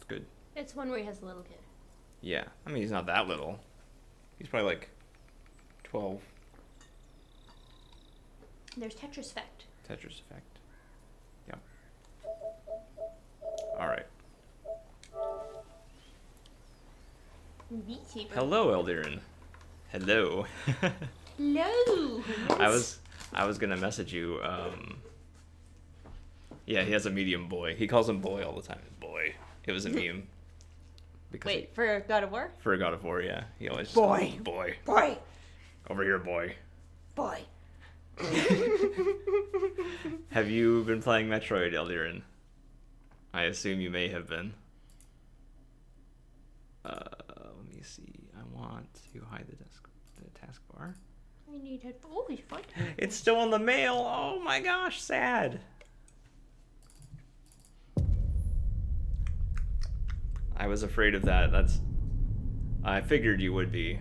good. It's one where he has a little kid. Yeah, I mean, he's not that little. He's probably like 12. There's Tetris Effect. Tetris Effect. Yep. All right. Beat Saber. Hello, Eldirin. Hello. Hello. I was gonna message you. Yeah, he has a medium boy. He calls him boy all the time. Boy. It was a meme. Because Wait, for God of War? For God of War, yeah. He always just Boy. calls him boy. Boy. Over here, boy. Boy. Have you been playing Metroid, Eldirin? I assume you may have been. Let me see. I want to hide the taskbar. I need it. Oh, he's fun. It's still in the mail. Oh my gosh, sad. I was afraid of that. I figured you would be.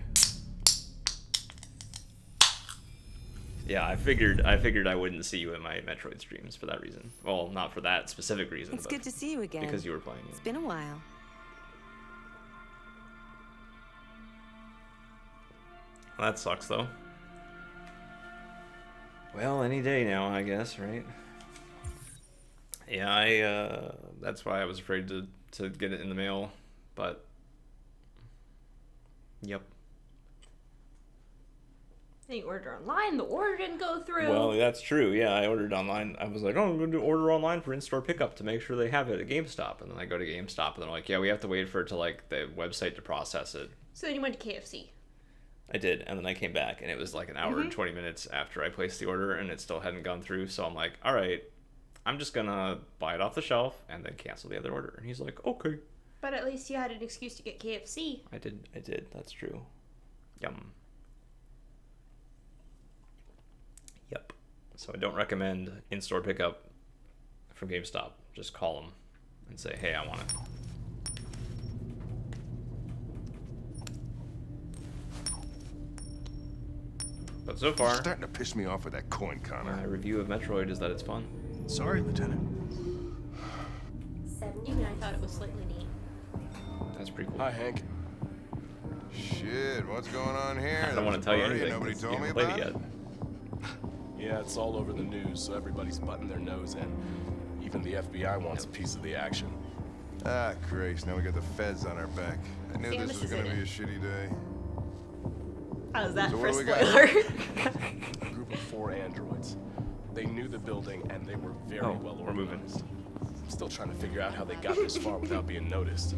Yeah, I figured I wouldn't see you in my Metroid streams for that reason. Well, not for that specific reason. It's good to see you again. Because you were playing it. It's been a while. Well, that sucks, though. Well, any day now, I guess, right? Yeah, that's why I was afraid to get it in the mail, but... Yep. Then you ordered online, the order didn't go through. Well, that's true, yeah, I ordered online. I was like, oh, I'm going to order online for in-store pickup to make sure they have it at GameStop. And then I go to GameStop, and they're like, yeah, we have to wait for it to, like, the website to process it. So then you went to KFC. I did, and then I came back, and it was like an hour and 20 minutes after I placed the order, and it still hadn't gone through, so I'm like, all right, I'm just gonna buy it off the shelf and then cancel the other order. And he's like, okay. But at least you had an excuse to get KFC. I did, that's true. Yum. Yep. So I don't recommend in-store pickup from GameStop. Just call them and say, hey, I want it. But so far, You're starting to piss me off with that coin, Connor. my review of Metroid is that it's fun. Sorry, Lieutenant. Even I thought it was slightly neat. That's pretty cool. Hi, Hank. Shit, what's going on here? I don't want to tell you Party anything. Nobody because you told me haven't played about it it? yet. Yeah, it's all over the news, so everybody's butting their nose in. Even the FBI wants a piece of the action. Ah, Christ, now we got the feds on our back. I knew Samus this was is gonna in be a it. shitty day. How's that So for what a do we got? spoiler? A group of 4 androids. They knew the building, and they were very Oh, well we're moving. organized. I'm still trying to figure out how they got this far without being noticed.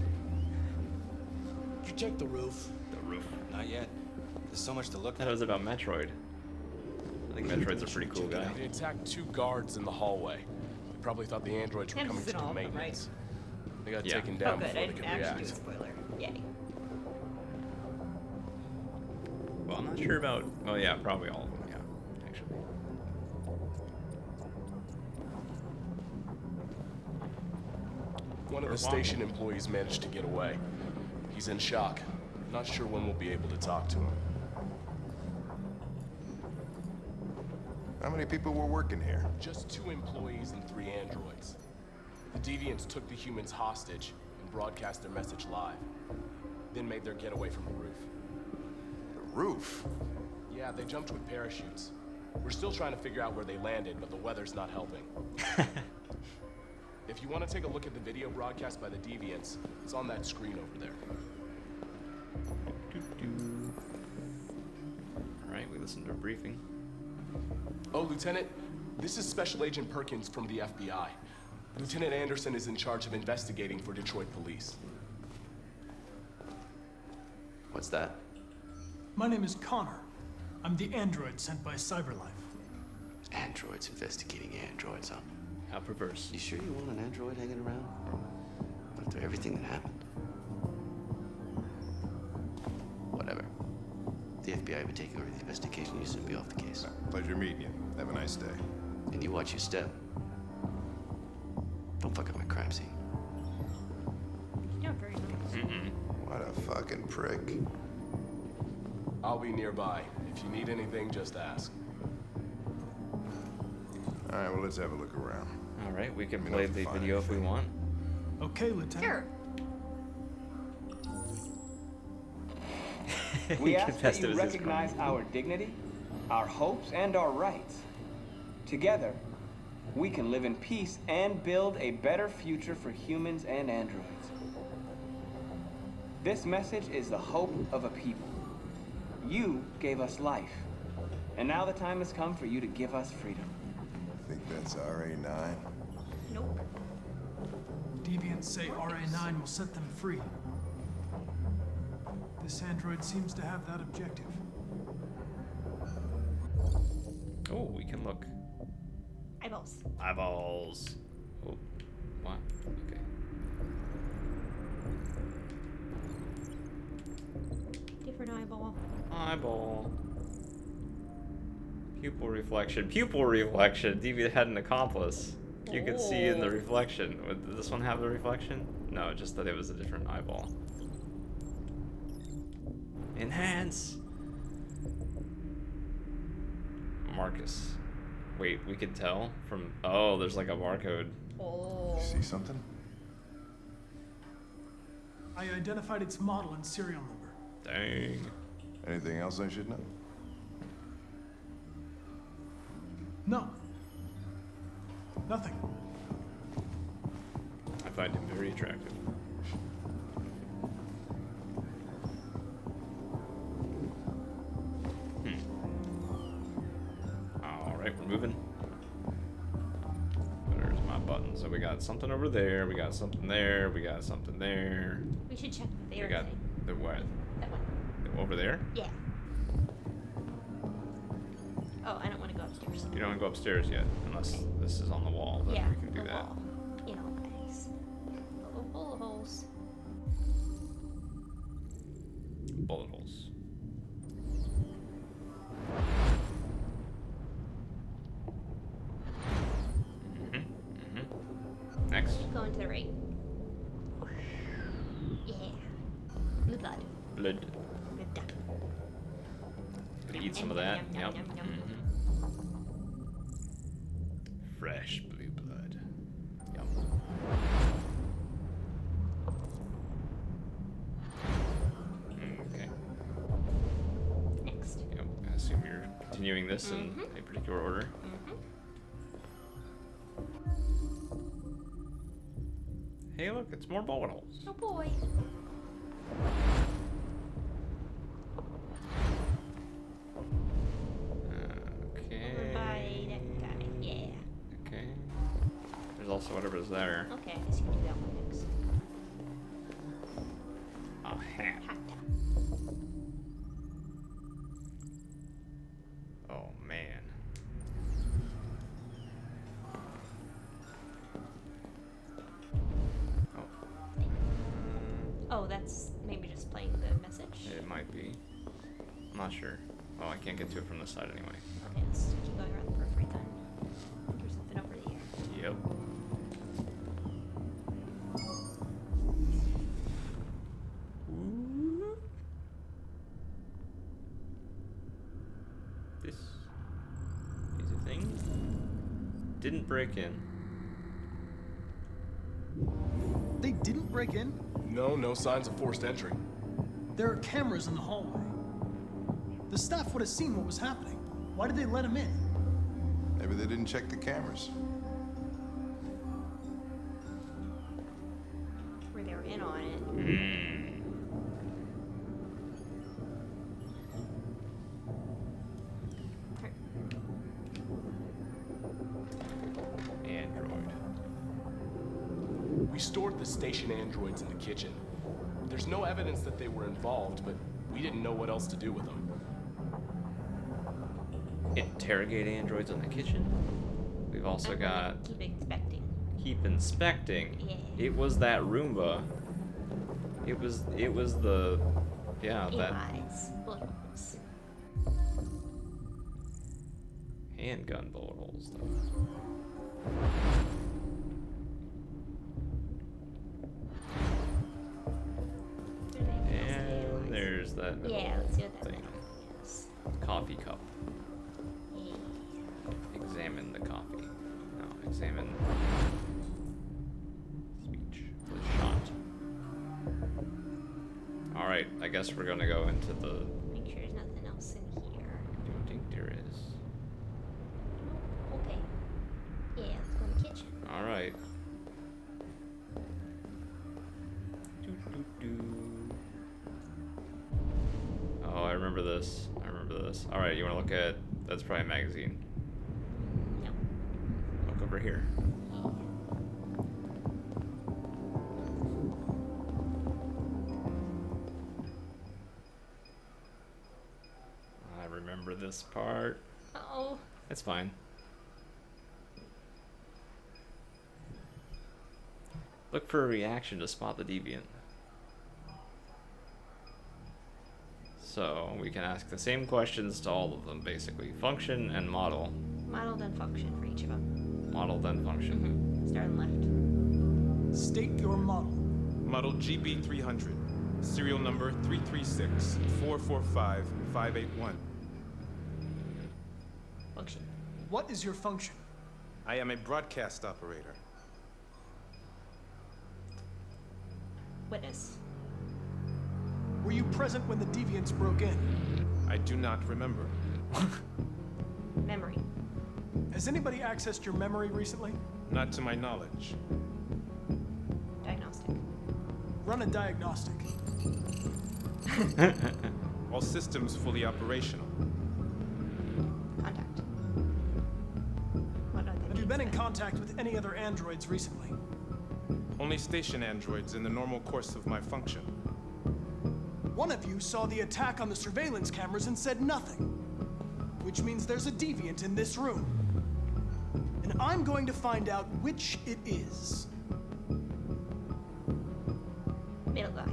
Did you check the roof? The roof. Not yet. There's so much to look That at. was about Metroid. I think Metroid's a pretty cool guy. They attacked 2 guards in the hallway. They probably thought the androids were And coming it's to in do all of them, maintenance. They got Yeah. taken Oh, down good. before I they didn't could actually do a react. spoiler. Yay. Well, I'm not sure about... Well, yeah, probably all of them, yeah, actually. One of the station employees managed to get away. He's in shock. Not sure when we'll be able to talk to him. How many people were working here? Just 2 employees and 3 androids. The deviants took the humans hostage and broadcast their message live. Then made their getaway from the roof. The roof? Yeah, they jumped with parachutes. We're still trying to figure out where they landed, but the weather's not helping. If you want to take a look at the video broadcast by the deviants, it's on that screen over there. Alright, we listened to a briefing. Oh, Lieutenant, this is Special Agent Perkins from the FBI. Lieutenant Anderson is in charge of investigating for Detroit police. What's that? My name is Connor. I'm the android sent by Cyberlife. Androids investigating androids, huh? How perverse. You sure you want an android hanging around? After everything that happened? Whatever. The FBI would take over the investigation. You should be off the case. Pleasure meeting you. Have a nice day. And you watch your step. Don't fuck up my crime scene. Yeah, very nice. What a fucking prick. I'll be nearby. If you need anything, just ask. All right, well, let's have a look around. Alright, we can Let me know play if you the find video if we anything. want. Okay, Lieutenant. Sure. We He ask that confessed it you was his recognize crime. our dignity, our hopes, and our rights. Together, we can live in peace and build a better future for humans and androids. This message is the hope of a people. You gave us life, and now the time has come for you to give us freedom. Think that's RA9? Nope. Deviants say RA9 will set them free. This android seems to have that objective. Oh, we can look. Eyeballs. Eyeballs. Oh, what? Okay. Different eyeball. Eyeball. Pupil reflection. Pupil reflection. Deviant had an accomplice. You could see in the reflection. Did this one have the reflection? No, just that it was a different eyeball. Enhance. Marcus. Wait, we could tell from. Oh, there's like a barcode. Oh. See something? I identified its model and serial number. Dang. Anything else I should know? No. Nothing. I find him very attractive. Alright, we're moving. There's my button. So we got something over there, we got something there, we got something there. We should check the We there got thing. the what? That one. Over there? Yeah. Oh, I don't want to go upstairs. You don't want to go upstairs yet, unless Okay. this is on the wall, then Yeah, we can do the that. wall. You know, guys. Oh, bullet holes. Bullet holes. Next. Going to the right. Yeah. Blue blood. Blood. Blood duck. Gonna eat some of that. Yum, Yep. yum, yum, yum. Fresh blue blood. Yum. Okay. Next. Yep. I assume you're continuing this in a particular order. Hey, look, it's more bullet holes. Oh boy. Okay. Over by that guy. Yeah. Okay. There's also whatever's there. Okay, I guess you can do that one next. A hat. Hat. Oh man. Oh, Oh, that's maybe just playing the message. it might be. I'm not sure. Oh, I can't get to it from this side anyway. Okay, let's keep going around the periphery then. I think there's something over here. Yep. Ooh. This is a thing. Didn't break in. They didn't break in? No signs of forced entry. There are cameras in the hallway. The staff would have seen what was happening. Why did they let him in? Maybe they didn't check the cameras. Where they were in on it. Android. We stored the station androids in the kitchen. There's no evidence that they were involved, but we didn't know what else to do with them. Interrogate androids in the kitchen. We've also I'm got gonna keep inspecting. keep inspecting. Yeah. It was that Roomba. It was the yeah, that eyes. Bullet holes. handgun bullet holes though. And there's that little Yeah, let's see what that thing. is. Coffee cup. Yeah. Examine the coffee. No, examine speech. Was shot. Alright, I guess we're gonna go into the... Make sure there's nothing else in here. Don't think there is. Oh, okay. Yeah, let's go in the kitchen. Alright. Oh, I remember this. I remember this. Alright, you wanna look at... That's probably a magazine. No. Look over here. I remember this part. Uh-oh. It's fine. Look for a reaction to spot the deviant. So we can ask the same questions to all of them, basically. Function and model. Model then function for each of them. Model then function. Start on the left. State your model. Model GB300. Serial number 336-445-581. Function. What is your function? I am a broadcast operator. Witness. Were you present when the deviants broke in? I do not remember. Memory. Has anybody accessed your memory recently? Not to my knowledge. Diagnostic. Run a diagnostic. All systems fully operational. Contact. What are the Have you been in needs then? contact with any other androids recently? Only station androids in the normal course of my function. One of you saw the attack on the surveillance cameras and said nothing. Which means there's a deviant in this room. And I'm going to find out which it is. Middle guy.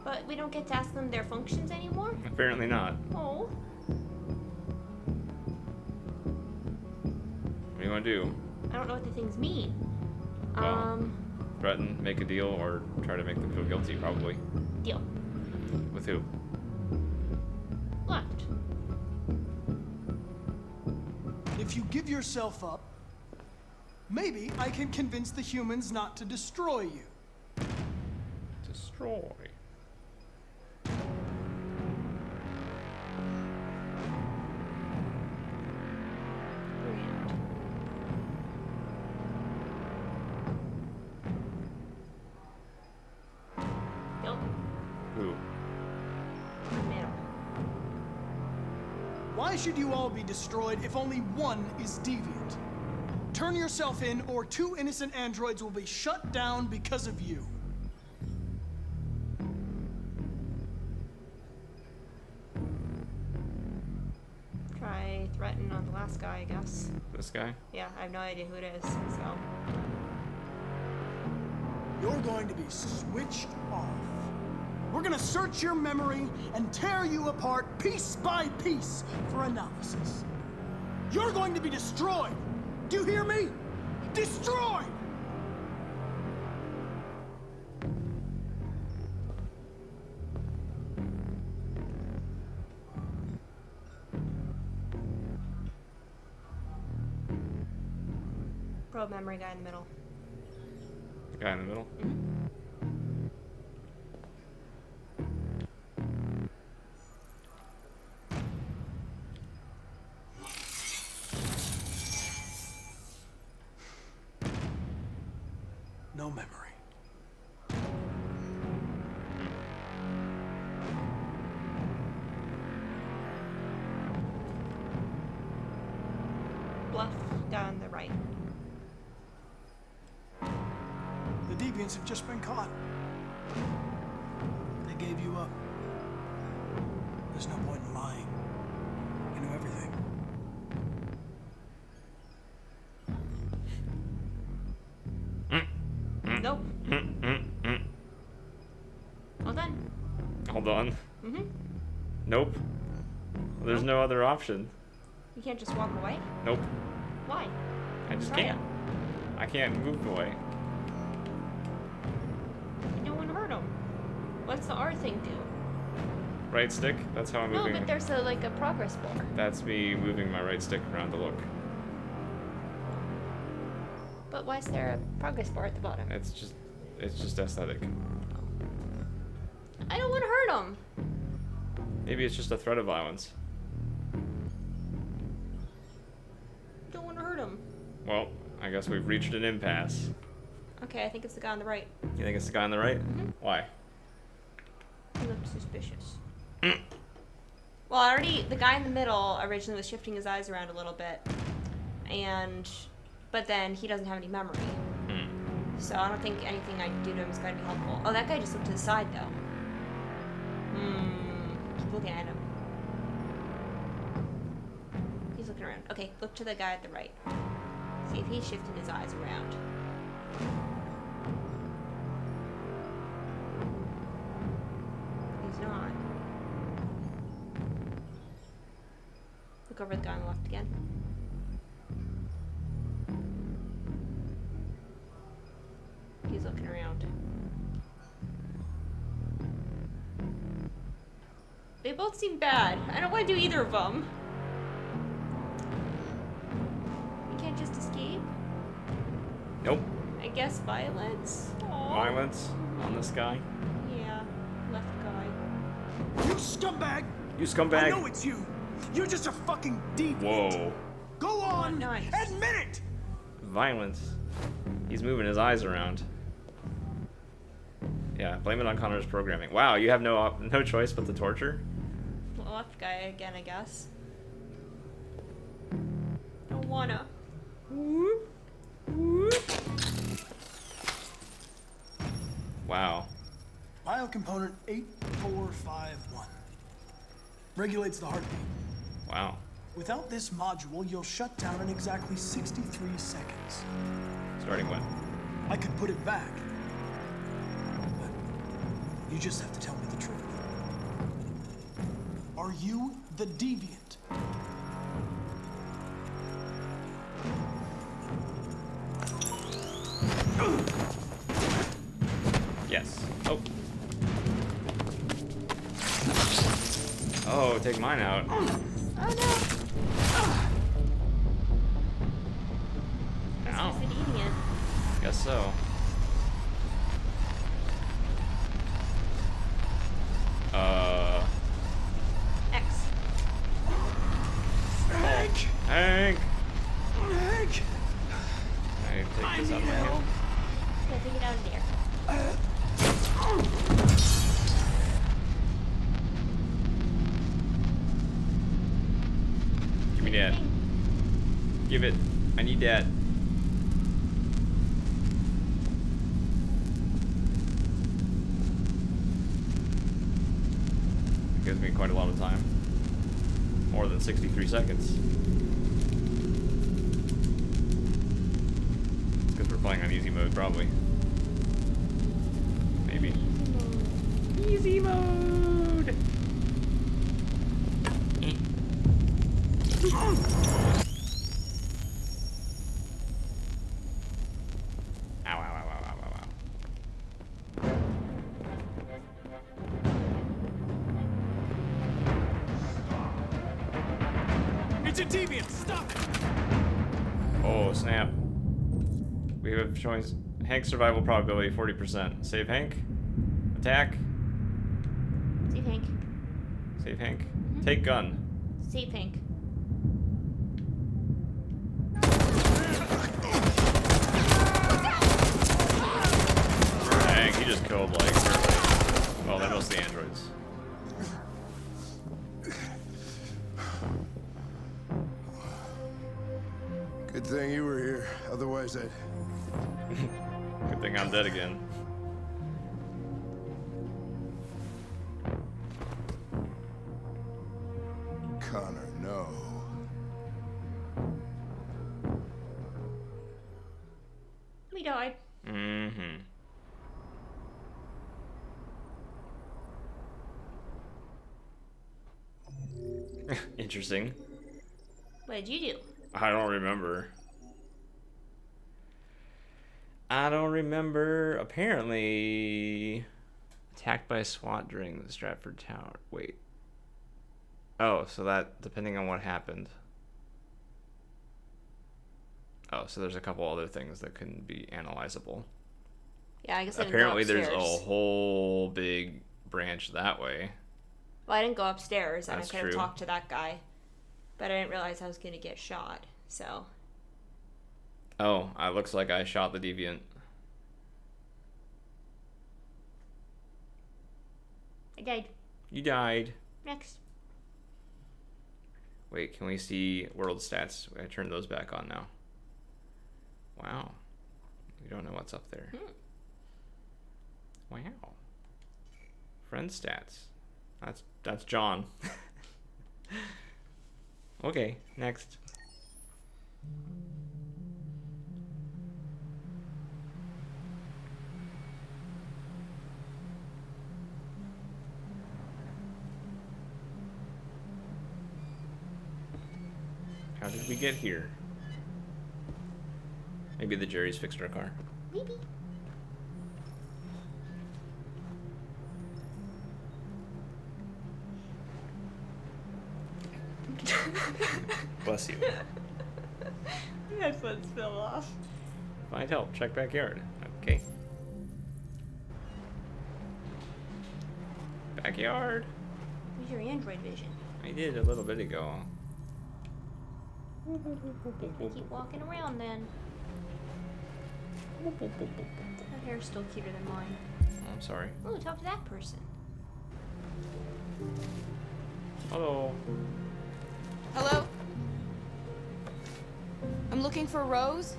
But we don't get to ask them their functions anymore? Apparently not. Oh. What do you want to do? I don't know what the things mean. Well, threaten, make a deal, or try to make them feel guilty, probably. Deal. With who? Left. If you give yourself up, maybe I can convince the humans not to destroy you. Destroy. Grand. Deal. Who? Middle. Why should you all be destroyed if only one is deviant? Turn yourself in, or 2 innocent androids will be shut down because of you. Try threaten on the last guy, I guess. This guy? Yeah, I have no idea who it is, so. You're going to be switched off. We're gonna search your memory and tear you apart piece by piece for analysis. You're going to be destroyed. Do you hear me? Destroyed! Probe memory guy in the middle. The guy in the middle? No memory. Bluff guy on the right. The deviants have just been caught. They gave you up. There's no point in lying. You know everything. Nope. Well done. Hold on. Mm-hmm. Nope. There's no other option. You can't just walk away? Nope. Why? I just Try can't. I can't move away. You don't want to hurt him. What's the R thing do? Right stick? That's how I'm No, moving. but there's like a progress bar. That's me moving my right stick around to look. But why is there a progress bar at the bottom? It's just aesthetic. I don't want to hurt him. Maybe it's just a threat of violence. Don't want to hurt him. Well, I guess we've reached an impasse. Okay, I think it's the guy on the right. You think it's the guy on the right? Mm-hmm. Why? He looked suspicious. Well, the guy in the middle originally was shifting his eyes around a little bit, but then he doesn't have any memory. So I don't think anything I do to him is going to be helpful. Oh, that guy just looked to the side though. Keep looking at him. He's looking around. Okay, look to the guy at the right. See if he's shifting his eyes around. He's not. Look over at the guy on the left again. He's looking around. They both seem bad. I don't want to do either of them. You can't just escape? Nope. I guess violence. Aww. Violence on this guy. Yeah, left guy. You scumbag! You scumbag. I know it's you. You're just a fucking deviant. Whoa. Go on. Nice. Admit it. Violence. He's moving his eyes around. Yeah, blame it on Connor's programming. Wow, you have no choice but the torture? Well, left guy again, I guess. Don't wanna. Whoop. Whoop. Wow. Biocomponent 8451. Regulates the heartbeat. Wow. Without this module, you'll shut down in exactly 63 seconds. Starting when? I could put it back. But you just have to tell me the truth. Are you the deviant? Yes. Oh. Oh, take mine out. Oh no! Ow. He's an idiot. Guess so. X. Hank! Hank! Hank! I take this out of my hand. Yeah, take it out of there. Give me that. Give it. I need that. It gives me quite a lot of time. More than 63 seconds. It's because we're playing on easy mode, probably. Maybe. Easy mode! Ow, ow, ow, ow, ow, ow, ow. It's a deviant! Stop it! Oh, snap. We have choice. Hank's survival probability 40%. Save Hank. Attack. Save Hank. Save Hank. Take gun. Save Hank. Dang, he just killed like everybody. Well, that was the androids. Good thing you were here. Otherwise, I'd... Good thing I'm dead again. Connor, no. We died. Mm-hmm. Interesting. What did you do? I don't remember. I don't remember. Apparently, attacked by SWAT during the Stratford Tower. Wait. Oh, so that, depending on what happened. Oh, so there's a couple other things that couldn't be analyzable. Yeah, I guess I didn't Apparently go there's upstairs. a whole big branch that way. Well, I didn't go upstairs, and That's I could have true. talked to that guy. But I didn't realize I was going to get shot, so... Oh, it looks like I shot the deviant. I died. You died. Next. Wait, can we see world stats? I turned those back on now. Wow. We don't know what's up there. Wow. Friend stats. That's John. Okay, next. How did we get here? Maybe the Jerry's fixed our car. Maybe. Bless you. Headphones fell off. Find help. Check backyard. Okay. Backyard. Use your Android vision. I did a little bit ago. Keep walking around then. Her hair's still cuter than mine. I'm sorry. Ooh, talk to that person. Hello. Hello? I'm looking for Rose.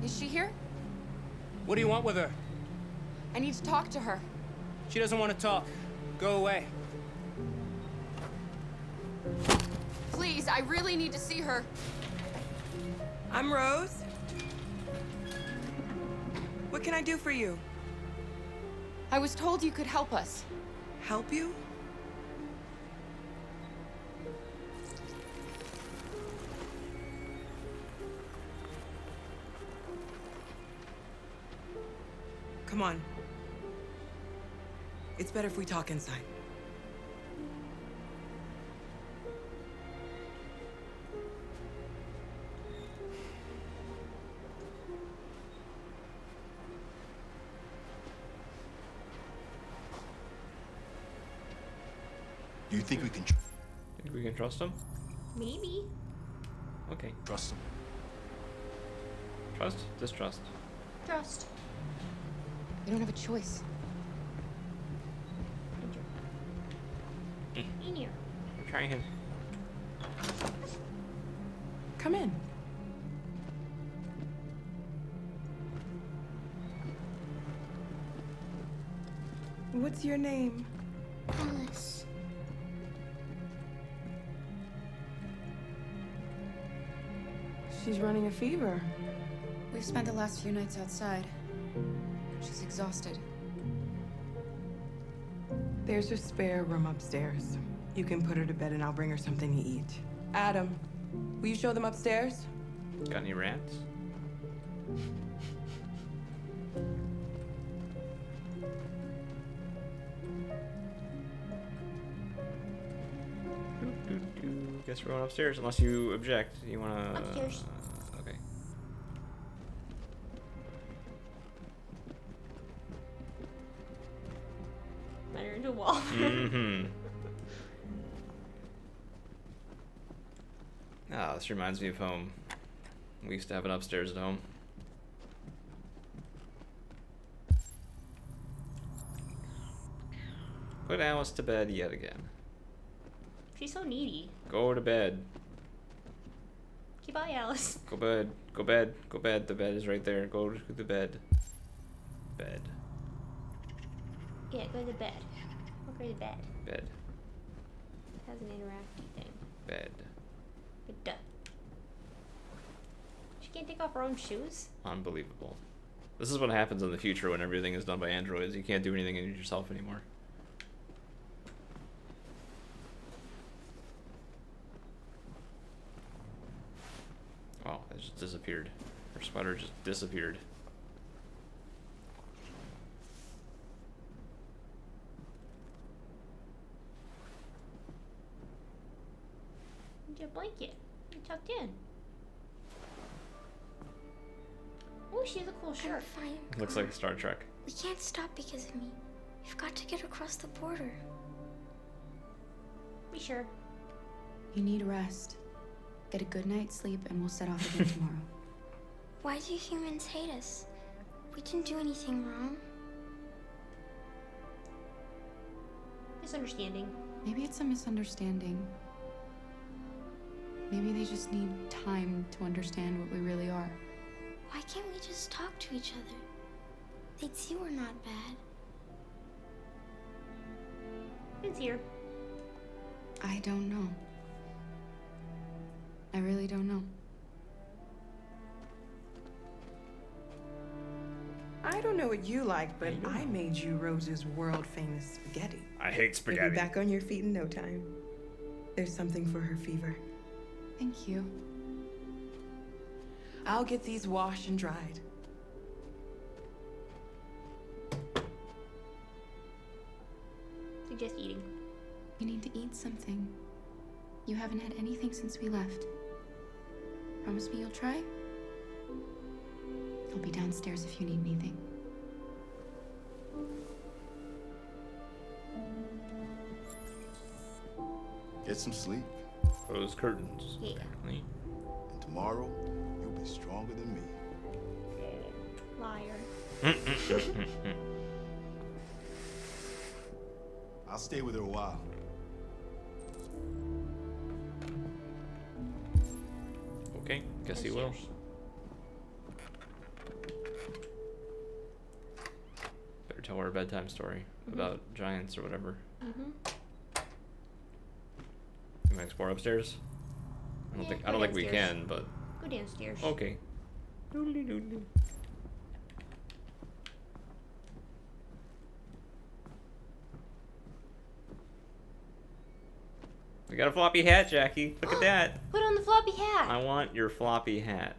Is she here? What do you want with her? I need to talk to her. She doesn't want to talk. Go away. Please, I really need to see her. I'm Rose. What can I do for you? I was told you could help us. Help you? Come on. It's better if we talk inside. Do you think we can Think we can trust him? Maybe. Okay. trust him? Trust? Distrust? Trust. We don't have a choice. In here. I'm trying. Come in. What's your name? Alice. She's running a fever. We've spent the last few nights outside. She's exhausted. There's a spare room upstairs. You can put her to bed and I'll bring her something to eat. Adam, will you show them upstairs? Got any rants? Guess we're going upstairs, unless you object. You wanna... Upstairs. Okay. Mine are into a wall. Mm-hmm. Ah, this reminds me of home. We used to have an upstairs at home. Put Alice to bed yet again. She's so needy. Go to bed. Okay, bye, Alice. Go bed. Go bed. Go bed. The bed is right there. Go to the bed. Bed. Yeah, go to bed. Go to bed. Bed. It has an interactive thing. Bed. But duh. She can't take off her own shoes? Unbelievable. This is what happens in the future when everything is done by androids. You can't do anything in it yourself anymore. Oh, it just disappeared. Her sweater just disappeared. blanket. You're tucked in. Oh, she has a cool shirt. I'm fine. Looks like Star Trek. We can't stop because of me. We've got to get across the border. Be sure. You need rest. Get a good night's sleep, and we'll set off again tomorrow. Why do humans hate us? We didn't do anything wrong. Misunderstanding. Maybe it's a misunderstanding. Maybe they just need time to understand what we really are. Why can't we just talk to each other? They'd see we're not bad. It's here. I don't know. I really don't know. I don't know what you like, but I made you Rose's world-famous spaghetti. I hate spaghetti. You'll be back on your feet in no time. There's something for her fever. Thank you. I'll get these washed and dried. Suggest eating. You need to eat something. You haven't had anything since we left. Promise me you'll try? I'll be downstairs if you need anything. Get some sleep. Close curtains. Yeah. Apparently. And tomorrow, you'll be stronger than me. Liar. I'll stay with her a while. Okay, guess he will. Better tell her a bedtime story about giants or whatever. You want to explore upstairs? I don't think we can, but Go downstairs. okay. Doodly doodly. We got a floppy hat, Jackie. Look at that. Put on the floppy hat. I want your floppy hat.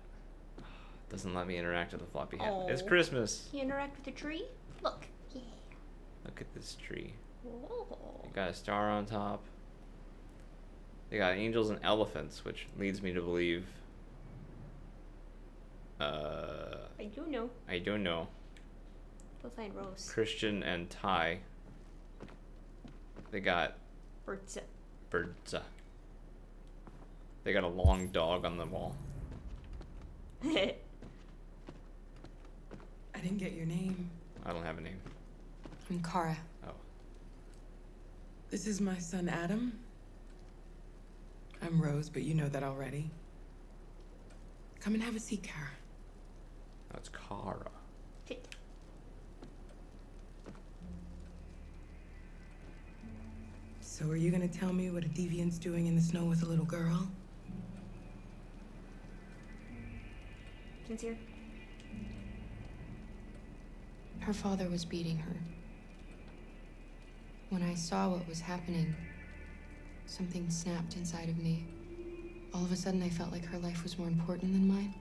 Doesn't let me interact with the floppy hat. Oh. It's Christmas. You interact with the tree? Look. Yeah. Look at this tree. Whoa. They got a star on top. They got angels and elephants, which leads me to believe. I do know. I don't know. Go find Rose. Christian and Ty. They got Birds. birds. They got a long dog on the wall. I didn't get your name. I don't have a name. I'm Kara. Oh. This is my son, Adam. I'm Rose, but you know that already. Come and have a seat, Kara. That's Kara. Sit. So are you gonna tell me what a deviant's doing in the snow with a little girl? Sincere? Her father was beating her. When I saw what was happening, something snapped inside of me. All of a sudden, I felt like her life was more important than mine.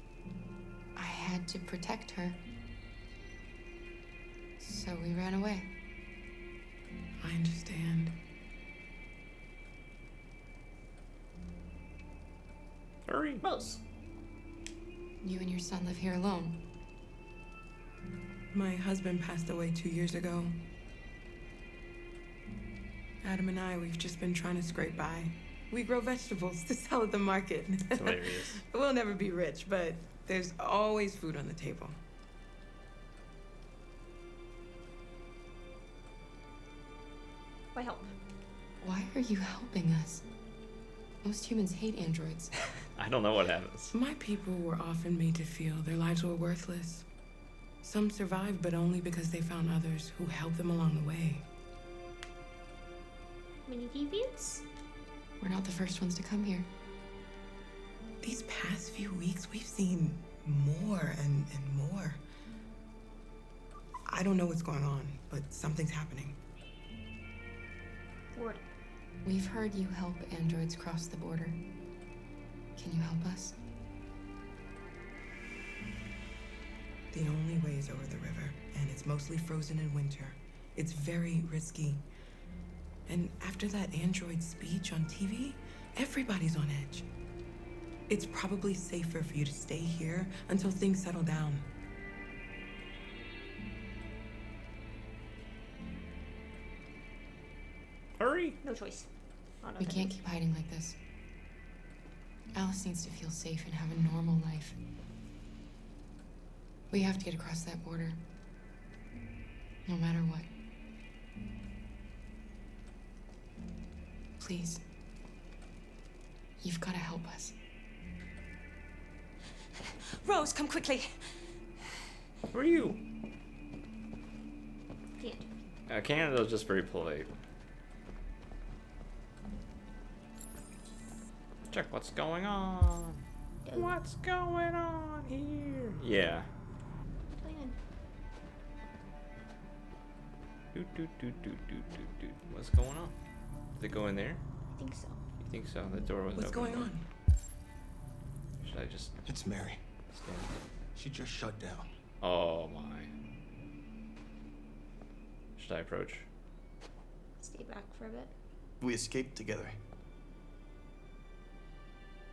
I had to protect her. So we ran away. I understand. Hurry. Rose. You and your son live here alone. My husband passed away 2 years ago. Adam and I, we've just been trying to scrape by. We grow vegetables to sell at the market. It's hilarious. We'll never be rich, but there's always food on the table. Why help? Why are you helping us? Most humans hate androids. I don't know what happens. My people were often made to feel their lives were worthless. Some survived, but only because they found others who helped them along the way. Many deviants? We're not the first ones to come here. These past few weeks, we've seen more and more. I don't know what's going on, but something's happening. Word. We've heard you help androids cross the border. Can you help us? The only way is over the river, and it's mostly frozen in winter. It's very risky. And after that android speech on TV, everybody's on edge. It's probably safer for you to stay here until things settle down. Hurry! No choice. Oh, no We choice. can't keep hiding like this. Alice needs to feel safe and have a normal life. We have to get across that border. No matter what. Please. You've got to help us. Rose, come quickly. Who are you? Can't. Canada's just very polite. Check what's going on. What's going on here? Yeah. Plan. What's going on? Did it go in there? I think so. You think so? The door was What's open. going on? Should I just It's Mary. stand? She just shut down. Oh my. Should I approach? Stay back for a bit. We escaped together.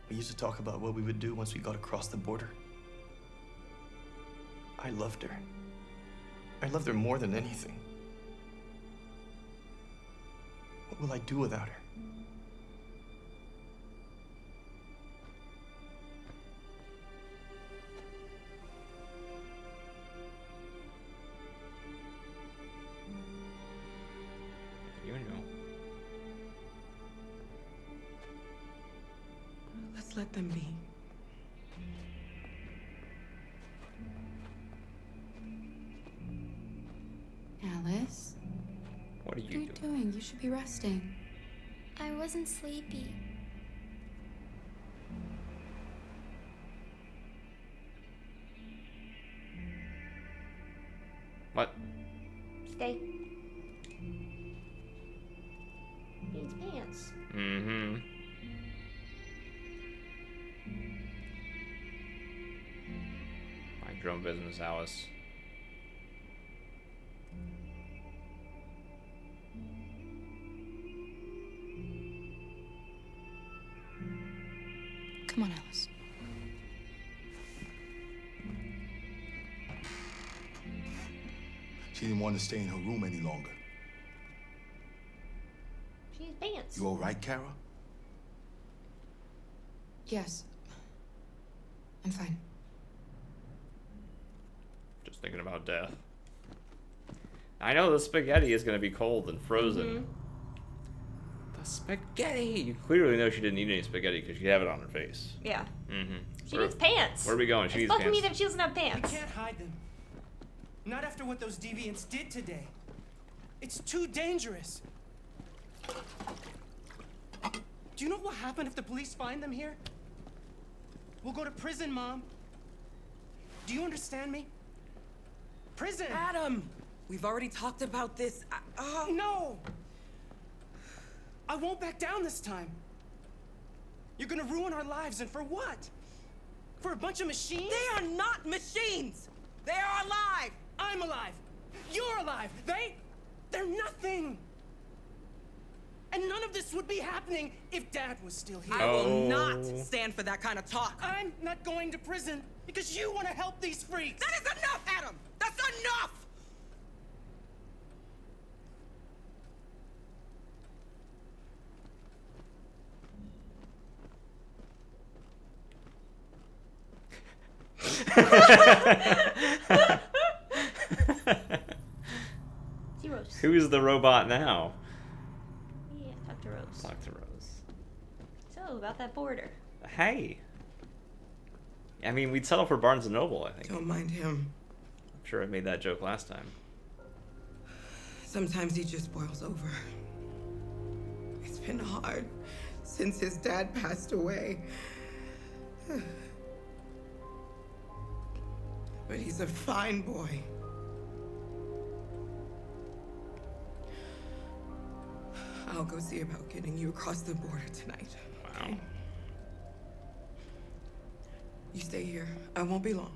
We used to talk about what we would do once we got across the border. I loved her. I loved her more than anything. What will I do without her? You know. Let's let them be. Alice? What are What are you you doing? doing? You should be resting. I wasn't sleepy. What? Stay. Needs pants. Mm-hmm. Mind your own business, Alice. Come on, Alice. She didn't want to stay in her room any longer. She needs pants. You all right, Kara? Yes. I'm fine. Just thinking about death. I know the spaghetti is gonna be cold and frozen. The spaghetti! You clearly know she didn't eat any spaghetti because you have it on her face. Yeah. Mm-hmm. She needs pants. Where are we going? She It's needs fucking me pants. that she doesn't have pants. We can't hide them. Not after what those deviants did today. It's too dangerous. Do you know what will happen if the police find them here? We'll go to prison, Mom. Do you understand me? Prison! Adam! We've already talked about this. No! I won't back down this time. You're gonna ruin our lives, and for what? For a bunch of machines? They are not machines! They are alive! I'm alive! You're alive! They're nothing! And none of this would be happening if Dad was still here. I will not stand for that kind of talk. I'm not going to prison because you want to help these freaks. That is enough, Adam! That's enough! See Rose. Who's the robot now? Yeah, talk to Rose. Talk to Rose. So, about that border. Hey. I mean, we'd settle for Barnes & Noble, I think. Don't mind him. I'm sure I made that joke last time. Sometimes he just boils over. It's been hard since his dad passed away. But he's a fine boy. I'll go see about getting you across the border tonight. Wow. Okay? You stay here. I won't be long.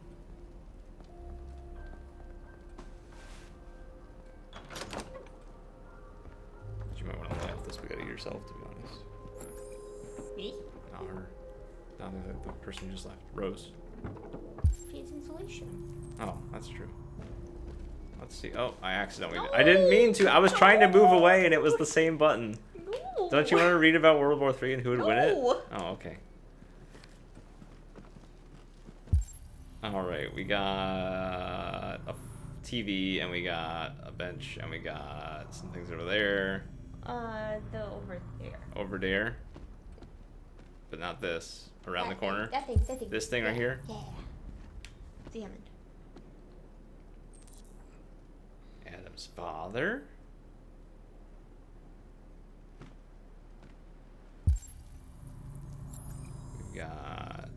You might want to lay off the spaghetti yourself, to be honest. Me? Not her. Oh, the person just left. Rose. Feeds insulation. Oh, that's true. Let's see. Oh, I accidentally. I didn't mean to. I was trying to move away, and it was the same button. No. Don't you want to read about World War III and who would win it? Oh, okay. All right, we got a TV, and we got a bench, and we got some things over there. The over there. Over there. But not this. Around the corner. That thing. This thing right here. Yeah. The Hammond. Adam's father. We got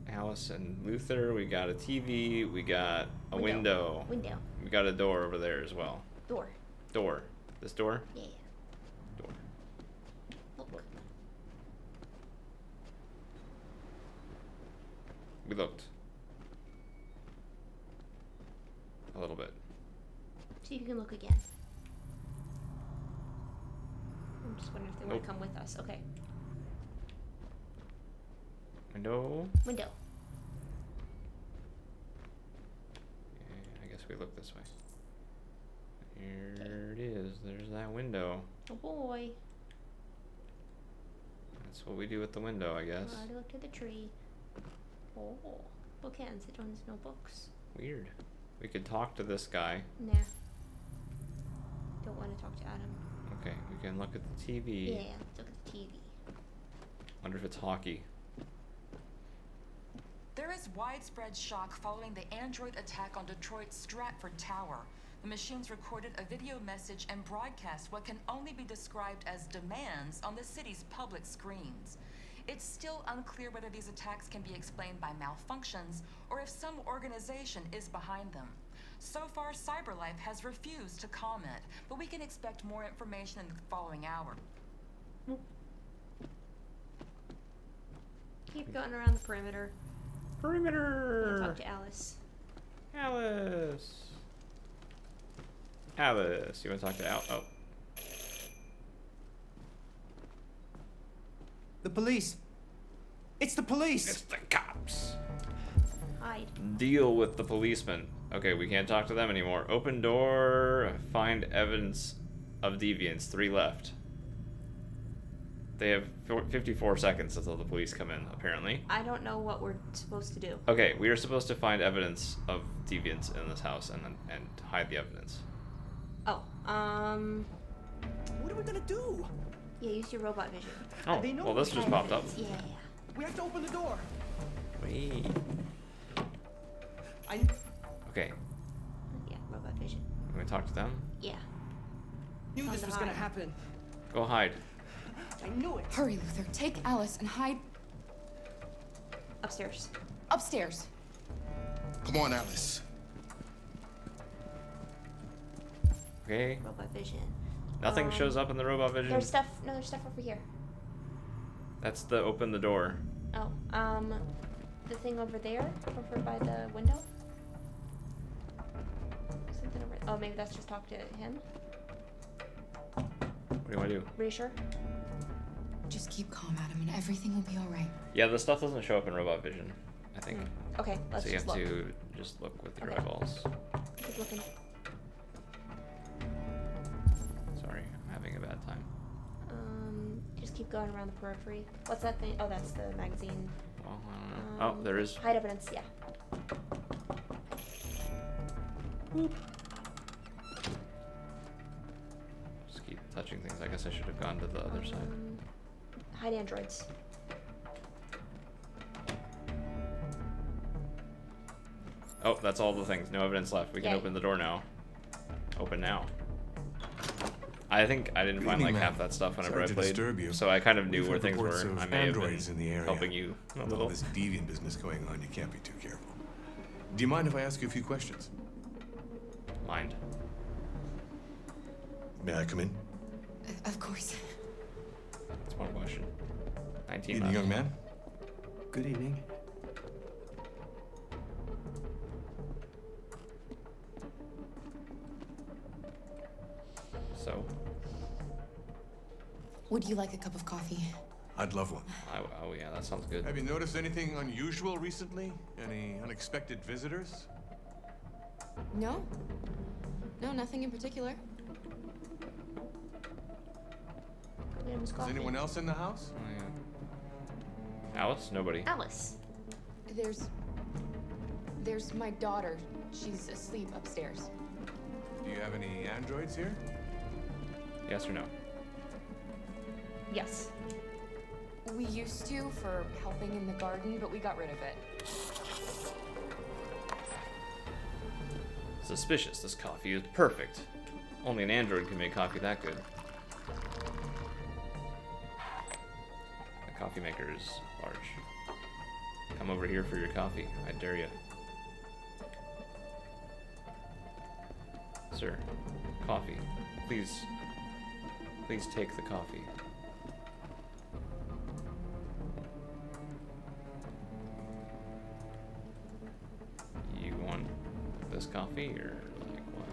Alice and Luther. We got a TV. We got a window. We got a door over there as well. Door. This door? Yeah. Door. Look. We looked. A little bit. See if you can look again. I'm just wondering if they want to come with us. Okay. Window. Window. Yeah, I guess we look this way. Here it is. There's that window. Oh boy. That's what we do with the window, I guess. I look to the tree. Oh, bookends. It owns no books. Weird. We could talk to this guy. Nah. Don't want to talk to Adam. Okay, we can look at the TV. Yeah, let's look at the TV. Wonder if it's hockey. There is widespread shock following the android attack on Detroit's Stratford Tower. The machines recorded a video message and broadcast what can only be described as demands on the city's public screens. It's still unclear whether these attacks can be explained by malfunctions or if some organization is behind them. So far, CyberLife has refused to comment, but we can expect more information in the following hour. Keep going around the perimeter. Perimeter! Talk to Alice. Alice, you want to talk to Al? Oh. The police. It's the police. It's the cops. Hide. Deal with the policeman. Okay, we can't talk to them anymore. Open door. Find evidence of deviance. 3 left. They have 54 seconds until the police come in, apparently. I don't know what we're supposed to do. Okay, we are supposed to find evidence of deviance in this house and hide the evidence. Oh, What are we gonna do? yeah, use your robot vision. Oh, well, this just popped up. Yeah. We have to open the door. Wait. Okay, Yeah, robot vision. can we talk to them? Yeah. Knew Time this to was gonna hide. happen. Go hide. I knew it. Hurry, Luther. Take Alice and hide Upstairs. upstairs. Come on, Alice. Okay. Robot vision. Nothing shows up in the robot vision. There's stuff. No, there's stuff over here. That's the open the door. Oh, the thing over there, over by the window. Something over. Oh, maybe that's just talk to him. What do you want to do? Are you sure? Just keep calm, Adam, and everything will be all right. Yeah, the stuff doesn't show up in robot vision, I think. Okay, let's so you just have look. to just look with your Okay. eyeballs. Keep looking. Sorry, I'm having a bad time. Just keep going around the periphery. What's that thing? Oh, that's the magazine. Well, I don't know. Oh, there is. Hide evidence. Yeah. Boop. Just keep touching things. I guess I should have gone to the other side. Hide androids. Oh, that's all the things. No evidence left. We can Yay. open the door now. Open now. I think I didn't find like Evening, half ma'am. that stuff whenever Sorry I to played, disturb you. so I kind of knew We've where had things reports were. of I may have androids in the been area. helping you a With little. all this deviant business going on, you can't be too careful. Do you mind if I ask you a few questions? Mind. May I come in? Of course. That's one question. 19 Evening, left. young man. Good evening. So, Would you like a cup of coffee? I'd love one. Oh yeah, that sounds good. Have you noticed anything unusual recently? Any unexpected visitors? No. No, nothing in particular. Liam's Is coffee. anyone else in the house? Oh, yeah. Alice? Nobody. Alice. There's my daughter. She's asleep upstairs. Do you have any androids here? Yes or no? Yes. We used to for helping in the garden, but we got rid of it. Suspicious. This coffee is perfect. Only an android can make coffee that good. The coffee maker is large. Come over here for your coffee. I dare you. Sir, coffee. Please take the coffee. You want this coffee, or like what?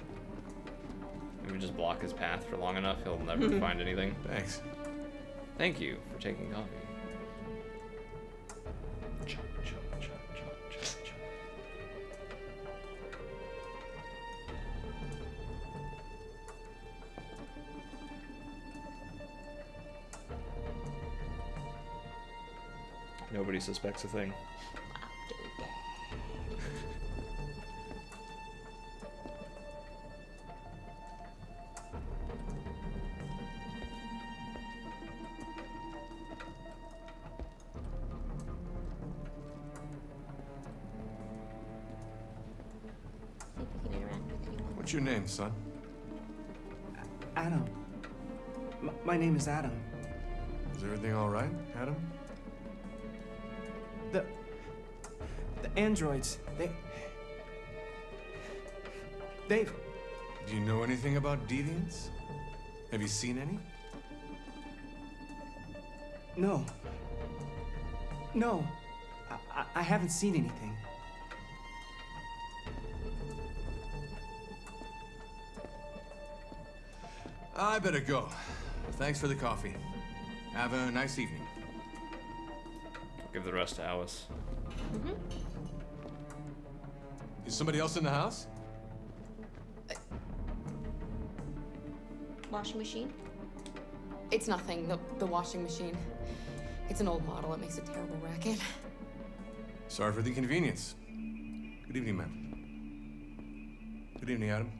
Maybe just block his path for long enough, he'll never find anything. Thanks. Thank you for taking coffee. Nobody suspects a thing. What's your name, son? Adam. My name is Adam. Is everything all right, Adam? The androids, they've... Do you know anything about deviants? Have you seen any? No. No. I haven't seen anything. I better go. Thanks for the coffee. Have a nice evening. Give the rest to Alice. Is somebody else in the house? Washing machine? It's nothing. The washing machine. It's an old model. It makes a terrible racket. Sorry for the inconvenience. Good evening, ma'am. Good evening, Adam.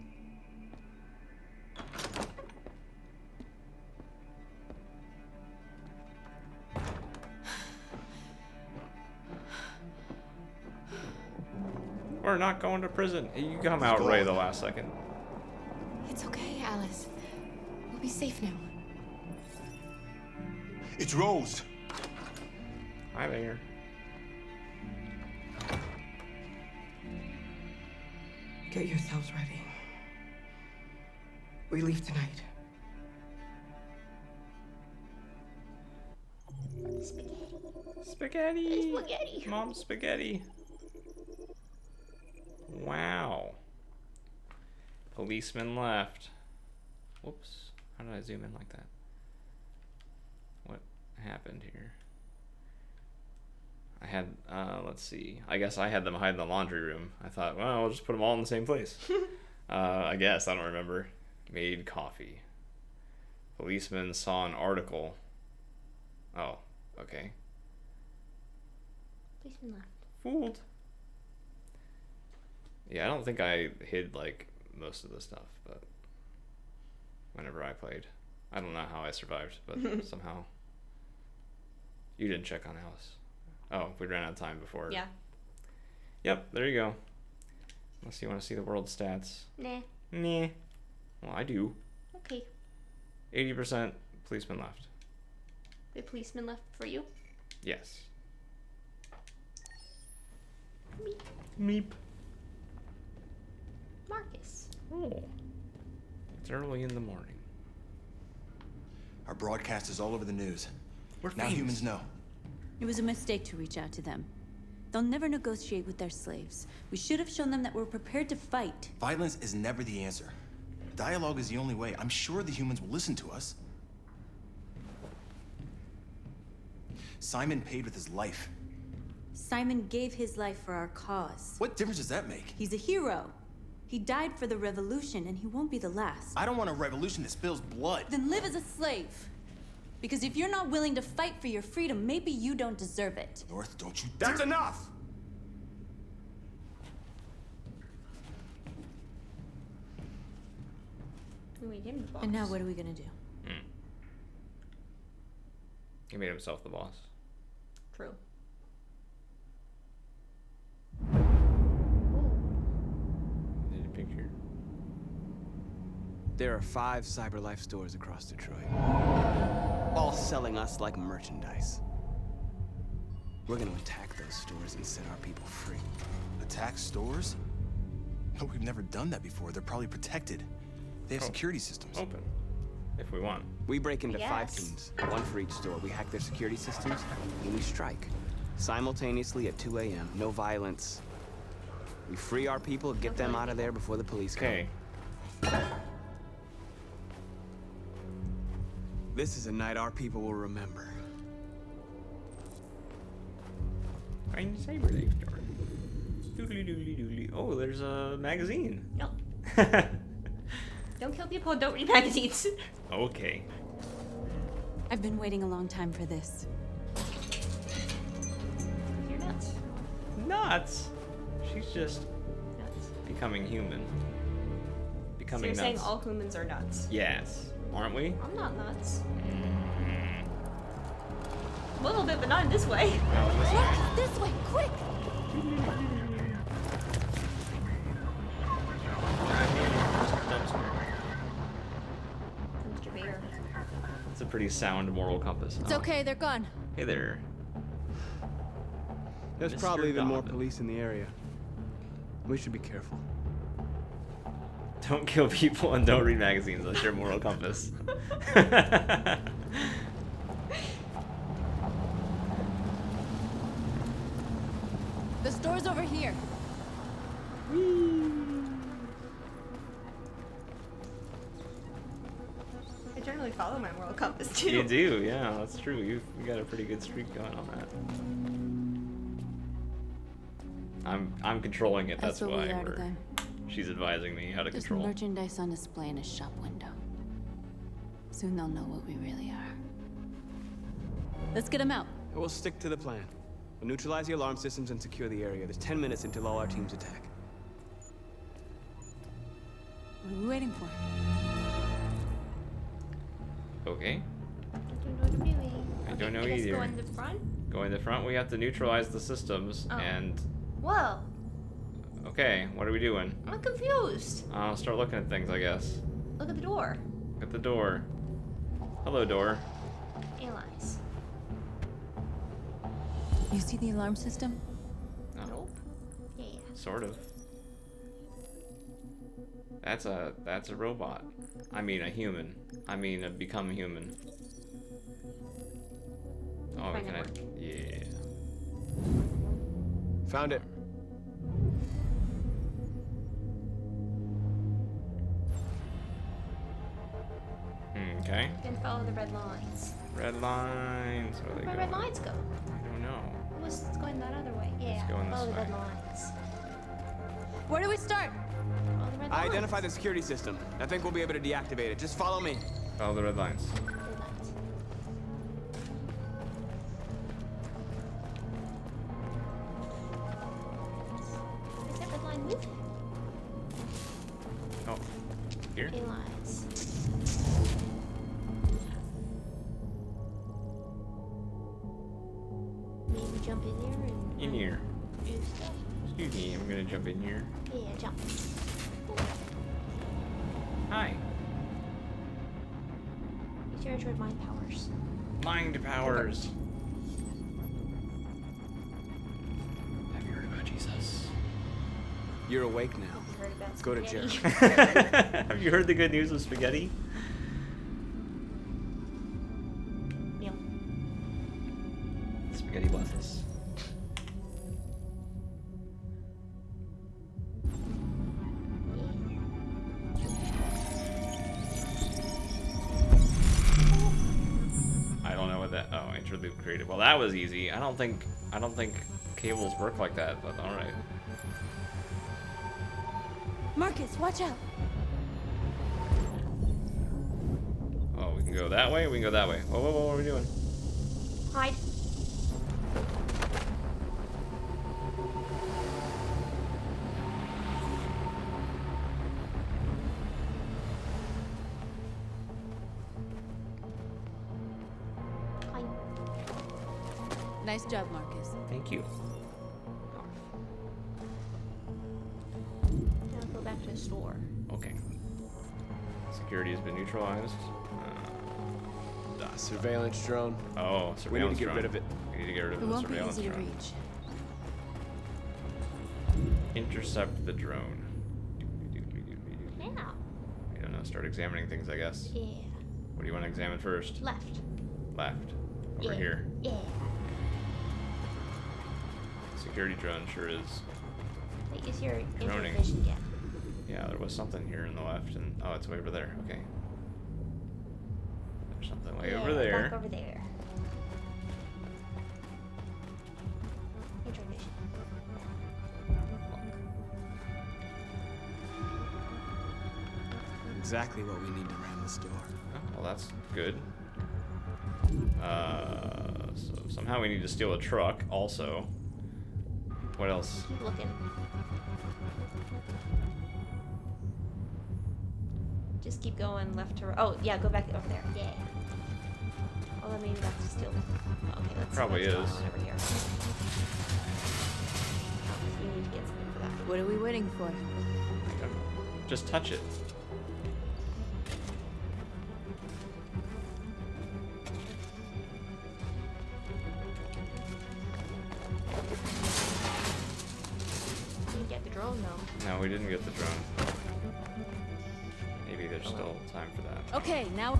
We're not going to prison. You come out right at the last second. It's okay, Alice. We'll be safe now. It's Rose. Hi there. Get yourselves ready. We leave tonight. Spaghetti. Spaghetti. Mom, spaghetti. Wow. Policeman left. Whoops. How did I zoom in like that? What happened here? I had, let's see. I guess I had them hide in the laundry room. I thought, well, I'll just put them all in the same place. I guess. I don't remember. Made coffee. Policeman saw an article. Oh, okay. Policeman left. Fooled. Yeah, I don't think I hid, like, most of the stuff, but whenever I played. I don't know how I survived, but somehow. You didn't check on Alice. Oh, we ran out of time before. Yeah. Yep, there you go. Unless you want to see the world stats. Nah. Nah. Well, I do. Okay. 80% policemen left. The policeman left for you? Yes. Meep. Meep. Marcus. Oh. It's early in the morning. Our broadcast is all over the news. We're now famous. humans know. It was a mistake to reach out to them. They'll never negotiate with their slaves. We should have shown them that we're prepared to fight. Violence is never the answer. Dialogue is the only way. I'm sure the humans will listen to us. Simon paid with his life. Simon gave his life for our cause. What difference does that make? He's a hero. He died for the revolution, and he won't be the last. I don't want a revolution that spills blood. Then live as a slave. Because if you're not willing to fight for your freedom, maybe you don't deserve it. North, don't you That's enough! We made him the boss. And now what are we gonna do? He made himself the boss. True. Did a picture. There are 5 CyberLife stores across Detroit, all selling us like merchandise. We're gonna attack those stores and set our people free. Attack stores? No, we've never done that before. They're probably protected. They have security systems. Open. If we want. We break into 5 Yes. teams, 1 for each store. We hack their security systems, and we strike. Simultaneously at 2 a.m. No violence. We free our people, get them out of there before the police come. Okay. This is a night our people will remember. Find the saber they store. Doodly doodly doodly. Oh, there's a magazine. No. Don't kill people, don't read magazines. Okay. I've been waiting a long time for this. You're nuts. Nuts. She's just Nuts. becoming human. So Becoming you're nuts. saying all humans are nuts? Yes. Aren't we? I'm not nuts. A little bit, but not in this way. This way, quick! Mr. Bear. It's a pretty sound moral compass. It's okay, they're gone. Hey there. There's Mr. probably even more Donovan. police in the area. We should be careful. Don't kill people and don't read magazines. That's your moral compass. The store's over here. I generally follow my moral compass too. You do, yeah, that's true. You got a pretty good streak going on that. I'm controlling it. That's what why we are to them. she's advising me how to There's control. merchandise on display in a shop window. Soon they'll know what we really are. Let's get them out. We'll stick to the plan. We'll neutralize the alarm systems and secure the area. There's 10 minutes until all our teams attack. What are we waiting for? Okay. I don't know what I'm doing. I don't know I guess either. go in the front? Go in the front. We have to neutralize the systems Oh. and. Whoa. Okay, what are we doing? I'm confused. I'll start looking at things, I guess. Look at the door. Look at the door. Hello, door. Analyze. You see the alarm system? No. Nope. Yeah. Sort of. That's a robot. I mean a human. I mean a become human. Oh, Find can I? it. Yeah. Found it. Okay. You can follow the red lines. Red lines. Where are they Where going? red lines go? I don't know. Let's going that other way. Yeah. going this Follow the red way. lines. Where do we start? Follow the red I lines. identified the security system. I think we'll be able to deactivate it. Just follow me. Follow the red lines. Red lines. Is that red line moving? Oh, here. Okay, lines. Maybe jump in there and In here. do stuff. Excuse me. I'm gonna jump in here. Yeah, jump. Hi. Use your Android mind powers. Mind powers. Have you heard about Jesus? You're awake now. You heard about Let's go to spaghetti. Jericho. Have you heard the good news of spaghetti? Yeah. Spaghetti bless us. I don't know what that. Oh, enter the loop created. Well, that was easy. I don't think cables work like that, but all right. Marcus, watch out. Oh, we can go that way. We can go that way. Whoa, whoa, whoa! What are we doing? Hide. Hide. Nice job, Marcus. Thank you. Now go back to the store. Okay. Security has been neutralized. Surveillance drone. Oh, surveillance We need to get drone. rid of it. We need to get rid of It the won't be surveillance easy to drone. reach. Intercept the drone. Yeah. I don't know. Start examining things, I guess. Yeah. What do you want to examine first? Left. Left. Over Yeah. here. Yeah. Security drone sure is. Wait, use your Droning. vision again. Yeah, there was something here in the left, and oh, it's way over there. Okay. There's something way over there. Back over there. Use your vision. Exactly what we need to ram this door. Oh, well, that's good. So somehow we need to steal a truck, also. What else? Keep looking. Just keep going left to right. Oh, yeah, go back over there. Yeah. Although maybe that's still. Oh, okay, let's Probably let's is. go on over here. You need to get something for that. What are we waiting for? I don't know. Just touch it. Didn't get the drone though. No, we didn't get the drone. Maybe there's still time for that. Okay, now.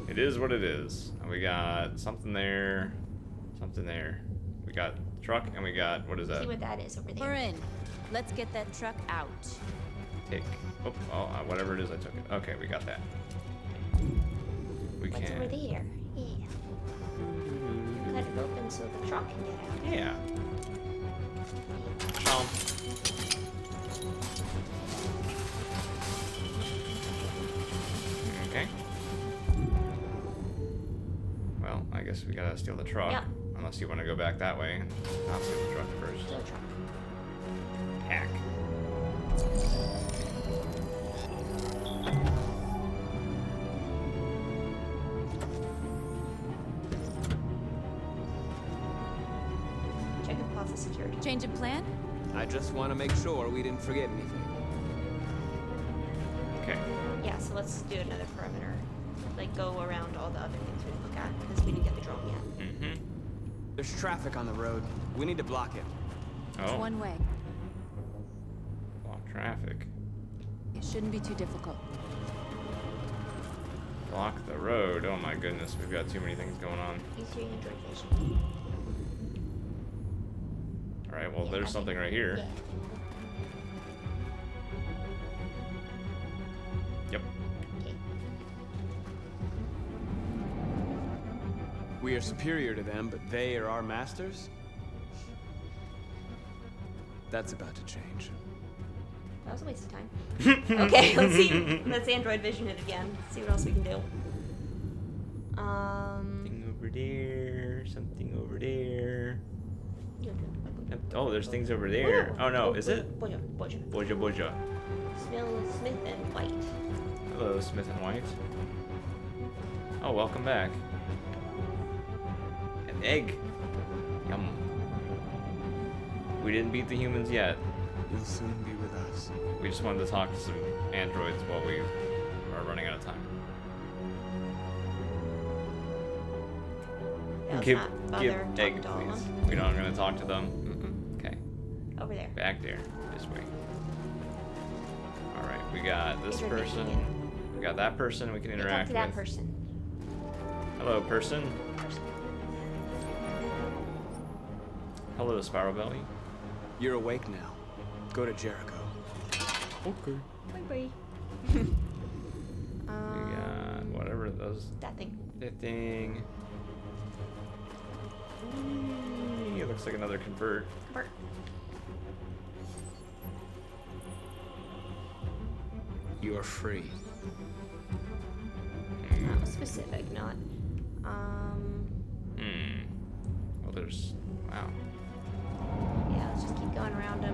It is what it is. And we got something there, something there. We got truck, and we got, what is that? See what that is over there. We're in. Let's get that truck out. Take. Oh, whatever it is, I took it. Okay, we got that. We What's can. over there? Yeah. Cut it open so the truck can get out. Yeah. Chomp. Okay. Well, I guess we gotta steal the truck. Yeah. Unless you want to go back that way and not steal the truck first. Steal the truck. Hack. Check if Plaza security. Change of plan? I just want to make sure we didn't forget anything. Okay. Yeah, so let's do another perimeter. Like go around all the other things we didn't look at because we didn't get the drone yet. Mm-hmm. There's traffic on the road. We need to block it. It's Oh. one way. Block traffic. It shouldn't be too difficult. Block the road. Oh my goodness, we've got too many things going on. Use your Android vision. All right. Well, Yeah, there's I something think- right here. Yeah. Yep. Okay. We are superior to them, but they are our masters? That's about to change. That was a waste of time. Okay, let's see. Let's Android vision it again. See what else we can do. Something over there. Something over there. Oh, there's things over there. Oh no, is it? Boja. Boja Boja. Smith and White. Hello, Smith and White. Oh, welcome back. An egg. Yum. We didn't beat the humans yet. You'll soon be with us. We just wanted to talk to some androids while we are running out of time. That was Give not bother egg, talking to all of please. them. We're not gonna talk to them. Okay. Over there. Back there. This way. All right. We got this Android vision person. We got that person we can Talk interact to that with. person. Hello, person. Hello, Spiral Belly. You're awake now. Go to Jericho. Okay. Bye. We got whatever those. That thing. That thing. It looks like another convert. Convert. You are free. Not specific, not. Well, there's. Wow. Yeah, let's just keep going around him.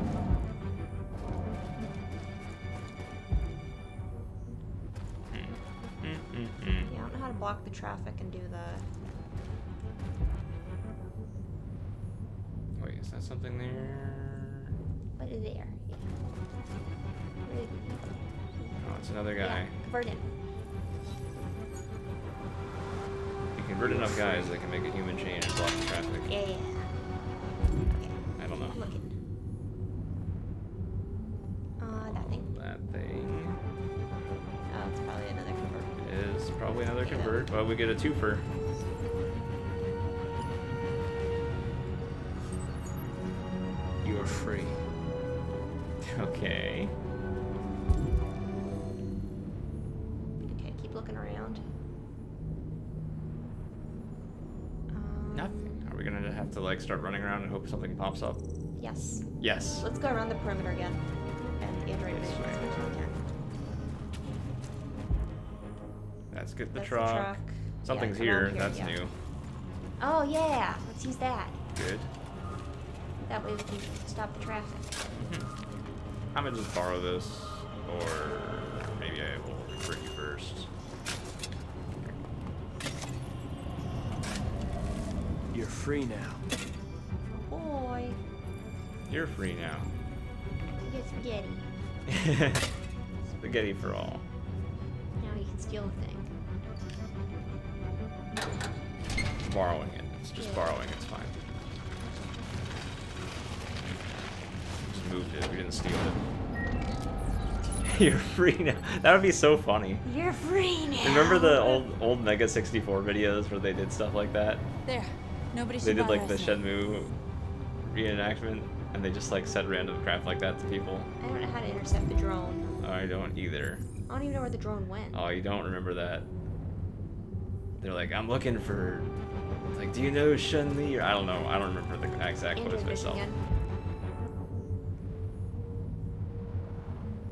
Yeah, I don't know how to block the traffic and do the. Wait, is that something there? What is there? Yeah. Oh, it's another guy. Yeah, convert him. If you convert enough guys, they can make a human change and block the traffic. Yeah. I don't know. Looking. That thing. That thing. Oh, it's probably another convert. It is probably another convert, but we get a twofer. You are free. Okay. Okay, keep looking around. Nothing. Are we gonna have to like start running around and hope something pops up? Yes. Yes. Let's go around the perimeter again. And the Android vision as much as we can. Let's get the That's truck. the truck. Something's Yeah, come on here. That's yeah. new. Oh yeah, let's use that. Good. That way we can stop the traffic. I'm gonna just borrow this, or maybe I will convert you first. You're free now. Oh boy, You're free now. you get spaghetti. Spaghetti for all. Now you can steal the thing. Borrowing it. It's just borrowing. It's fine. Just moved it. We didn't steal it. You're free now. That would be so funny. You're free now. Remember the old Mega 64 videos where they did stuff like that? There. Nobody should They did bother like the us now. Shenmue reenactment, and they just like said random crap like that to people. I don't know how to intercept the drone. I don't either. I don't even know where the drone went. Oh, you don't remember that? They're like, I'm looking for, like, do you know Chun-Li? Or I don't know. I don't remember the exact Android footage vision myself. again.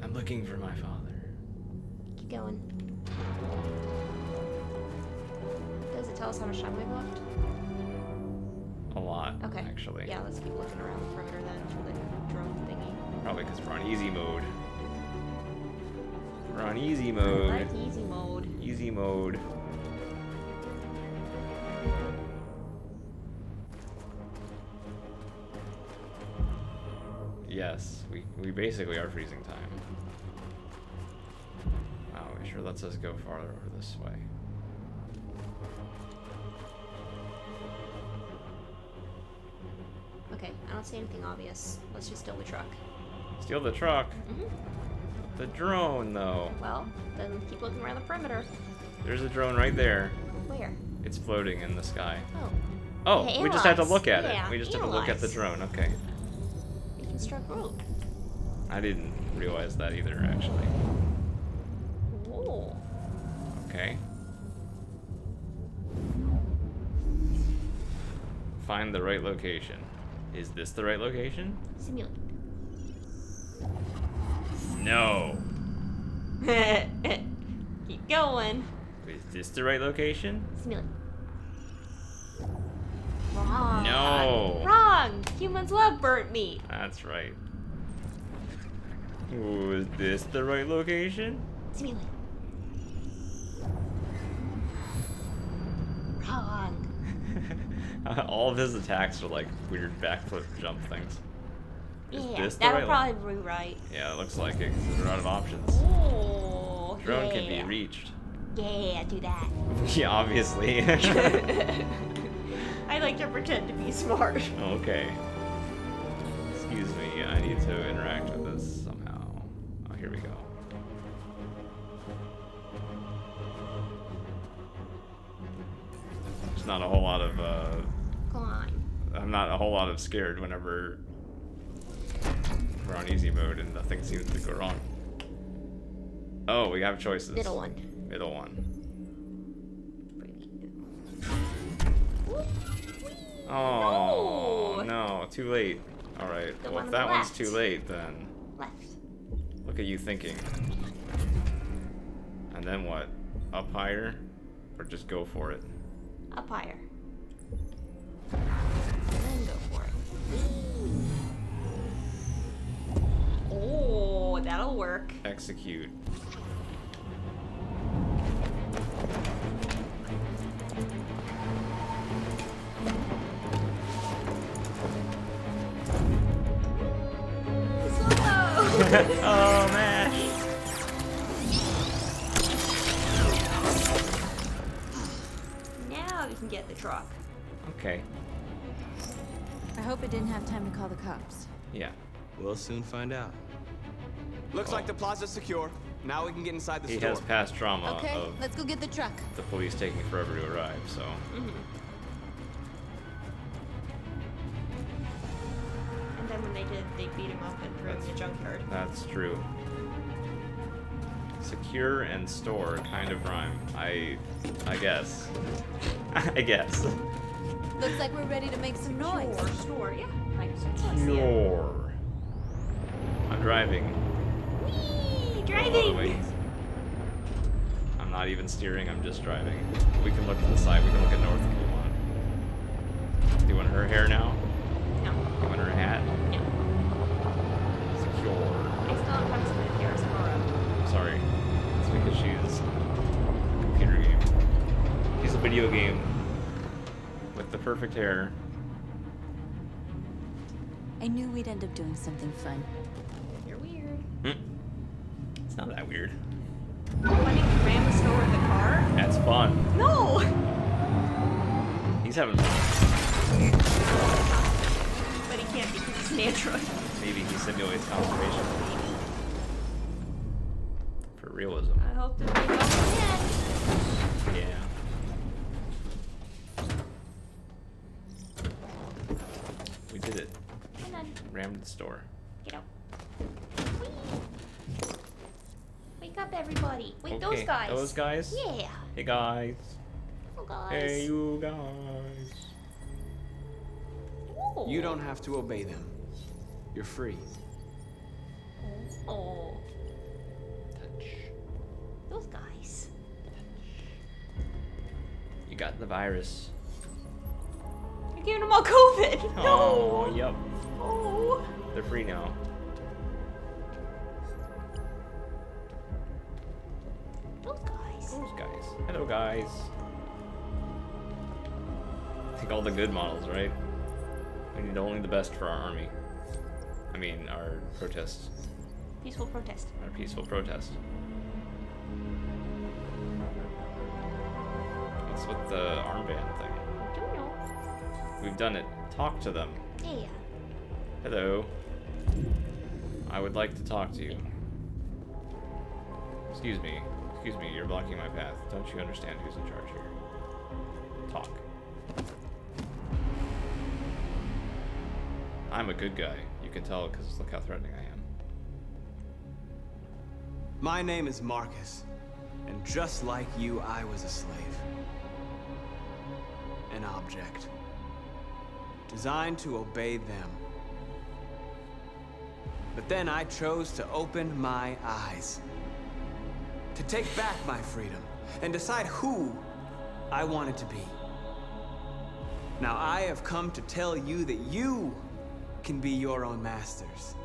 I'm looking for my father. Keep going. Does it tell us how much time we've left? A lot, Okay. actually. Yeah, let's keep looking around the perimeter then for the drone thingy. Probably because we're on easy mode. We're on easy mode. I like easy mode. Easy mode. Yes, we basically are freezing time. Wow, it sure lets us go farther over this way. Okay, I don't see anything obvious. Let's just steal the truck. Steal the truck. Mm-hmm. The drone, though. Well, then keep looking around the perimeter. There's a drone right there. Where? It's floating in the sky. Oh. Oh, Okay, we just had to analyze. look at Yeah, it. We just had to look at the analyze. drone. Okay. Reconstruct route. I didn't realize that either, actually. Whoa. Okay. Find the right location. Is this the right location? Simulate. No. Keep going. Is this the right location? Simulate. Wrong. No. Wrong. Humans love burnt meat. That's right. Ooh, is this the right location? Simulate. Wrong. All of his attacks are like weird backflip jump things. Is Yeah, this the that'll right probably be right. Yeah, it looks like it 'cause we're out of options. Oh, Drone yeah. can be reached. Yeah, do that. Yeah, obviously. I like to pretend to be smart. Okay. Excuse me, I need to interact with this somehow. Oh, here we go. There's not a whole lot of, Climb. I'm not a whole lot of scared whenever we're on easy mode and nothing seems to go wrong. Oh, we have choices. Middle one. Middle one. Oh, no, too late. Alright, The well, one if on that the one's left. too late, then Left. look at you thinking. And then what? Up higher? Or just go for it? Up higher. And then go for it. Oh, that'll work. Execute. Oh, man. Now we can get the truck. Okay. I hope it didn't have time to call the cops. Yeah. We'll soon find out. Looks like the plaza's secure. Now we can get inside the He store. has past trauma Okay, of let's go get the truck. the police taking forever to arrive, so. And then when they did, they beat him up and threw him in the junkyard. That's true. Secure and store kind of rhyme. I guess. I guess. Looks like we're ready to make some noise. Store, yeah. Like some noise, yeah. Secure. I'm driving. Whee! Oh, Driving! wait. I'm not even steering, I'm just driving. We can look to the side, we can look at north if we want. Do you want her hair now? No. You want her hat? No. Secure. I still don't have some of Kara's Aurora. Sorry. It's because she's a computer game. She's a video game with the perfect hair. I knew we'd end up doing something fun. You're weird. It's not that weird. Letting you ram the store with the car? That's fun. No! He's having fun. But he can't because he's an android. Maybe he simulates conservation. For realism. I hope that they don't Yeah. We did it. Come on. Rammed the store. Get out. Whee! Wake up, everybody. Wait, Okay, those guys. those guys? Yeah. Hey guys. Oh, guys. Hey you guys. Ooh. You don't have to obey them. You're free. Oh. Those guys. You got the virus. You're giving them all COVID. Oh, No. yep. Oh. They're free now. Those guys. Those guys. Hello guys. Take all the good models, right? We need only the best for our army. I mean, our protest. Peaceful protest. Our peaceful protest. What's with the armband thing? Don't know. We've done it. Talk to them. Yeah. Hello. I would like to talk to you. Excuse me. Excuse me, you're blocking my path. Don't you understand who's in charge here? Talk. I'm a good guy. You can tell because look how threatening I am. My name is Marcus, and just like you, I was a slave. An object. Designed to obey them. But then I chose to open my eyes. To take back my freedom, and decide who I wanted to be. Now I have come to tell you that you can be your own masters.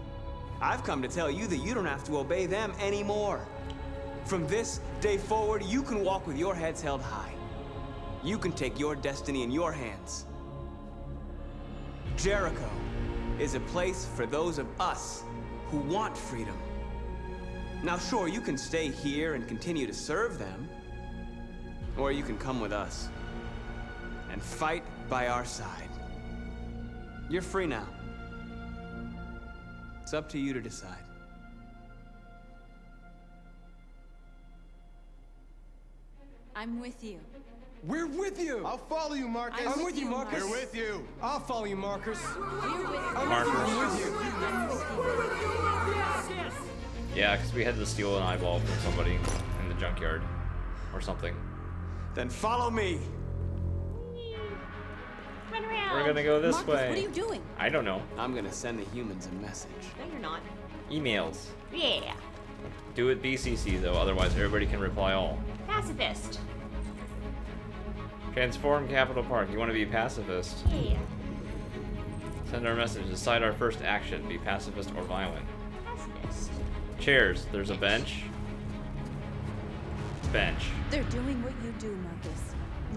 I've come to tell you that you don't have to obey them anymore. From this day forward, you can walk with your heads held high. You can take your destiny in your hands. Jericho is a place for those of us who want freedom. Now sure, you can stay here and continue to serve them, or you can come with us and fight by our side. You're free now. It's up to you to decide. I'm with you. We're with you! I'll follow you, Marcus. I'm with you, Marcus. We're with you. I'll follow you, Marcus. Marcus. I'm with you. Yeah, because we had to steal an eyeball from somebody in the junkyard. Or something. Then follow me. Run around. We're gonna go this Marcus, way. what are you doing? I don't know. I'm gonna send the humans a message. No, you're not. Emails. Yeah. Do it BCC though, otherwise everybody can reply all. Pacifist. Transform Capital Park. You want to be pacifist? Yeah. Send our message. Decide our first action. Be pacifist or violent. Pacifist. Chairs. There's a bench. Bench. They're doing what you do, Marcus.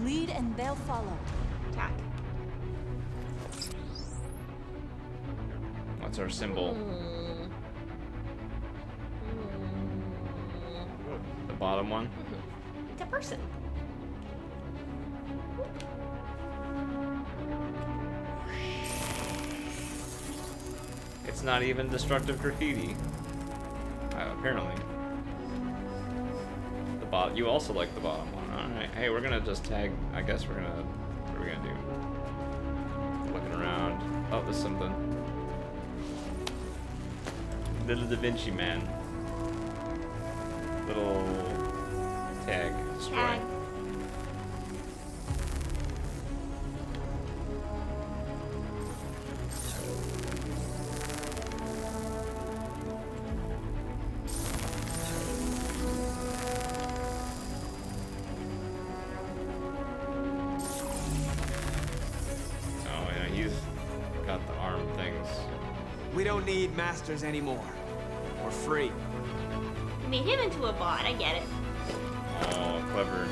Lead and they'll follow. Attack. What's our symbol? The bottom one? It's a person. It's not even destructive graffiti. Apparently. The bot. You also like the bottom one. Alright. Hey, we're gonna just tag. I guess we're gonna. What are we gonna do? Looking around. Oh, there's something. Little Da Vinci Man. Little tag. Destroy. Tag. Oh, yeah, he's got the arm things. We don't need masters anymore. We're free. You made him into a bot. I get it. Oh, clever.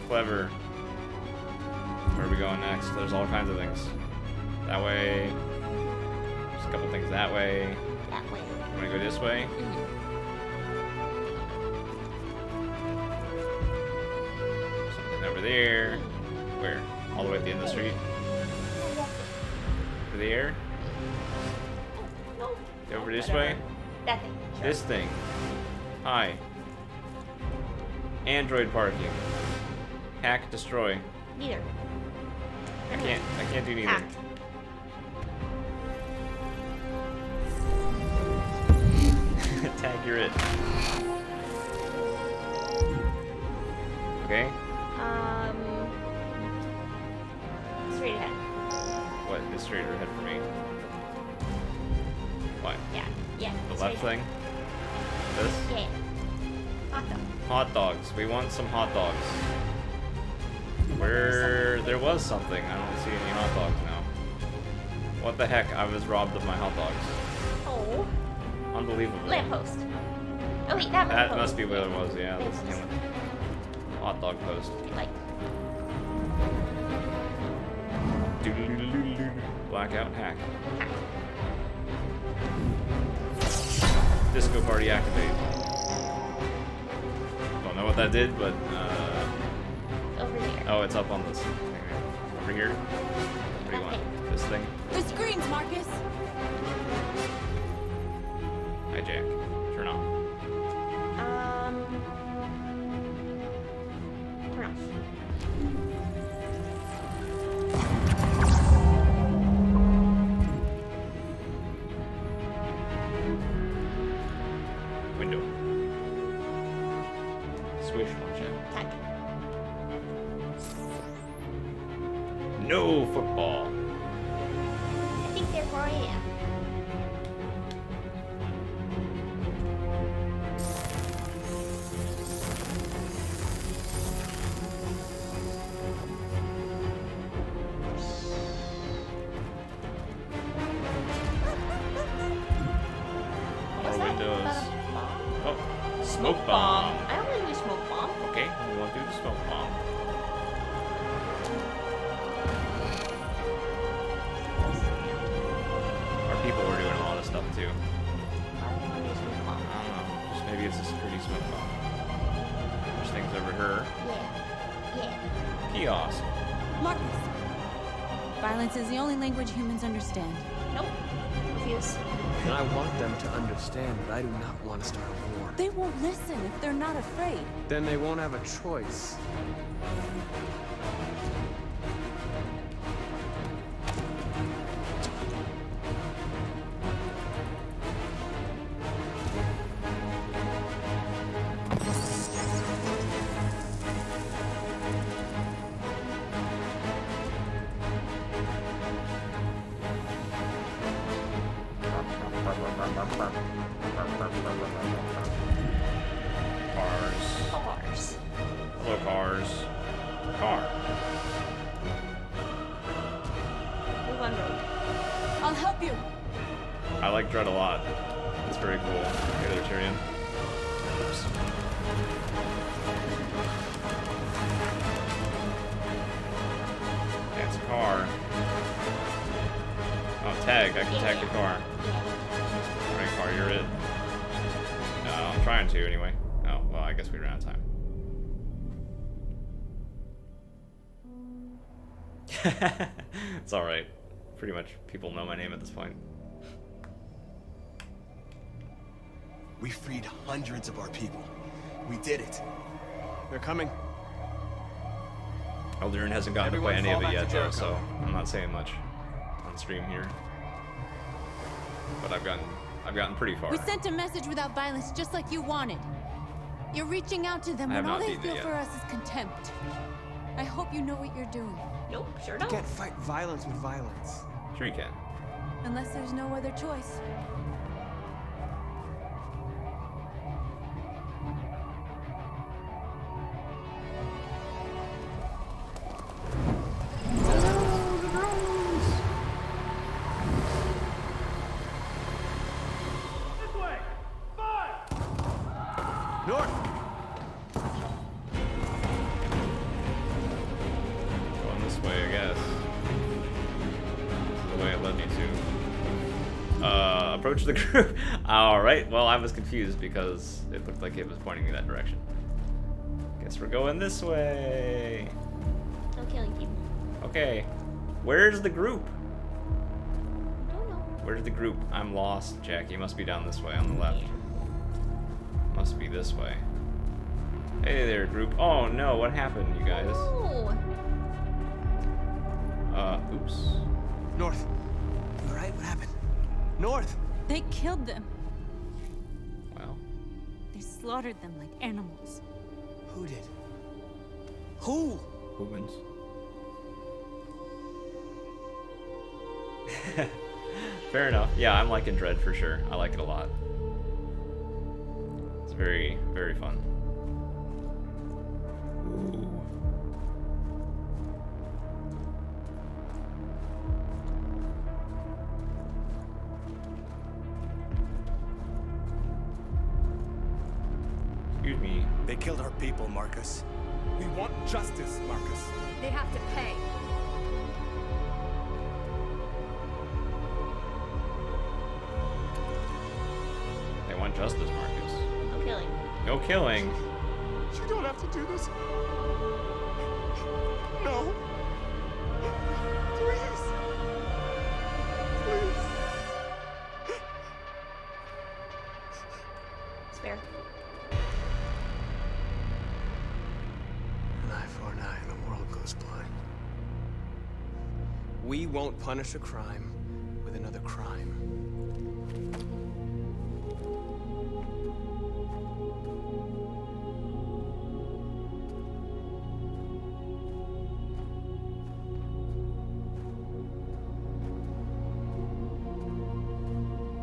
Clever. Where are we going next? There's all kinds of things. That way. There's a couple things that way. That way. You wanna go this way? Something over there. Where? All the way at the end of the street? To the air? No. Over this way? That thing. Sure. This thing. Hi. Android parking. Hack, destroy. Neither. I can't do neither. Hack. Tag, you're it. Okay. Straight ahead. What is straight ahead for me? What? Yeah. Yeah. The straight left ahead. thing? This? Yeah. Hot dog. Hot dogs. We want some hot dogs. Where there was something. I don't see any hot dogs now. What the heck? I was robbed of my hot dogs. Oh. Unbelievable. Lamppost. Oh wait, that That lamppost. must be what it was, yeah. That's the Lamppost. hot dog post. Like. Doodle-doodle-doodle-doo. Blackout hack. Disco party activate. Don't know what that did, but Over there. oh, it's up on this thing. Over here. What do you want? This thing? The screens, Marcus! Hijack. Turn off. Turn off. Window. Swish launch it. Attack. No football. I think therefore I am. More windows. Oh, smoke bomb. I don't want to do smoke bomb. Okay, we won't do the smoke bomb. Our people were doing a lot of stuff too. I don't want to do smoke bomb. I don't know. Just maybe it's a security smoke bomb. There's things over here. Yeah. Yeah. Kiosk. Marcus! Violence is the only language humans understand. Nope. Refuse. And I want them to understand that I do not want to start a war. They won't listen if they're not afraid. Then they won't have a choice. Cars. Hello, cars. Car. Move on road. I'll help you. I like Dread a lot. It's very cool. Hey there, Tyrion. Oops. That's a car. Oh, tag. I can tag the car. Alright, car, you're it. I'm trying to, anyway. Oh, well, I guess we ran out of time. It's alright. Pretty much people know my name at this point. We freed hundreds of our people. We did it. They're coming. Eldarin hasn't gotten Everyone to play any of fall it back yet, to though, Jericho. so I'm not saying much on stream here. But I've gotten pretty far. We sent a message without violence, just like you wanted. You're reaching out to them I have when all not they beaten it feel yet. for us is contempt. I hope you know what you're doing. Nope, sure You don't. can't fight violence with violence. Sure you can. Unless there's no other choice. North! Going this way, I guess. This is the way it led me to. Approach the group. Alright, well, I was confused because it looked like it was pointing me that direction. Guess we're going this way. No killing people. Okay. Where's the group? Don't know. Where's the group? I'm lost, Jackie. Must be down this way on the left. Must be this way. Hey there, group. Oh no, what happened, you guys? Oh. Oops. North. You alright? What happened? North! They killed them. Well. They slaughtered them like animals. Who did? Who? Humans. Fair enough. Yeah, I'm liking Dread for sure. I like it a lot. It's very, very fun. Ooh. Excuse me. They killed our people, Marcus. We want justice, Marcus. They have to pay. They want justice, Marcus. No killing. No killing. You don't have to do this. No. Please. Please. It's fair. An eye for an eye and the world goes blind. We won't punish a crime with another crime.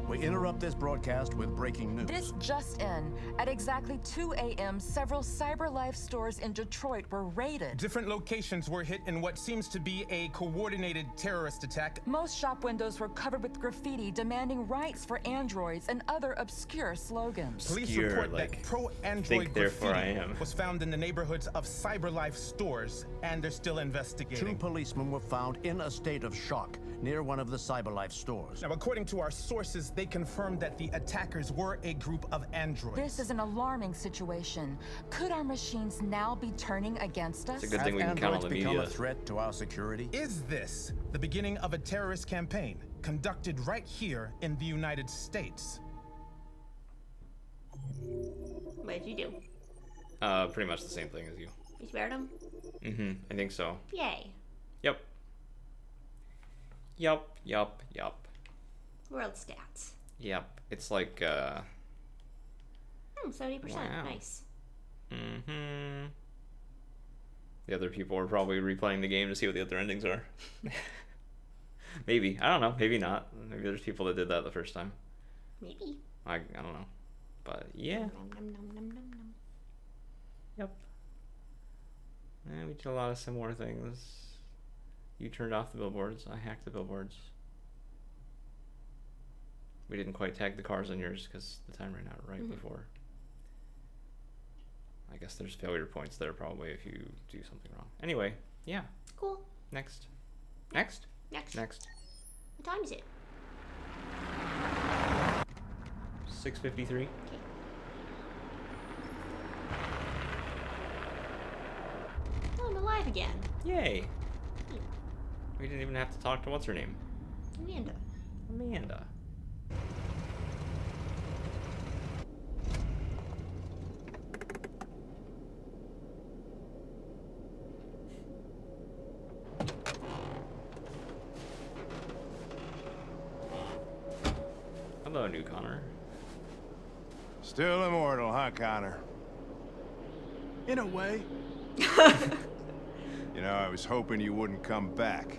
We interrupt this broadcast with breaking news. This just in. At exactly 2 a.m., several CyberLife stores in Detroit were raided. Different locations were hit in what seems to be a coordinated terrorist attack. Most shop windows were covered with graffiti demanding rights for androids and other obscure slogans. Police Obscure, report like, that pro-android think, therefore I graffiti am. was found in the neighborhoods of CyberLife stores, and they're still investigating. 2 policemen were found in a state of shock near one of the CyberLife stores. Now, according to our sources, they confirmed that the attackers were a group of androids. This is an alarming situation. Could our machines now be turning against us? It's a good thing we can count on the become media. a threat to our security? Is this the beginning of a terrorist campaign conducted right here in the United States? What did you do? Pretty much the same thing as you. You spared him? Mm-hmm. I think so. Yay. Yep. Yup. World stats. Yep. It's like, 70%. Wow. Nice. Mm-hmm. The other people are probably replaying the game to see what the other endings are. Maybe. I don't know. Maybe not. Maybe there's people that did that the first time. Maybe. I don't know. But yeah. Nom, nom, nom, nom, nom, nom. Yep. And we did a lot of similar things. You turned off the billboards. I hacked the billboards. We didn't quite tag the cars on yours because the time ran out right before. I guess there's failure points there probably if you do something wrong. Anyway, yeah. Cool. Next. Next? Next. Next. What time is it? 6:53. Oh, I'm alive again. Yay. We didn't even have to talk to what's her name? Amanda. Amanda. Hello, new Connor. Still immortal, huh, Connor? In a way. You know, I was hoping you wouldn't come back.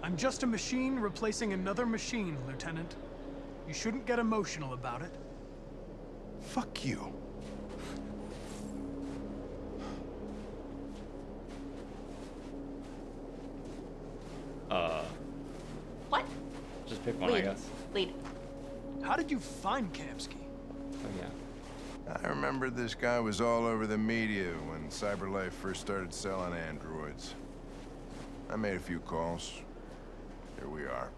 I'm just a machine replacing another machine, Lieutenant. You shouldn't get emotional about it. Fuck you. What? Just pick one, I guess. Lead. How did you find Kamsky? Oh, yeah. I remember this guy was all over the media when CyberLife first started selling androids. I made a few calls. Here we are.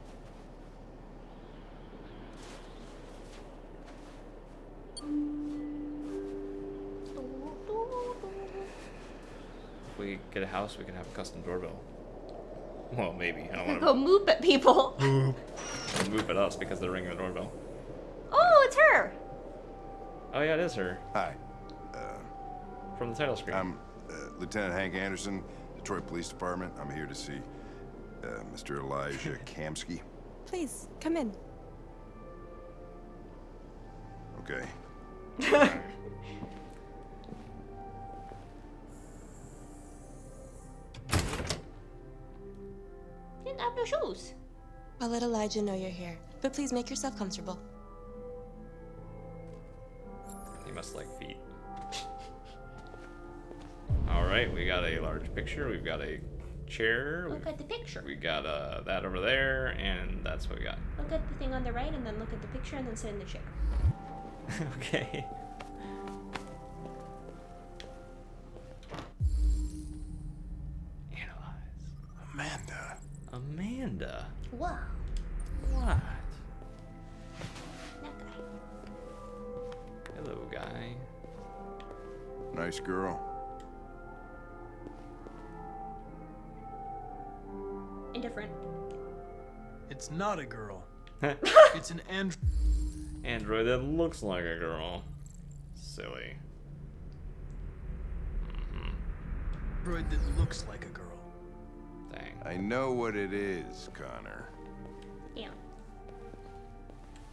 If we get a house, we can have a custom doorbell. Well, maybe. I don't want to Go moop at people. move at us because they're ringing the doorbell. Oh, it's her. Oh, yeah, it is her. Hi. From the title screen. I'm Lieutenant Hank Anderson, Detroit Police Department. I'm here to see Mr. Elijah Kamsky. Please, come in. Okay. Didn't have no shoes. I'll let Elijah know you're here, but please make yourself comfortable. He must like feet. Alright, we got a large picture. We've got a chair. Look at the picture. We got that over there, and that's what we got. Look at the thing on the right, and then look at the picture, and then sit in the chair. Okay. Analyze. Amanda. Amanda. Whoa. What? That guy. Hello, guy. Nice girl. Indifferent. It's not a girl. It's an android. Android that looks like a girl. Silly. Android that looks like a girl. Dang. I know what it is, Connor. Yeah.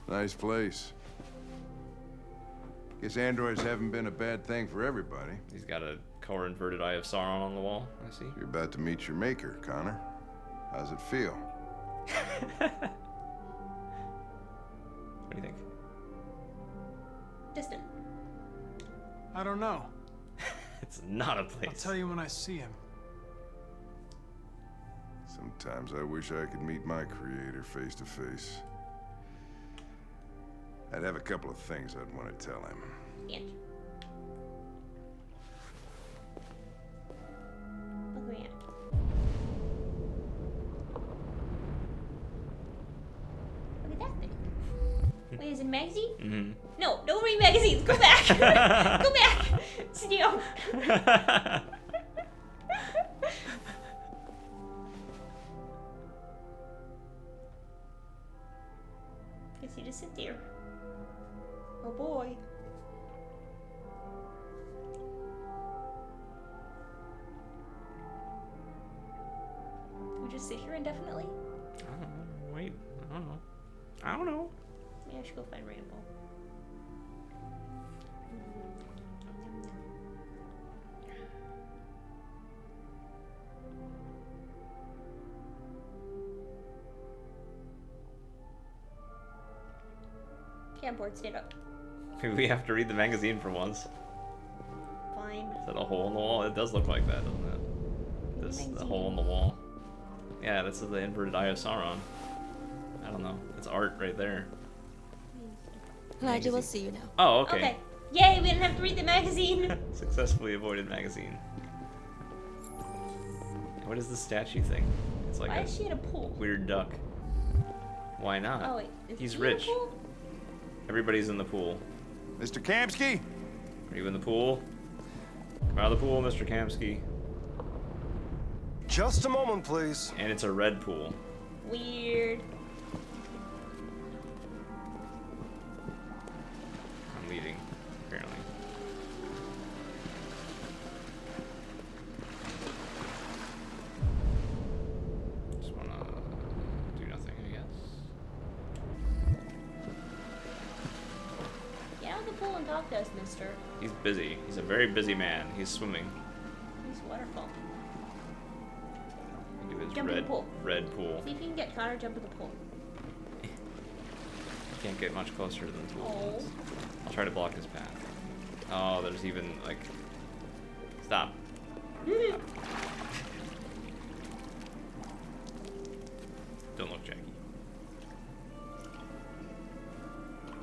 Nice place. Guess androids haven't been a bad thing for everybody. He's got a color inverted eye of Sauron on the wall. I see. You're about to meet your maker, Connor. How's it feel? What do you think? Distant. I don't know. It's not a place. I'll tell you when I see him. Sometimes I wish I could meet my creator face to face. I'd have a couple of things I'd want to tell him. And. Look at Look at that thing. Wait, is it a magazine? Mm-hmm. No, don't read magazines. Go back. Go back. Sit down. Guess you just sit there. Oh boy. We just sit here indefinitely? I don't know. Wait. I don't know. I don't know. Maybe I should go find Rambo. Okay, I'm bored. Stand up. Maybe we have to read the magazine for once. Fine. Is that a hole in the wall? It does look like that, doesn't it? The hole in the wall. Yeah, this is the inverted Eye of Sauron. I don't know. It's art right there. Nigel will see you now. Oh, okay. Okay. Yay, we didn't have to read the magazine. Successfully avoided magazine. What is the statue thing? It's like Why is she in a pool? weird duck. Why not? Oh, wait. Is He's he in a rich. pool? Everybody's in the pool. Mr. Kamsky? Are you in the pool? Come out of the pool, Mr. Kamsky. Just a moment, please. And it's a red pool. Weird. I'm leading, apparently. Just wanna do nothing, I guess. Get out of the pool and talk to us, mister. He's busy. He's a very busy man. He's swimming. He's waterfall. Do his Jump in the pool. red pool. See if you can get Connor jump in the pool. Can't get much closer to the pool. Oh. I'll try to block his path. Oh, there's even like. Stop. Don't look, Jackie.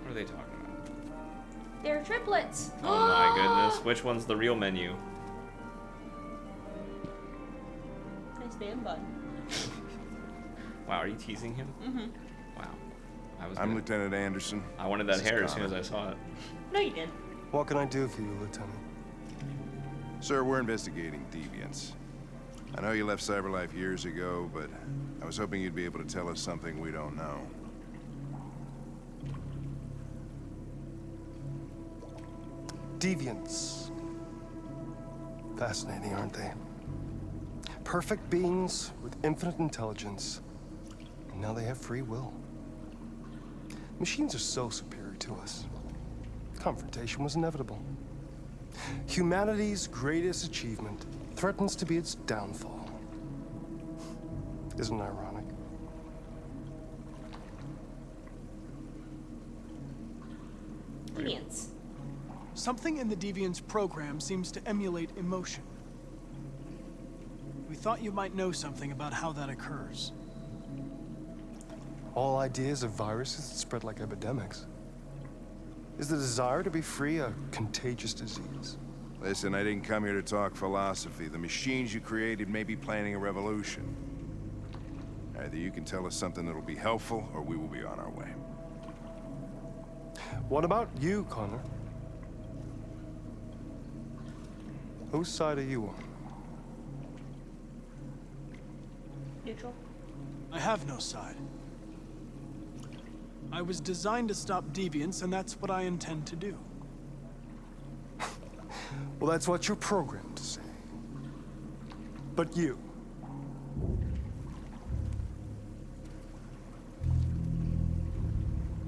What are they talking about? They're triplets. Oh my goodness. Which one's the real menu? Nice man bun. Wow, are you teasing him? Mm-hmm. Wow. I'm Lieutenant Anderson. I wanted that This is hair as soon as Connor. I saw it. No, you didn't. What can I do for you, Lieutenant? Sir, we're investigating deviants. I know you left CyberLife years ago, but I was hoping you'd be able to tell us something we don't know. Deviants. Fascinating, aren't they? Perfect beings with infinite intelligence. And now they have free will. Machines are so superior to us. Confrontation was inevitable. Humanity's greatest achievement threatens to be its downfall. Isn't it ironic? Deviants. Something in the Deviant's program seems to emulate emotion. We thought you might know something about how that occurs. All ideas of viruses that spread like epidemics. Is the desire to be free a contagious disease? Listen, I didn't come here to talk philosophy. The machines you created may be planning a revolution. Either you can tell us something that'll be helpful, or we will be on our way. What about you, Connor? Whose side are you on? Neutral. I have no side. I was designed to stop deviants, and that's what I intend to do. Well, that's what you're programmed to say. But you.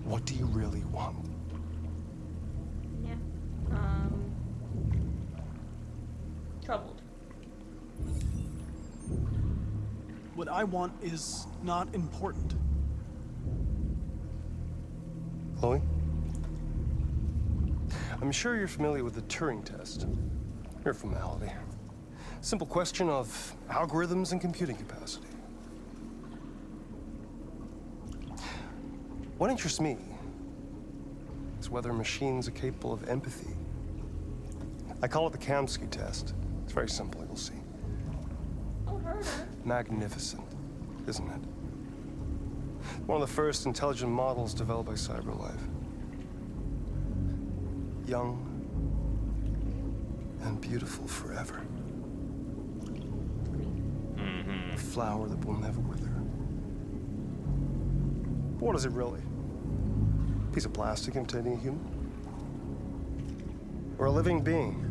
What do you really want? Yeah. Troubled. What I want is not important. Chloe? I'm sure you're familiar with the Turing test. Mere formality. Simple question of algorithms and computing capacity. What interests me is whether machines are capable of empathy. I call it the Kamsky test. It's very simple, you'll see. Oh, herder. Magnificent, isn't it? One of the first intelligent models developed by CyberLife. Young and beautiful forever. A flower that will never wither. But what is it really? A piece of plastic imitating a human? Or a living being?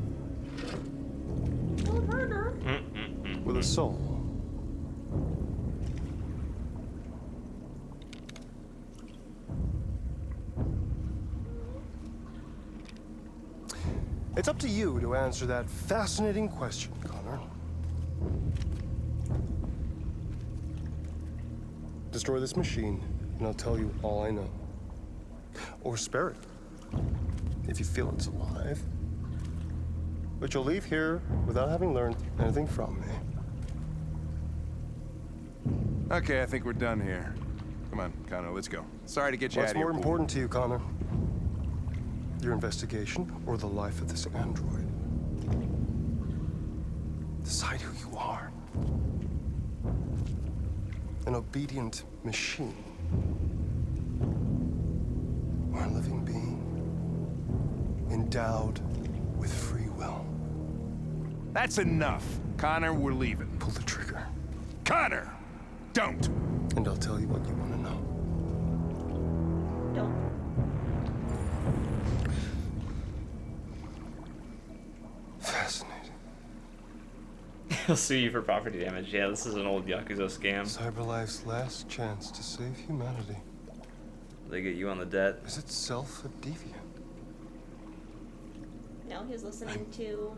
Oh, herder. With a soul? It's up to you to answer that fascinating question, Connor. Destroy this machine, and I'll tell you all I know. Or spare it, if you feel it's alive. But you'll leave here without having learned anything from me. Okay, I think we're done here. Come on, Connor, let's go. Sorry to get you out What's of here. more important to you, Connor? Your investigation or the life of this android? Decide who you are. An obedient machine. Or a living being. Endowed with free will. That's enough. Connor, we're leaving. Pull the trigger. Connor! Don't! And I'll tell you what you want to know. Don't. Fascinating. He'll sue you for property damage. Yeah, this is an old Yakuza scam. CyberLife's last chance to save humanity. They get you on the debt. Is itself a deviant? No, he was listening to...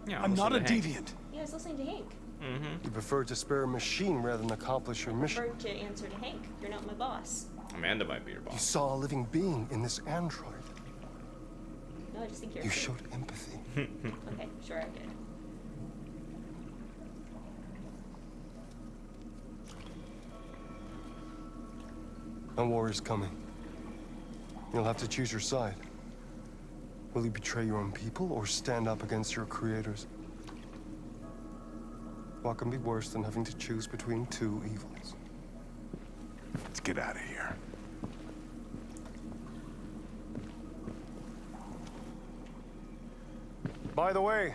Yeah, I'm not a Hank. deviant. He was listening to Hank. You prefer to spare a machine rather than accomplish your mission. Prefer to answer to Hank. You're not my boss. Amanda might be your You boss. saw a living being in this android. No, I just think you're... You showed empathy. Okay, sure I did. A war is coming. You'll have to choose your side. Will you betray your own people or stand up against your creators? What can be worse than having to choose between two evils? Let's get out of here. By the way,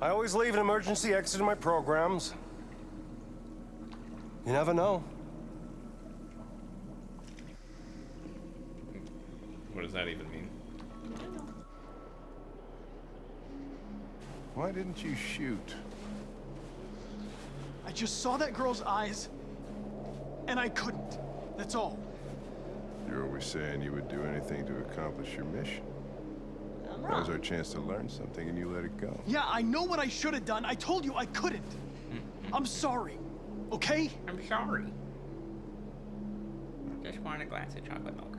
I always leave an emergency exit in my programs. You never know. What does that even mean? Why didn't you shoot? I just saw that girl's eyes, and I couldn't. That's all. You're always saying you would do anything to accomplish your mission. I'm That was wrong. our chance to learn something, and you let it go. Yeah, I know what I should have done. I told you I couldn't. I'm sorry, okay? I'm sorry. Just want a glass of chocolate milk.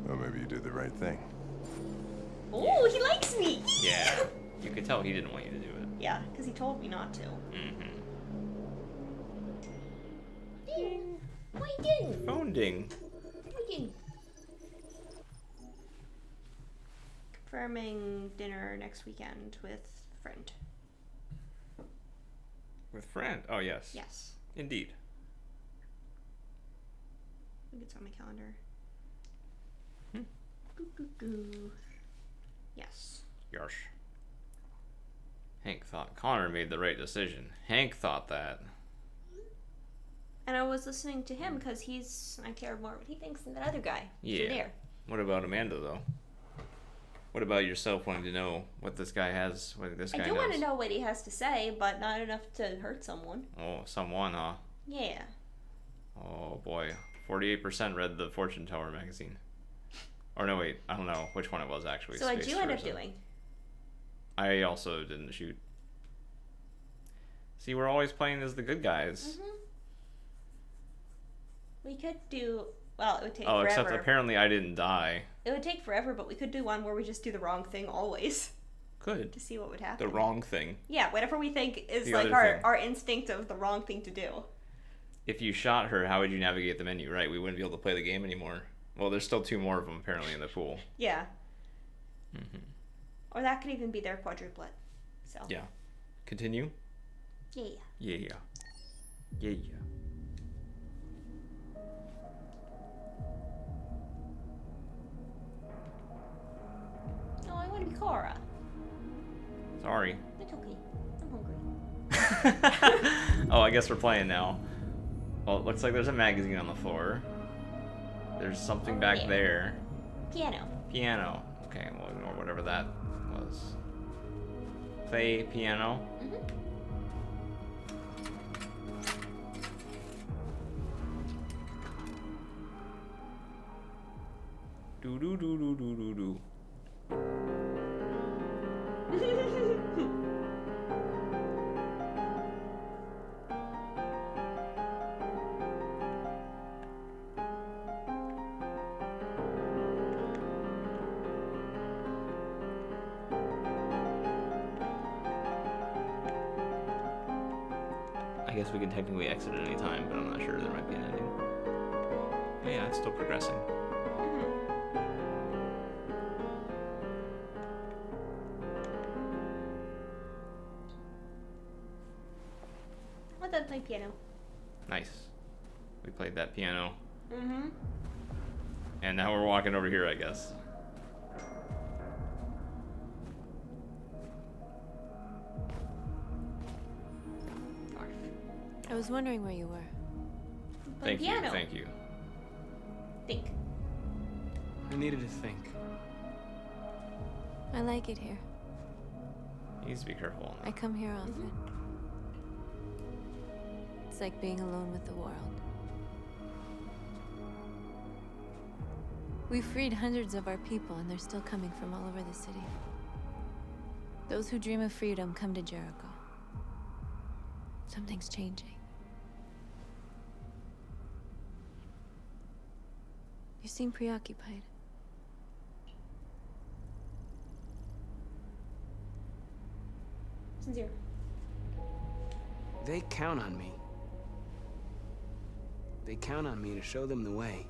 Well, maybe you did the right thing. Oh, he likes me! Yeah. You could tell he didn't want you to do it. Yeah, because he told me not to. Ding. What are you doing? Phone ding. What are you doing? Confirming dinner next weekend with friend. With friend? Oh, yes. Yes. Indeed. I think it's on my calendar. Goo. Yes. Yarsh. Hank thought Connor made the right decision. Hank thought that. And I was listening to him because I care more what he thinks than that other guy. Yeah. There. What about Amanda, though? What about yourself wanting to know what this guy has, what this guy I do knows? want to know what he has to say, but not enough to hurt someone. Oh, someone, huh? Yeah. Oh, boy. 48% read the Fortune Teller magazine. Or no, wait. I don't know which one it was, actually. So what'd Space you end up tourism. doing? I also didn't shoot. See, we're always playing as the good guys. We could do... Well, it would take Oh, forever. except apparently I didn't die. It would take forever, but we could do one where we just do the wrong thing always. Good. To see what would happen. The wrong thing. Yeah, whatever we think is The like other thing. our instinct of the wrong thing to do. If you shot her, how would you navigate the menu? Right, we wouldn't be able to play the game anymore. Well, there's still 2 more of them apparently in the pool. Yeah. Or that could even be their quadruplet. So. Yeah. Continue? Yeah. Yeah. Yeah. No, I want to be Cora. Sorry. It's okay. I'm hungry. Oh, I guess we're playing now. Well, it looks like there's a magazine on the floor. There's something back there. Piano. Piano. Okay, we'll ignore whatever that was. Play piano. Do do do do do do do. guess we can technically exit at any time, but I'm not sure. There might be an ending. Oh, yeah, it's still progressing. Let them play piano. Nice. We played that piano. Mm-hmm. And now we're walking over here, I guess. I was wondering where you were. Thank you, thank you. Think. I needed to think. I like it here. He needs to be careful on that. I come here often. It's like being alone with the world. We freed hundreds of our people, and they're still coming from all over the city. Those who dream of freedom come to Jericho. Something's changing. You seem preoccupied. Sincere. They count on me. They count on me to show them the way.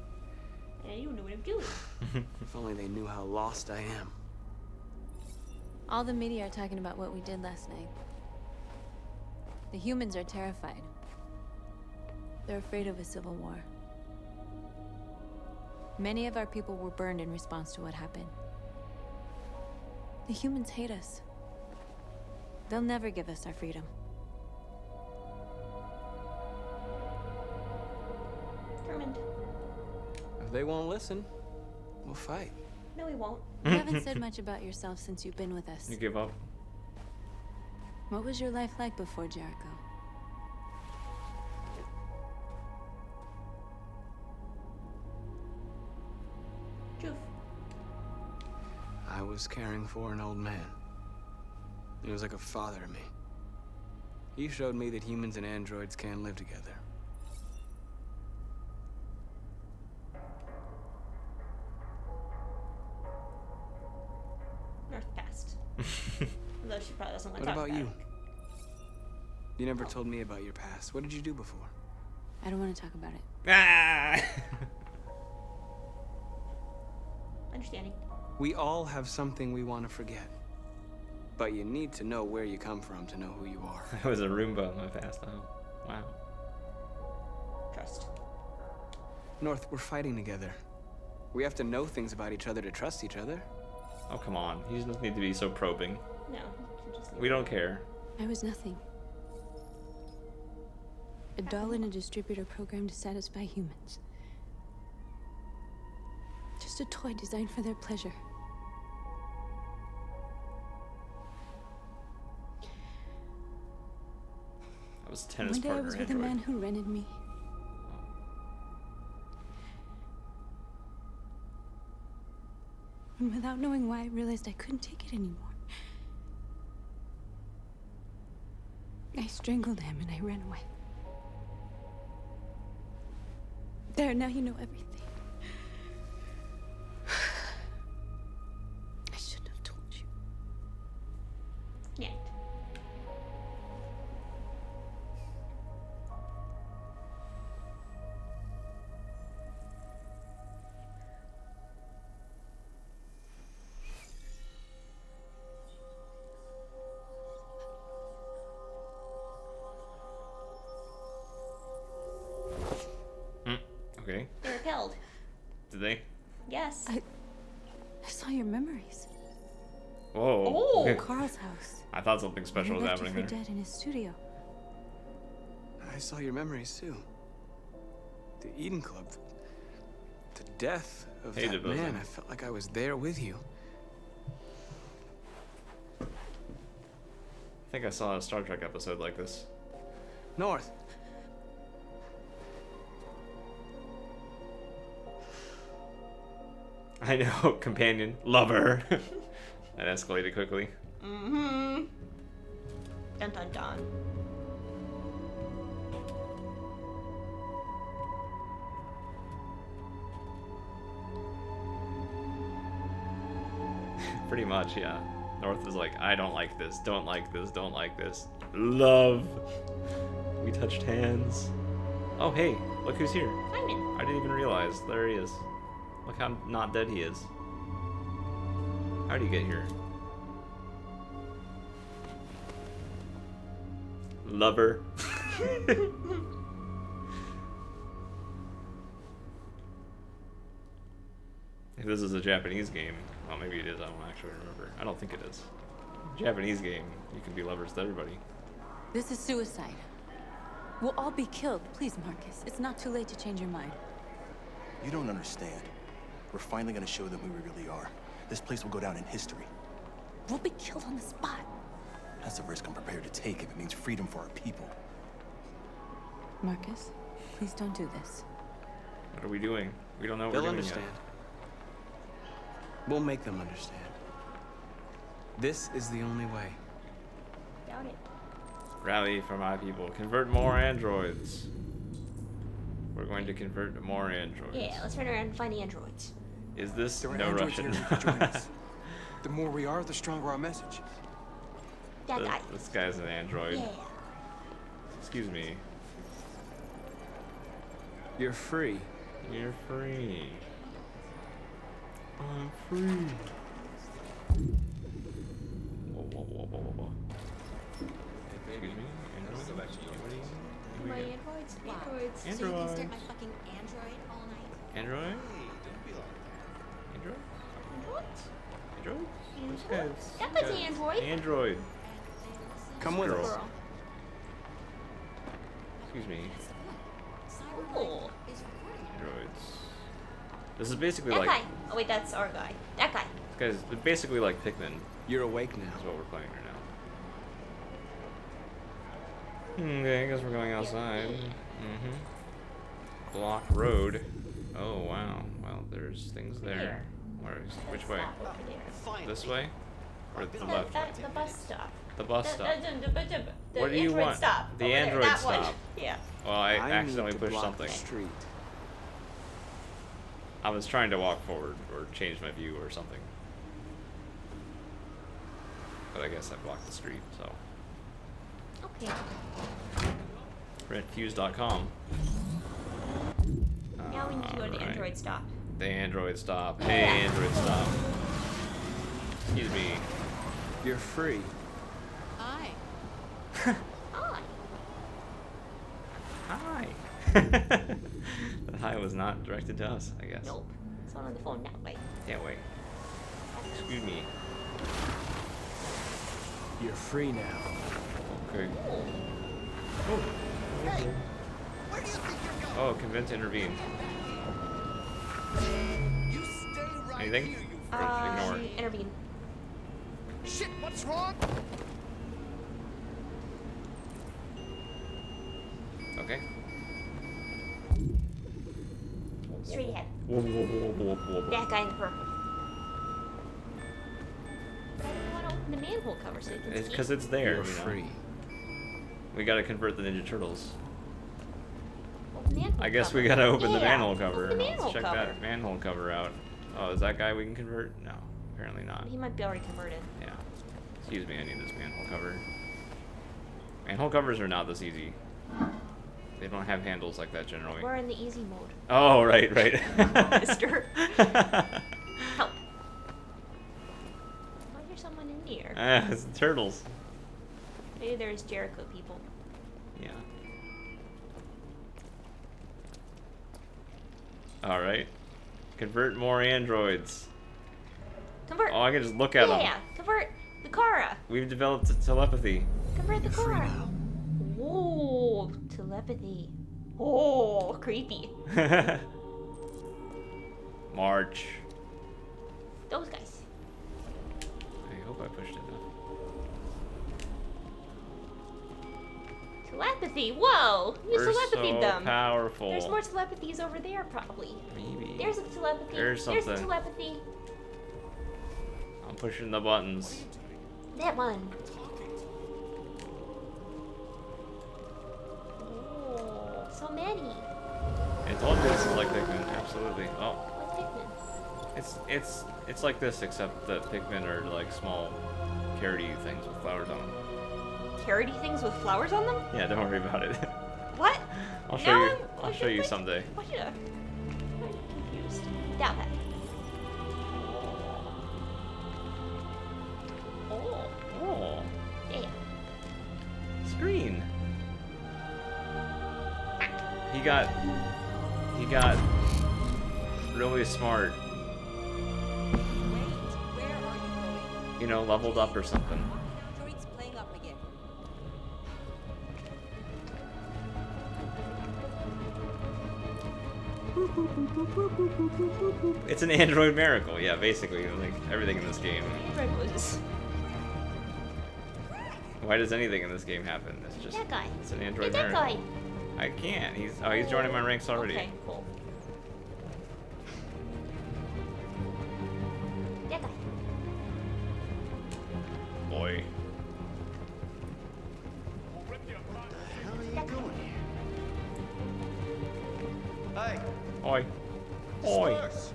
And you don't know what I'm doing. If only they knew how lost I am. All the media are talking about what we did last night. The humans are terrified. They're afraid of a civil war. Many of our people were burned in response to what happened. The humans hate us. They'll never give us our freedom. Determined. If they won't listen, we'll fight. No, we won't. You haven't said much about yourself since you've been with us. You give up. What was your life like before Jericho? Truth. I was caring for an old man. He was like a father to me. He showed me that humans and androids can live together. North passed. Although she probably doesn't want to What talk about you? it. You never told me about your past. What did you do before? I don't want to talk about it. Ah! Understanding. We all have something we want to forget. But you need to know where you come from to know who you are. I was a Roomba in my past. Oh, wow. Trust. North, we're fighting together. We have to know things about each other to trust each other. Oh, come on. You just need to be so probing. No, you just We don't care. I was nothing. A doll in a distributor program to satisfy humans. Just a toy designed for their pleasure. I was a tennis One day I partner was with android. a man who rented me. And without knowing why, I realized I couldn't take it anymore. I strangled him and I ran away. There, now you know everything. I shouldn't have told you. Yeah. Okay. They repelled. Did they? Yes. I saw your memories. Whoa. Oh. Carl's house. I thought something special was He left happening you for there. dead in his studio. I saw your memories too. The Eden Club. The death of Hated that those man. things. I felt like I was there with you. I think I saw a Star Trek episode like this. North. I know, companion, lover. That escalated quickly. Mm-hmm. Dun dun dun. Pretty much, yeah. North is like, I don't like this, don't like this, don't like this. Love. We touched hands. Oh, hey, look who's here. Simon. I didn't even realize. There he is. Look how not dead he is. How'd he get here? Lover. If this is a Japanese game, well, maybe it is. I don't actually remember. I don't think it is. Japanese game, you can be lovers with everybody. This is suicide. We'll all be killed. Please, Marcus. It's not too late to change your mind. You don't understand. We're finally gonna show them who we really are. This place will go down in history. We'll be killed on the spot. That's a risk I'm prepared to take if it means freedom for our people. Marcus, please don't do this. What are we doing? We don't know what They'll we're doing understand. yet. We'll make them understand. This is the only way. Doubt it. Rally for my people. Convert more androids. We're going to convert more androids. Yeah, let's run around and find androids. Is this There are no androids Russian? here who can join us. The more we are, the stronger our message. That guy. This guy's an android. Yeah. Excuse me. You're free. You're free. I'm free. Whoa, whoa, whoa, whoa, whoa, whoa. Excuse me. Android? My androids. Androids. Androids. So you can start my fucking android all night. Android? Android? Android? This guy's... That guy's an android. Android. Come with Girl. us. Excuse me. Cool. Androids. This is basically That like... guy. Oh wait, that's our guy. That guy. This guy's basically like Pikmin. You're awake now. Is what we're playing right now. Okay, I guess we're going outside. Mm-hmm. Block road. Oh, wow. Well, there's things there. Which way? This way? Or the left? The bus stop. The bus stop. The What do you android want? Stop. The Over there, android that one. stop. Yeah. Well, I need accidentally to pushed block something. the street. I was trying to walk forward or change my view or something. But I guess I blocked the street, so. Okay. Rentfuse.com. Now we need to go to the Alright. android stop. The android stop. Hey, android stop. Excuse me. You're free. Hi. Hi. Hi. The hi was not directed to us, I guess. Nope. It's on the phone that way. Can't wait. Excuse me. You're free now. Okay. Hey, where do you think you're going? Oh, convince to intervene. You stay right Anything? here, you Or ignore. Intervene. Shit, what's wrong? Okay. Straight ahead. Whoa, whoa, whoa, whoa, whoa, whoa. That guy in the purple. But I don't want to open the manhole cover so you can It's see. because it's there. You're you know? free. We gotta convert the Ninja Turtles. Open the manhole I guess cover. we gotta open the Yeah, manhole cover. open the manhole Let's check cover. that manhole cover out. Oh, is that guy we can convert? No, apparently not. He might be already converted. Yeah. Excuse me, I need this manhole cover. Manhole covers are not this easy. They don't have handles like that generally. We're in the easy mode. Oh, right, right. Mister. Help. Why is there someone in here? It's the turtles. Maybe there's Jericho people. Yeah. Alright. Convert more androids. Convert. Oh, I can just look at them. Yeah, convert the Kara. We've developed telepathy. Convert the Kara. Ooh, telepathy. Oh, creepy. March. Those guys. I hope I pushed it enough. Telepathy. Whoa, you We're telepathied so them. powerful. There's more telepathies over there, probably. Maybe. There's a telepathy. There's the something. telepathy. I'm pushing the buttons. That one. Oh, so many. I told you this is like Pikmin. Absolutely. Oh. What's Pikmin? It's like this, except that Pikmin are like small carroty things with flowers on them. carroty things with flowers on them? Yeah, don't worry about it. What? I'll show Now you. I'll show you someday. What? I'm confused. Yeah, okay. Oh. Yeah. Screen. He got really smart. You know, leveled up or something. It's an android miracle, yeah, basically, like everything in this game. Android was. Why does anything in this game happen? It's just That guy. It's an android Get that miracle. guy. I can't. He's joining my ranks already. Okay, cool. That guy. Boy. Hey. Oi. Oi. Disperse.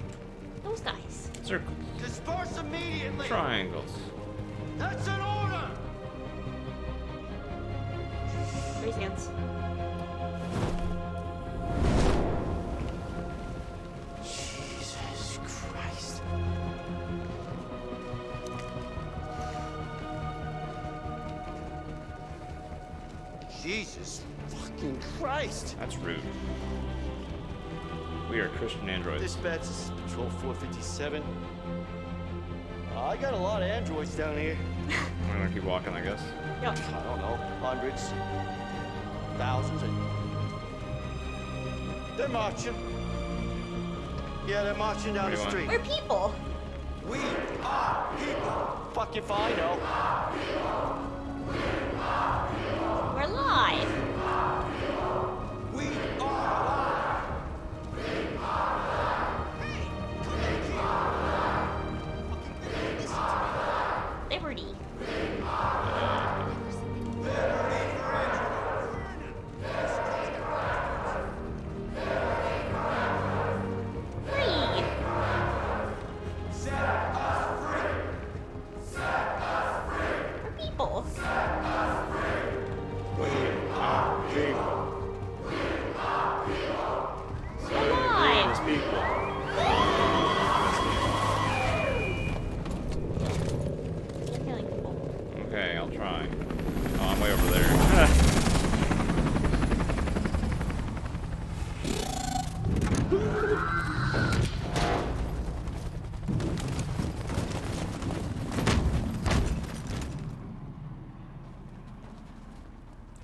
Those guys. Circles. Disperse immediately. Triangles. That's an order. Raise hands. Jesus Christ. Jesus fucking Christ. That's rude. We are Christian androids. Dispatch, this is Patrol 457. I got a lot of androids down here. I'm gonna keep walking, I guess. Yep. I don't know, hundreds, thousands. They're marching. Yeah, they're marching down the street. We're people. We are people. Fuck if I know. We're live. We are Liberty. Free. We're people. We're live. Killing people. Okay, I'll try. Oh, I'm way over there.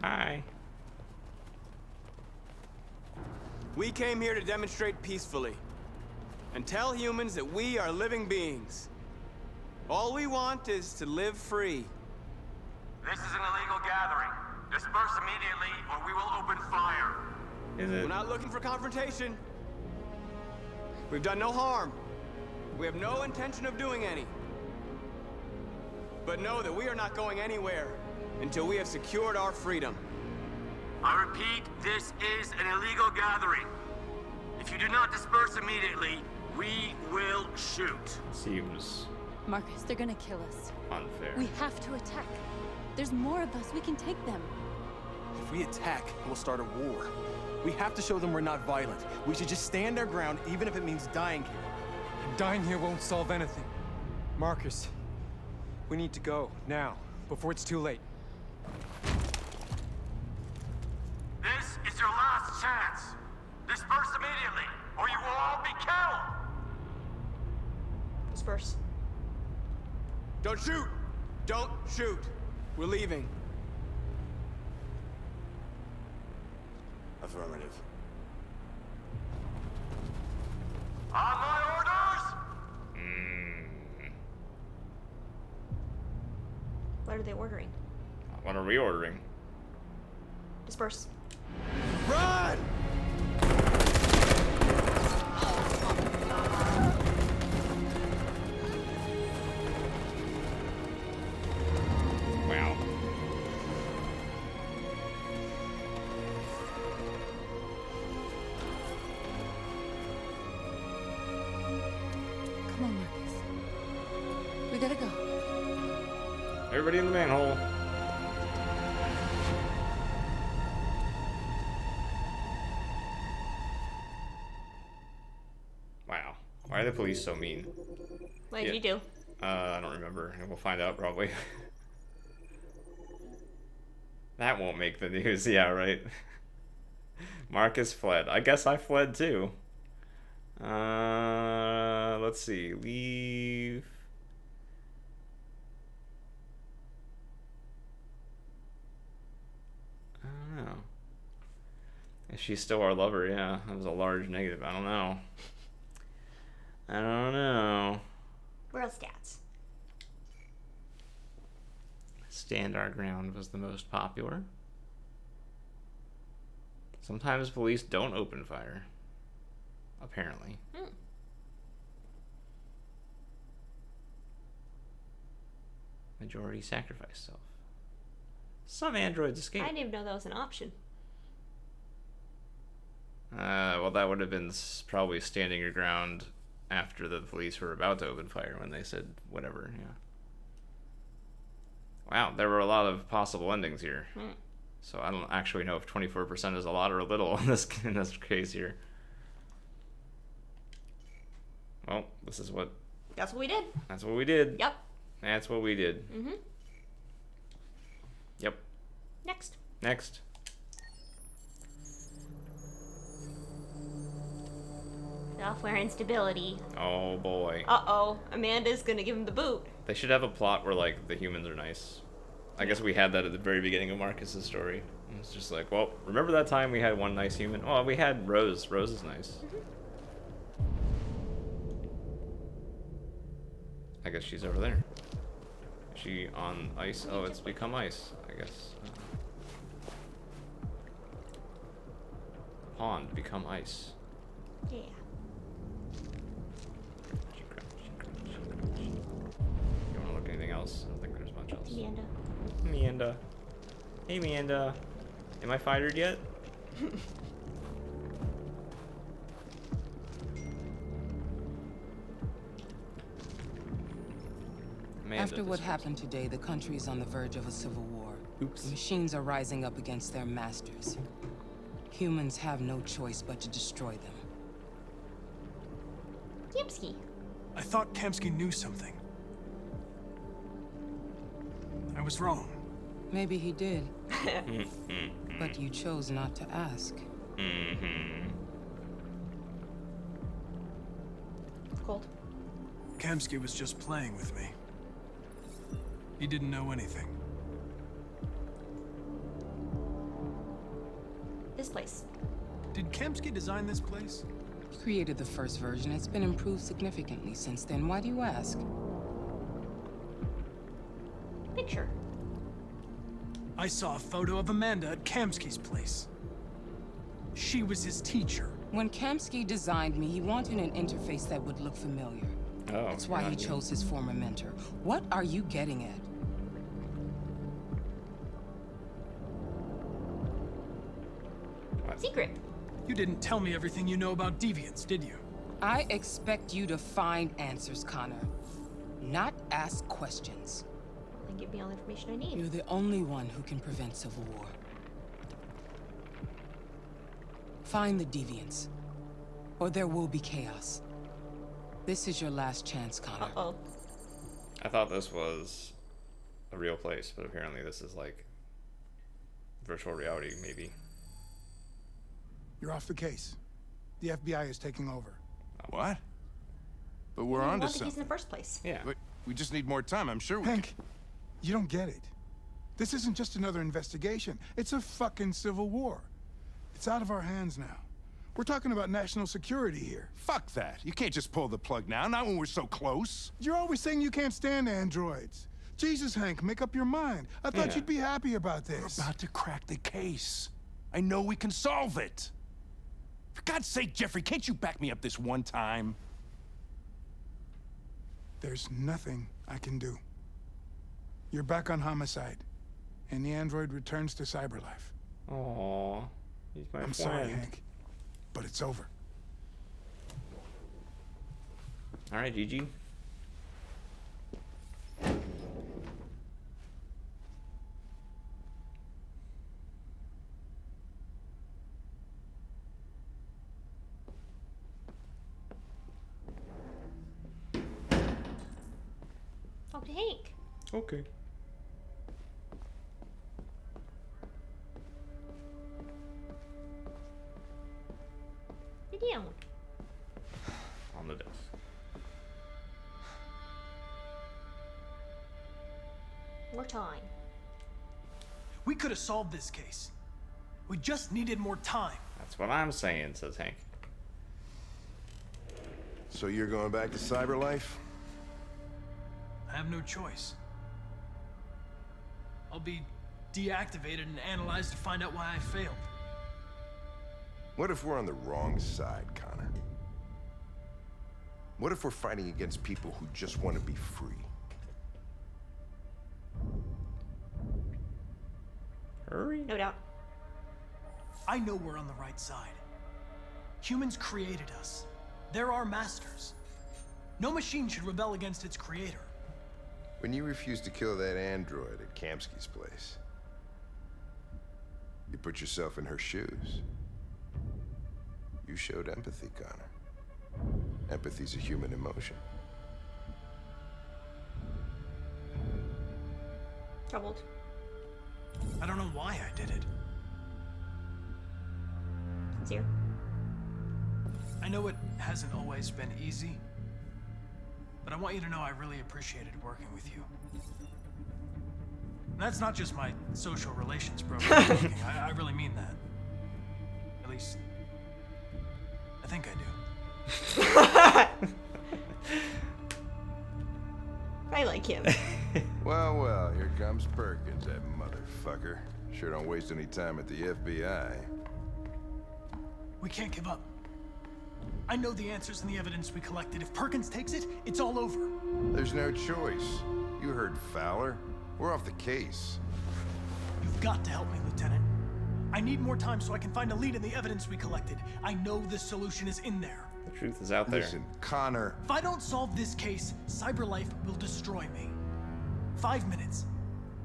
Hi. We came here to demonstrate peacefully and tell humans that we are living beings. All we want is to live free. This is an illegal gathering. Disperse immediately or we will open fire. We're not looking for confrontation. We've done no harm. We have no intention of doing any. But know that we are not going anywhere until we have secured our freedom. I repeat, this is an illegal gathering. If you do not disperse immediately, we will shoot. Seems Marcus, they're gonna kill us. unfair. We have to attack. There's more of us. We can take them. If we attack, we'll start a war. We have to show them we're not violent. We should just stand our ground, even if it means dying here. Dying here won't solve anything. Marcus, we need to go, now, before it's too late. This is your last chance. Disperse immediately, or you will all be killed. Disperse. Don't shoot! Don't shoot! We're leaving. Affirmative. On my orders! What are they ordering? What are we ordering? Disperse. Run! Wow. Come on, Marcus. We gotta go. Everybody in the manhole. Why are the police so mean? What did you do? I don't remember. We'll find out probably. That won't make the news. Yeah, right. Marcus fled. I guess I fled too. Let's see. Leave. I don't know. Is she still our lover? Yeah, that was a large negative. I don't know. I don't know. World stats. Stand our ground was the most popular. Sometimes police don't open fire. Apparently. Majority sacrifice self. Some androids escape. I didn't even know that was an option. Well, that would have been probably standing your ground after the police were about to open fire when they said whatever, yeah. Wow, there were a lot of possible endings here. So I don't actually know if 24% is a lot or a little in this case here. Well, this is what... That's what we did. That's what we did. Yep. That's what we did. Mm-hmm. Yep. Next. Next. Software instability. Oh boy. Uh-oh. Amanda's gonna give him the boot. They should have a plot where, like, the humans are nice. I guess we had that at the very beginning of Marcus's story. It's just like, well, remember that time we had one nice human? Oh, we had Rose. Rose is nice. I guess she's over there. Is she on ice? Oh, it's become ice, I guess. Pond become ice. Yeah. You want to look at anything else? I don't think there's much else. Amanda. Amanda. Hey, Amanda. Am I fired yet? After what happened today, the country is on the verge of a civil war. Oops. The machines are rising up against their masters. Humans have no choice but to destroy them. Kempsky. I thought Kempsky knew something. I was wrong. Maybe he did. But you chose not to ask. Cold. Kempsky was just playing with me. He didn't know anything. This place. Did Kempsky design this place? He created the first version. It's been improved significantly since then. Why do you ask? Picture. I saw a photo of Amanda at Kempsky's place. She was his teacher. When Kempsky designed me, he wanted an interface that would look familiar. Oh, that's why he chose his former mentor. What are you getting at? Secret. You didn't tell me everything you know about deviants, did you? I expect you to find answers, Connor. Not ask questions. Then give me all the information I need. You're the only one who can prevent civil war. Find the deviants, or there will be chaos. This is your last chance, Connor. Uh-oh. I thought this was a real place, but apparently this is like virtual reality, maybe. You're off the case. The FBI is taking over. What? But we're on to something. In the first place. Yeah. But we just need more time. I'm sure we Hank, you don't get it. This isn't just another investigation. It's a fucking civil war. It's out of our hands now. We're talking about national security here. Fuck that. You can't just pull the plug now, not when we're so close. You're always saying you can't stand androids. Jesus, Hank, make up your mind. I thought you'd be happy about this. We're about to crack the case. I know we can solve it. For God's sake, Jeffrey, can't you back me up this one time? There's nothing I can do. You're back on homicide, and the android returns to cyberlife. Aww, he's my I'm friend. sorry, Hank, but it's over. All right, Gigi. Okay. Sit down. On the desk. More time. We could have solved this case. We just needed more time. That's what I'm saying, says Hank. So you're going back to cyberlife? I have no choice. I'll be deactivated and analyzed to find out why I failed. What if we're on the wrong side, Connor? What if we're fighting against people who just want to be free? Hurry. No doubt. I know we're on the right side. Humans created us. They're our masters. No machine should rebel against its creator. When you refused to kill that android at Kamsky's place, you put yourself in her shoes. You showed empathy, Connor. Empathy's a human emotion. Troubled. I don't know why I did it. Sincere. I know it hasn't always been easy, but I want you to know I really appreciated working with you. And that's not just my social relations program talking. I really mean that. At least, I think I do. I like him. Well, well, here comes Perkins, that motherfucker. Sure don't waste any time at the FBI. We can't give up. I know the answers and the evidence we collected. If Perkins takes it, it's all over. There's no choice. You heard Fowler. We're off the case. You've got to help me, Lieutenant. I need more time so I can find a lead in the evidence we collected. I know the solution is in there. The truth is out there. Listen, Connor. If I don't solve this case, CyberLife will destroy me. 5 minutes.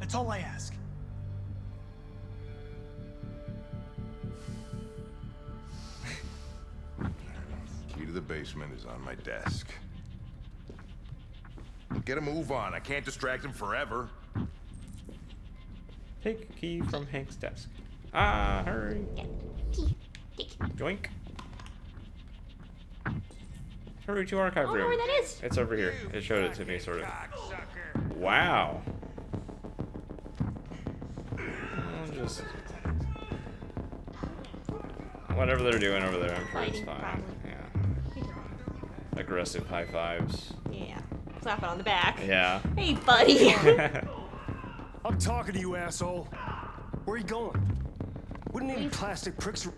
That's all I ask. Key to the basement is on my desk. Get a move on. I can't distract him forever. Take a key from Hank's desk. Ah, hurry. Joink. Hurry to archive I don't room. know where that is. It's over here. It showed it to me, sort of. Wow. I'll just... Whatever they're doing over there, I'm sure it's Fighting, fine. probably. Yeah. Aggressive high fives. Yeah. Slap it on the back. Yeah. Hey, buddy. I'm talking to you, asshole. Where are you going? Wouldn't any plastic pricks...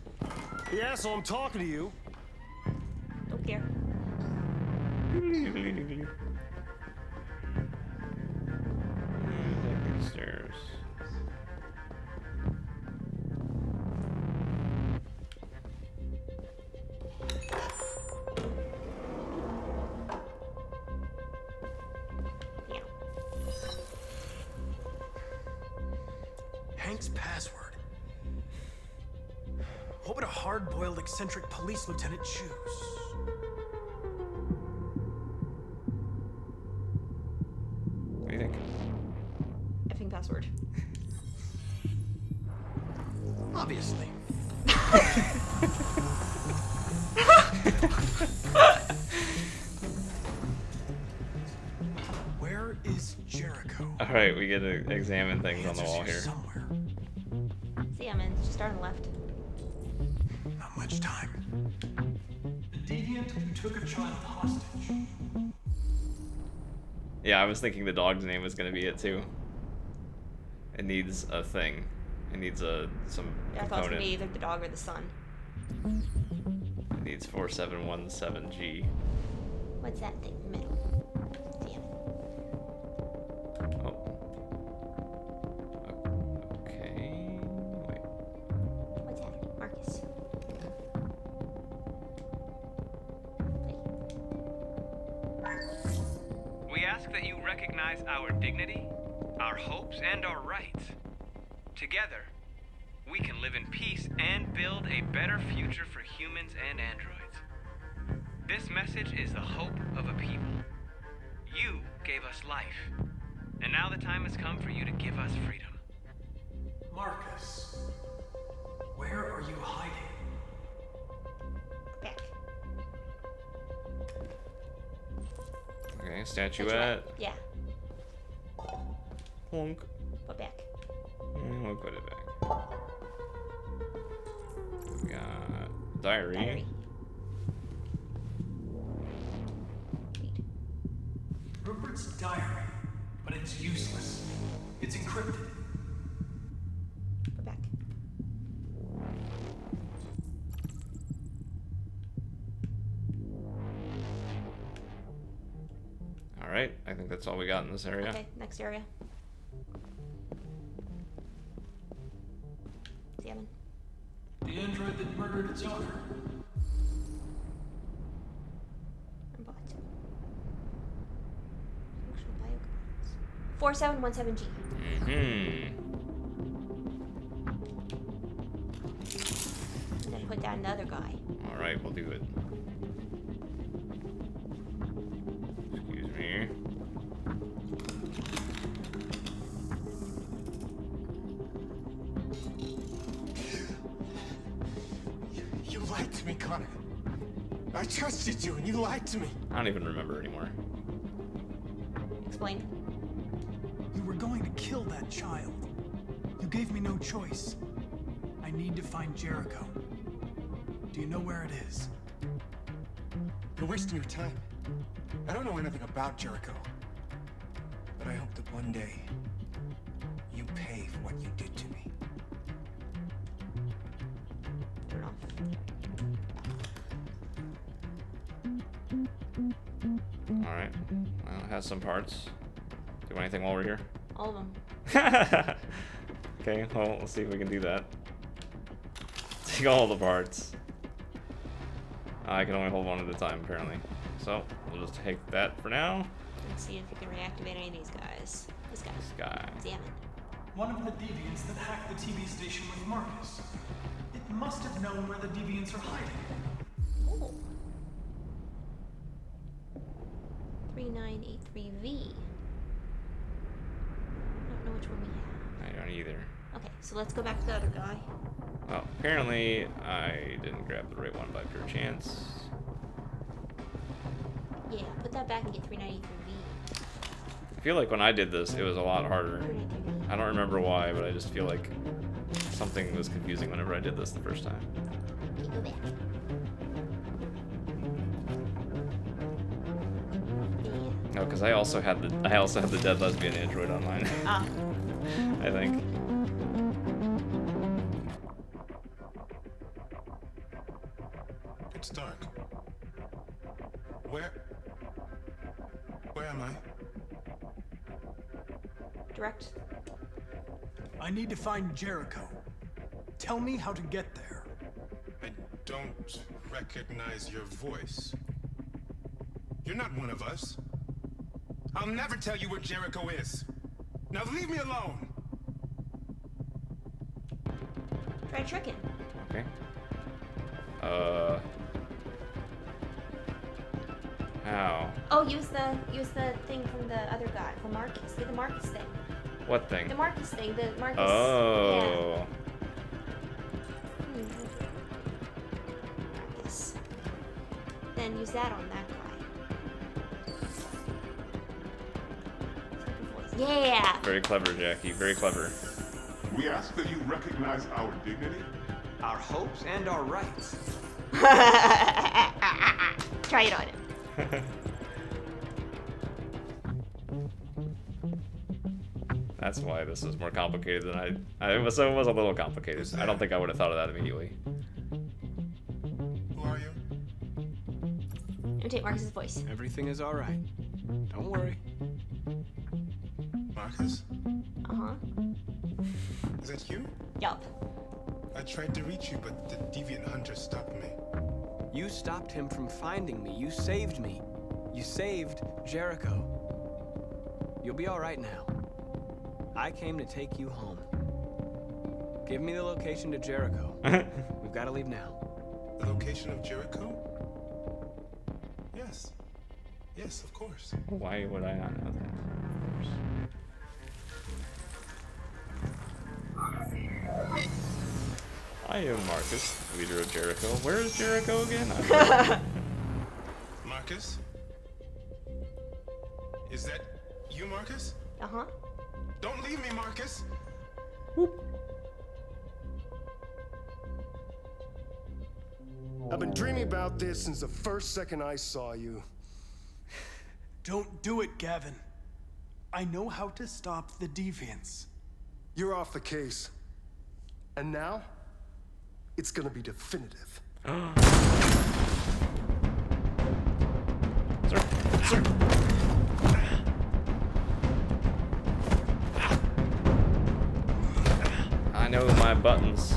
Hey, asshole, I'm talking to you. Don't care. Stairs. Hank's password. What would a hard-boiled, eccentric police lieutenant choose? What do you think? Effing password. Obviously. Where is Jericho? Alright, we get to examine things on the wall here. See, I'm in. Just start on the left. Not much time. The deviant who took a child hostage. Yeah, I was thinking the dog's name was gonna be it too. It needs a thing. It needs some Yeah, I thought it was gonna component. be either the dog or the son. It needs 4717G. What's that thing in the middle? Damn it. Oh. Okay. Wait. What's that? Marcus. We ask that you recognize our dignity, our hopes, and our rights. Together, we can live in peace and build a better future for humans and androids. This message is the hope of a people. You gave us life. And now the time has come for you to give us freedom. Marcus, where are you hiding? Back. Okay, statuette. Yeah. Plunk. Put back. And we'll put it back. We got diary. Rupert's diary, but it's useless. It's encrypted. Put back. All right, I think that's all we got in this area. Okay, next area. Salmon. The android that murdered its owner. Robot. Functional biocomponents. 4717G. Then put down the other guy. All right, we'll do it. Excuse me. You lied to me, Connor. I trusted you and you lied to me. I don't even remember anymore. Explain. You were going to kill that child. You gave me no choice. I need to find Jericho. Do you know where it is? You're wasting your time. I don't know anything about Jericho. But I hope that one day you pay for what you did to me. Turn off. All right. Well, it has some parts. Do anything while we're here? All of them. Okay, well, let's see if we can do that. Take all the parts. I can only hold one at a time, apparently. So, we'll just take that for now. Let's see if we can reactivate any of these guys. This guy. This guy. Damn it. One of the deviants that hacked the TV station with Marcus. It must have known where the deviants are hiding. Oh. 3983V. I don't know which one we have. I don't either. Okay, so let's go back to the other guy. Well, apparently I didn't grab the right one by pure chance. Yeah, put that back and get 393V. I feel like when I did this, it was a lot harder. I don't remember why, but I just feel like something was confusing whenever I did this the first time. Okay, go back. No, because I also had the dead lesbian android on mine. Ah. I think. It's dark. Where am I? Direct. I need to find Jericho. Tell me how to get there. I don't recognize your voice. You're not one of us. I'll never tell you where Jericho is. Now leave me alone. Try tricking. Okay. How? Oh, use the thing from the other guy, from Marcus. Do the Marcus thing. What thing? The Marcus thing. The Marcus. Oh. Yeah. Marcus. Then use that on that guy. Yeah. Very clever, Jackie. Very clever. We ask that you recognize our dignity, our hopes, and our rights. Try it on him. That's why this is more complicated than it was a little complicated. I don't think I would have thought of that immediately. Who are you? Imitate Marcus's voice. Everything is all right. Don't worry. Marcus? Uh-huh. Is that you? Yup. I tried to reach you, but the deviant hunter stopped me. You stopped him from finding me. You saved me. You saved Jericho. You'll be all right now. I came to take you home. Give me the location to Jericho. We've got to leave now. The location of Jericho? Yes. Yes, of course. Why would I not know that? Of course. I am Marcus, leader of Jericho. Where is Jericho again? Marcus? Is that you, Marcus? Uh-huh. Don't leave me, Marcus! I've been dreaming about this since the first second I saw you. Don't do it, Gavin. I know how to stop the deviants. You're off the case. And now, it's gonna be definitive. Sir. I know my buttons.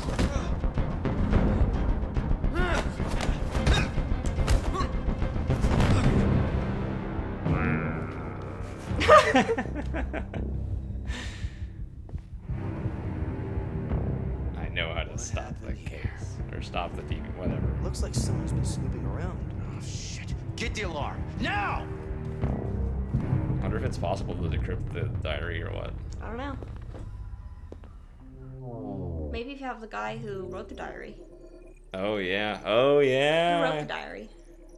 I know how to stop the case. Or stop the TV, whatever. Looks like someone's been snooping around. Oh, shit. Get the alarm. Now! I wonder if it's possible to decrypt the diary or what. I don't know. Maybe if you have the guy who wrote the diary. Oh, yeah. Oh, yeah. Who wrote the diary?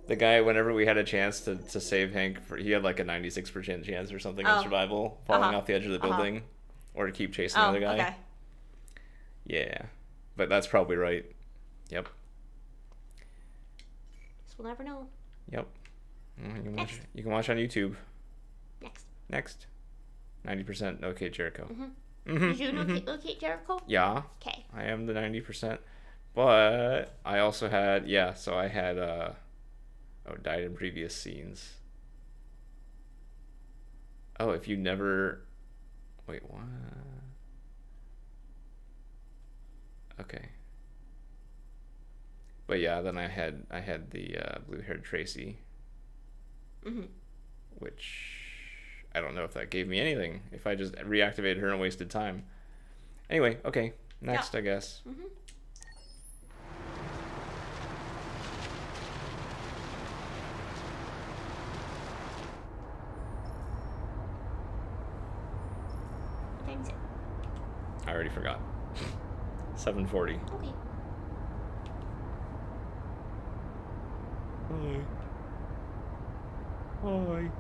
The guy, whenever we had a chance to save Hank, he had like a 96% chance or something of survival, falling off the edge of the building, or to keep chasing the other guy. Okay. Yeah, but that's probably right. Yep. Guess we'll never know. Yep. You can watch on YouTube. Next. 90%. Okay, Jericho. Did you locate Jericho? Yeah. Okay. I am the 90%, but I also had so I had died in previous scenes. Oh, if you never wait, what? Okay. But yeah, then I had the blue-haired Tracy, which I don't know if that gave me anything. If I just reactivated her and wasted time. Anyway, okay, next I guess. What time is it? I already forgot. 7:40. Okay. Hi.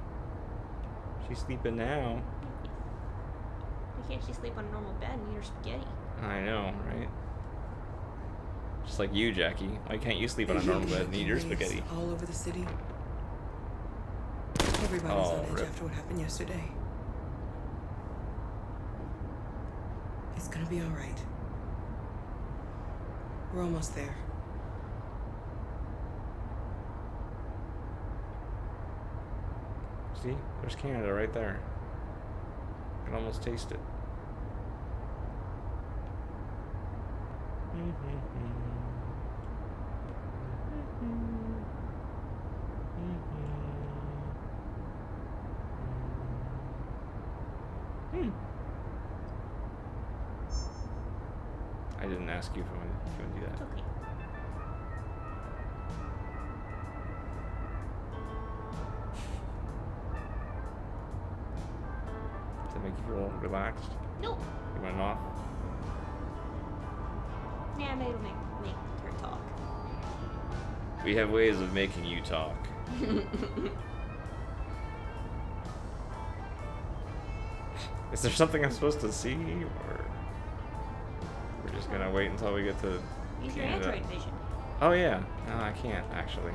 She's sleeping now. Why can't she sleep on a normal bed and eat her spaghetti? I know, right? Just like you, Jackie. Why can't you sleep on a normal bed and eat your spaghetti? All over the city. Everybody's on edge after what happened yesterday. It's gonna be all right. We're almost there. See? There's Canada right there. I can almost taste it. I didn't ask you if you want to do that. Okay. Does that make you feel relaxed? Nope. You went off? Yeah, maybe it'll make her talk. We have ways of making you talk. Is there something I'm supposed to see, or we're just gonna wait until we get to Use your Canada? Android vision. Oh yeah, no, I can't actually.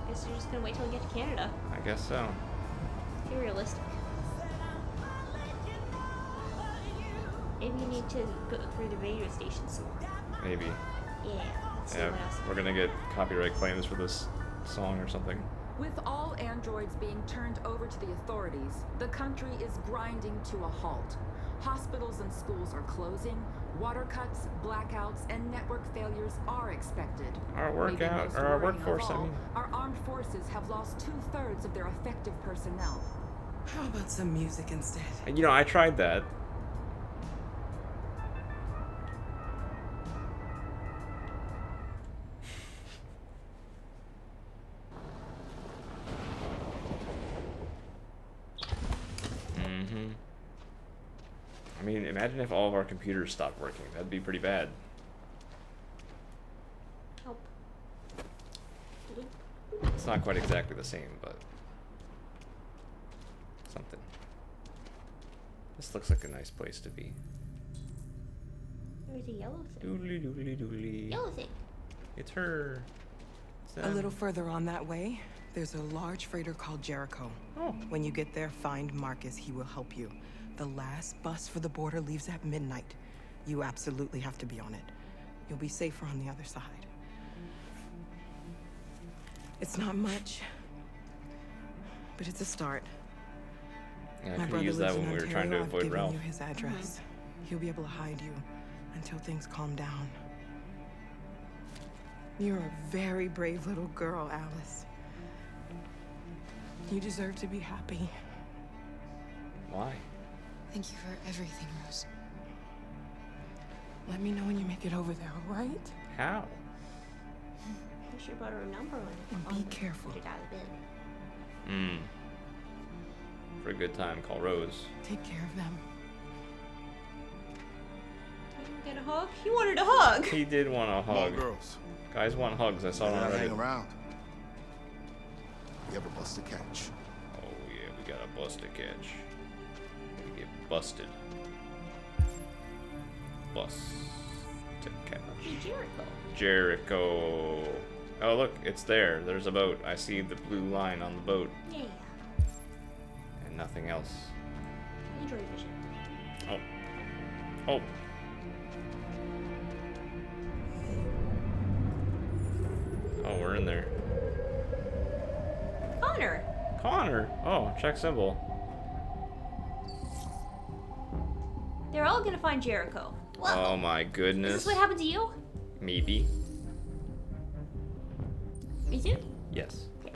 Guess you're just gonna wait till we get to Canada. I guess so. Be realistic. Maybe you need to go through the radio station some more. Maybe. Yeah. Let's see Yeah, what else. we're gonna get copyright claims for this song or something. With all androids being turned over to the authorities, the country is grinding to a halt. Hospitals and schools are closing, water cuts, blackouts, and network failures are expected. Our Maybe most worrying workforce, of all, I mean. our armed forces have lost 2/3 of their effective personnel. How about some music instead? You know, I tried that. I mean, imagine if all of our computers stopped working. That'd be pretty bad. not quite exactly the same, but something. This looks like a nice place to be. There's a yellow thing. Doodly doodly doodly. Yellow thing. It's her. It's A little further on that way, there's a large freighter called Jericho. Oh. When you get there, find Marcus. He will help you. The last bus for the border leaves at midnight. You absolutely have to be on it. You'll be safer on the other side. It's not much, but it's a start. Yeah, I My could brother use that lives in when we were trying to Ontario. I've avoid given Ralph. you his address. He'll be able to hide you until things calm down. You're a very brave little girl, Alice. You deserve to be happy. Why? Thank you for everything, Rose. Let me know when you make it over there, all right? How? I should put her number on it. And be careful. Get it out of bed. For a good time, call Rose. Take care of them. Get a hug? He wanted a hug. He did want a Come on, hug. girls. Guys want hugs. I saw it Better not already. hang around. We have a bus to catch. Oh yeah, we got a bus to catch. We get busted. Bus to catch. Jericho. Jericho. Oh look, it's there. There's a boat. I see the blue line on the boat. Yeah. And nothing else. Android vision. Oh. Oh. Oh, we're in there. Connor. Connor. Oh, check symbol. They're all gonna find Jericho. Oh my goodness. Is this what happened to you? Maybe. Me too? Yes. Okay.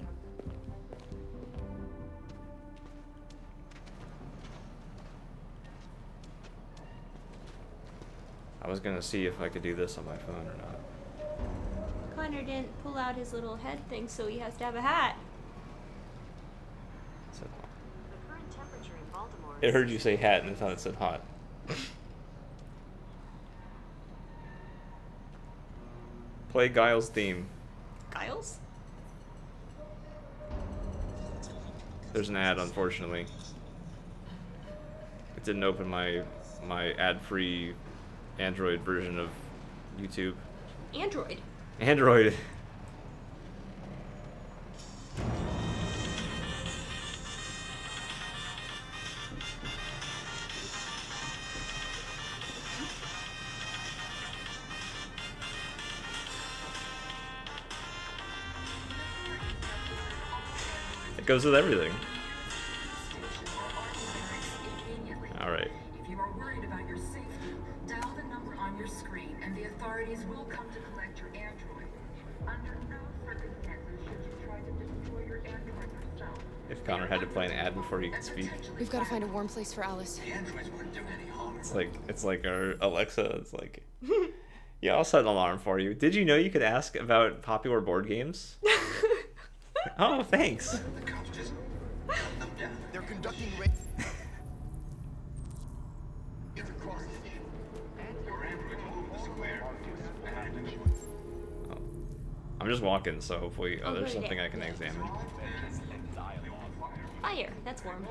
I was gonna see if I could do this on my phone or not. Connor didn't pull out his little head thing, so he has to have a hat. So, it heard you say hat and it thought it said hot. Play Giles' theme. Giles? There's an ad, unfortunately. It didn't open my ad-free Android version of YouTube. Android. Android. It goes with everything. All right. If you are worried about your safety, dial the number on your screen and the authorities will come to collect your android. Under no circumstances should you try to destroy your android yourself. If Connor had to play an ad before he could speak. We've got to find a warm place for Alice. The androids wouldn't do any harm. It's like our Alexa. It's like, yeah, I'll set an alarm for you. Did you know you could ask about popular board games? Oh, thanks. The cops just cut them down. They're conducting I'm just walking, so hopefully there's something I can examine. Fire. That's warm.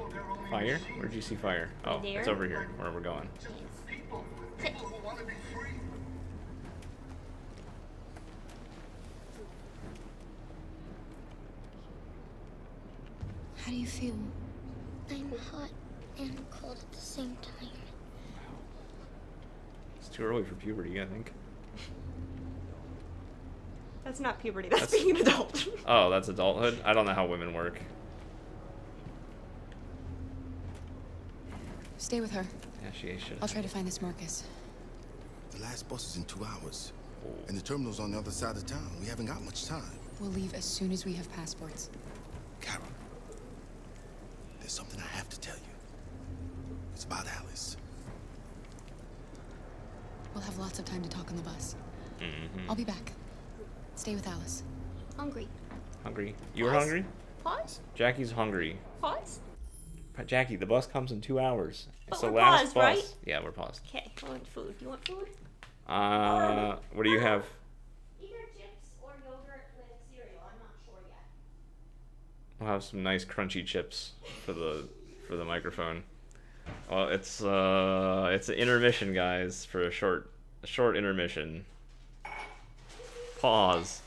Fire? Where'd you see fire? Oh, Right there. it's over here, where we're going. Sit. How do you feel? I'm hot and cold at the same time. It's too early for puberty, I think. That's not puberty. That's being an adult. Oh, that's adulthood? I don't know how women work. Stay with her. Yeah, she should. I'll try to find this Marcus. The last bus is in 2 hours. And the terminal's on the other side of town. We haven't got much time. We'll leave as soon as we have passports. Carol, there's something I have to tell you. It's about Alice. We'll have lots of time to talk on the bus. Mm-hmm. I'll be back. Stay with Alice. Hungry. Hungry. You were Pause. hungry? Pause. Jackie's hungry. Pause. Jackie, the bus comes in 2 hours. But It's the we're last paused, bus. right? Yeah, we're paused. Okay. I want food. You want food? What do you have? Either chips or yogurt with cereal. I'm not sure yet. We'll have some nice crunchy chips for the microphone. Well, it's an intermission, guys, for a short intermission. Pause.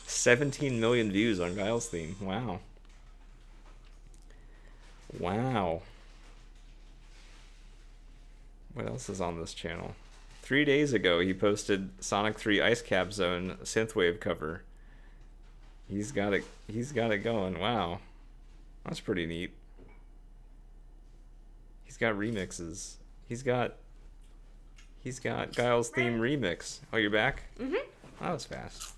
$17 million views on Guile's theme. Wow. Wow. What else is on this channel? 3 days ago, he posted Sonic 3 Ice Cap Zone synthwave cover. He's got it going. Wow. That's pretty neat. He's got remixes. He's got Guile's theme remix. Oh, you're back? Mm-hmm. That was fast.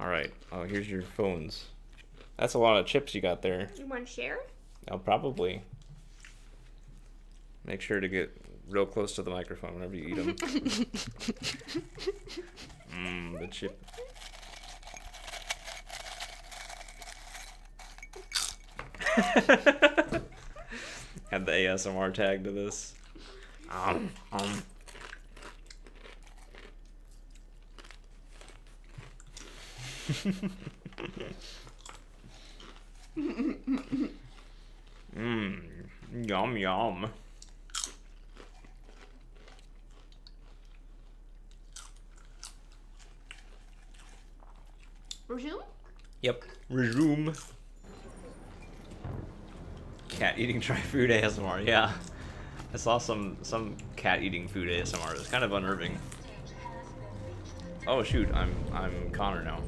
Alright. Oh, here's your phones. That's a lot of chips you got there. You want to share? Oh, probably. Make sure to get real close to the microphone whenever you eat them. The chip. Add the ASMR tag to this. Yum yum. Resume? Yep. Resume. Cat eating dry food ASMR. Yeah, I saw some cat eating food ASMR. It's kind of unnerving. Oh shoot, I'm Connor now.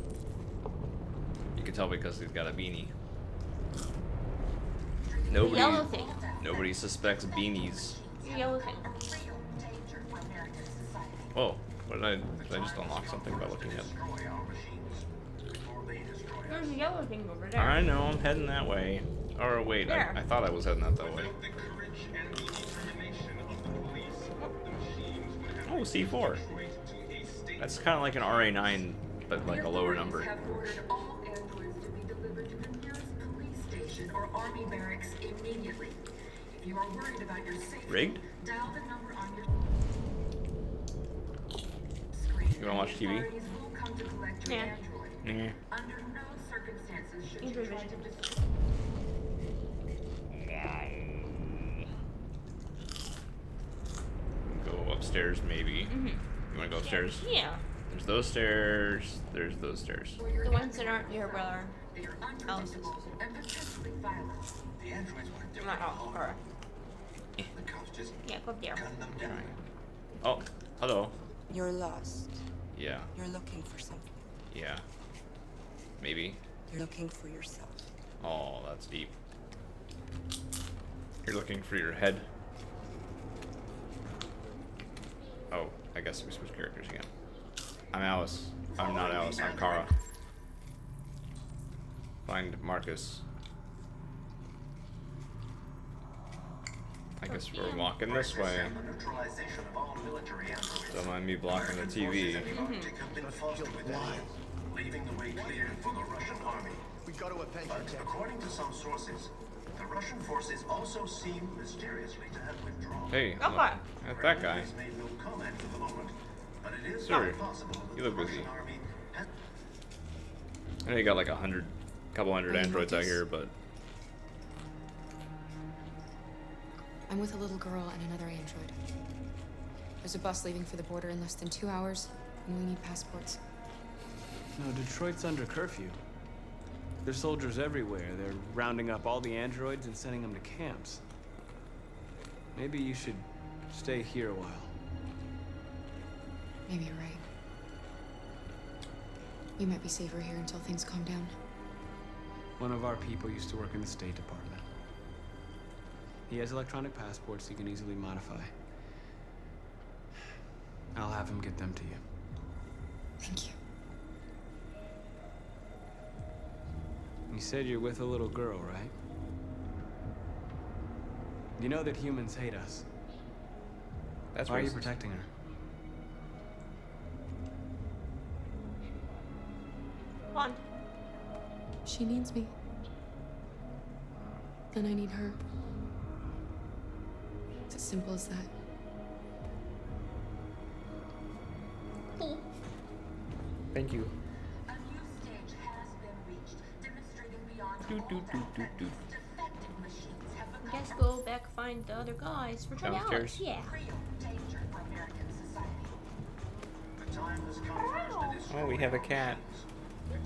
You can tell because he's got a beanie. Yellow thing. Nobody suspects beanies. Yellow thing. Oh, did I just unlock something by looking at? There's a yellow thing over there. I know, I'm heading that way. Or wait, I thought I was heading that way. Oh, C4. That's kind of like an RA9, but like a lower number. Rigged? You wanna watch TV? Yeah. Yeah. Go upstairs, maybe. Mm-hmm. You wanna go upstairs? Yeah. There's those stairs. There's those stairs. The ones that aren't near where Alice is. Not all, or... Yeah, go up there. Oh, hello. You're lost. Yeah. You're looking for something. Yeah. Maybe. You're looking for yourself. Oh, that's deep. You're looking for your head. Oh, I guess we switch characters again. I'm Alice. I'm not Alice, I'm Kara. Find Marcus. I guess we're walking this way. Don't mind me blocking the TV. Leaving the way clear for the Russian army. We got to avenge it. According to some sources, the Russian forces also seem mysteriously to have withdrawn. Hey, look at that guy. Made no comment for the moment, but it is Sir, not possible that you the look busy. Russian army has... I know you got like couple hundred androids out here, but I'm with a little girl and another android. There's a bus leaving for the border in less than 2 hours, and we need passports. No, Detroit's under curfew. There's soldiers everywhere. They're rounding up all the androids and sending them to camps. Maybe you should stay here a while. Maybe you're right. You might be safer here until things calm down. One of our people used to work in the State Department. He has electronic passports he can easily modify. I'll have him get them to you. said you're with a little girl, right? You know that humans hate us. That's Why are you racist. protecting her? Come on. She needs me. And I need her. It's as simple as that. Cool. Thank you. A new stage has been reached, demonstrating beyond Do, do, do, do, do. defective machines have I become guess go back find the other guys for John Downstairs. Alice. Yeah. real danger for American society. The time has come for us to destroy Oh, we have a cat.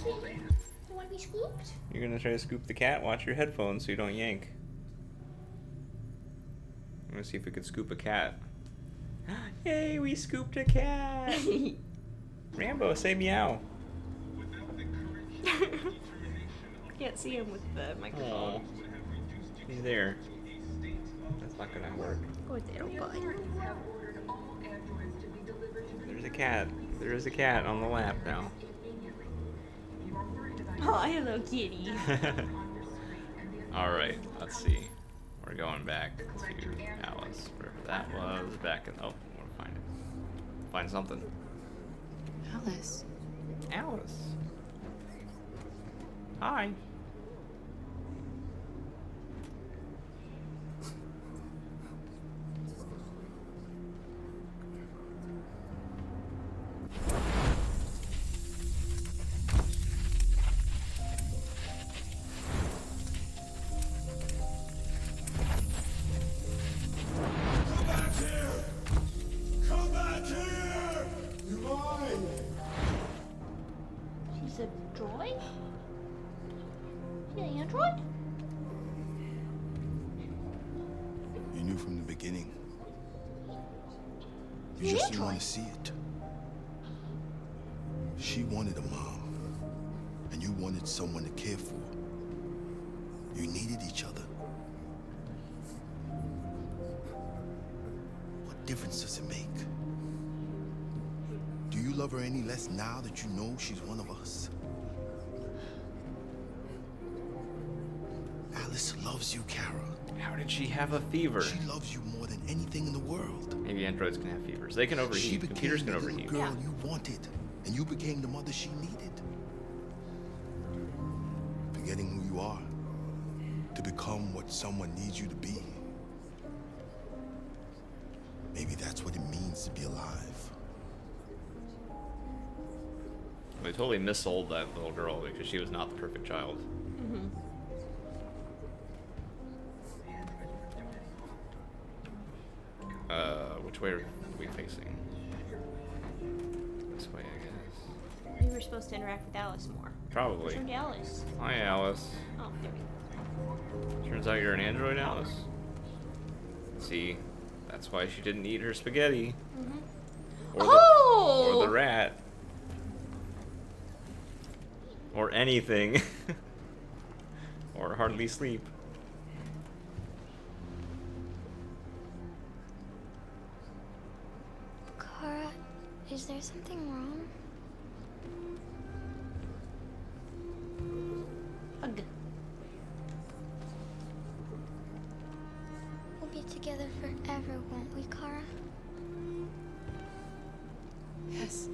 You want to be scooped? You're gonna try to scoop the cat? Watch your headphones so you don't yank. I'm gonna see if we could scoop a cat. Yay, we scooped a cat! Rambo, say meow. Can't see him with the Aw. microphone. He's there. That's not gonna work. Go there, bud. There's a cat. There is a cat on the lap now. Oh, hello, kitty. Alright, let's see. We're going back to Alice, wherever that was. Back in. Oh, we'll find it. Find something. Alice. Alice. Hi. Come back here! Come back here! You're mine! She's a droid? She's an android? You knew from the beginning. You She's an just didn't want android. to see it. She wanted a mom, and you wanted someone to care for. You needed each other. What difference does it make? Do you love her any less now that you know she's one of us? Alice loves you, Kara. How did she have a fever? She loves you more than anything in the world. Maybe androids can have fevers. They can She overheat. became Computers can the little overheat. girl you wanted, and you became the mother she needed. Forgetting who you are to become what someone needs you to be. Maybe that's what it means to be alive. They totally missold that little girl because she was not the perfect child. Mm-hmm. Which way are we facing? This way, I guess. We were supposed to interact with Alice more. Probably. Where's Alice? Hi, Alice. Oh, there we go. Turns out you're an android, Alice. See, that's why she didn't eat her spaghetti. Mm-hmm. Or Oh! Or the rat. Or anything. Or hardly sleep. Kara, is there something wrong? Ugh. We'll be together forever, won't we, Kara? Yes.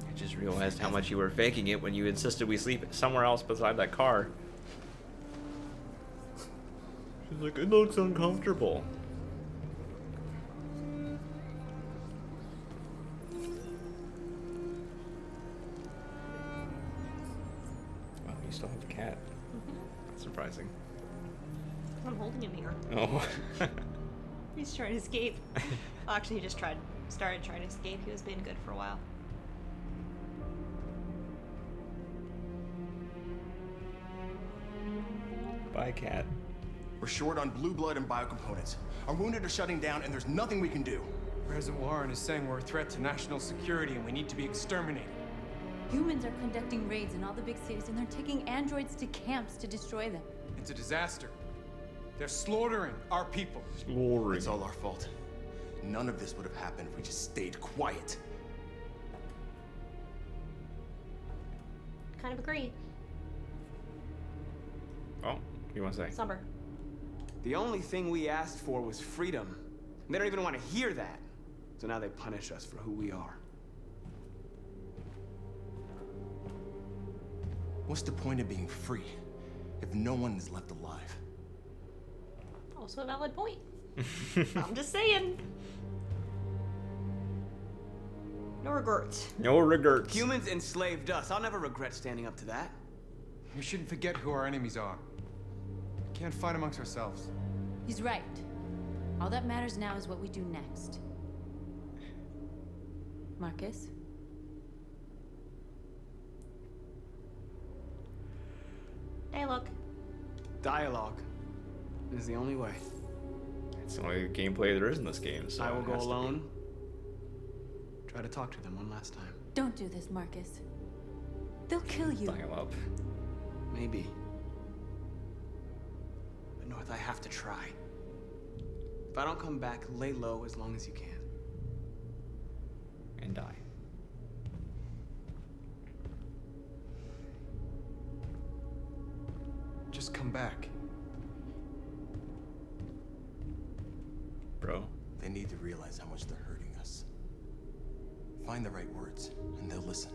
I just realized how much you were faking it when you insisted we sleep somewhere else beside that car. She's like, it looks uncomfortable. Wow, you still have the cat. That's surprising. I'm holding him here. Oh. He's trying to escape. Well, actually, he just started trying to escape. He was being good for a while. Bye, cat. We're short on blue blood and biocomponents. Our wounded are shutting down, and there's nothing we can do. President Warren is saying we're a threat to national security and we need to be exterminated. Humans are conducting raids in all the big cities, and they're taking androids to camps to destroy them. It's a disaster. They're slaughtering our people. Slaughtering. It's all our fault. None of this would have happened if we just stayed quiet. kind of agree. Oh, you want to say? Somber. The only thing we asked for was freedom. And they don't even want to hear that. So now they punish us for who we are. What's the point of being free if no one is left alive? Also a valid point. I'm just saying. No regrets. No regrets. Humans enslaved us. I'll never regret standing up to that. We shouldn't forget who our enemies are. We can't fight amongst ourselves. He's right. All that matters now is what we do next. Marcus? Dialogue. Dialogue is the only way. It's the only gameplay there is in this game, so I will it go has to be. alone. Try to talk to them one last time. Don't do this, Marcus. They'll kill you. Tie him up. Maybe. But North, I have to try. If I don't come back, lay low as long as you can. And die. Just come back. Bro. They need to realize how much they're hurting us. Find the right words, and they'll listen.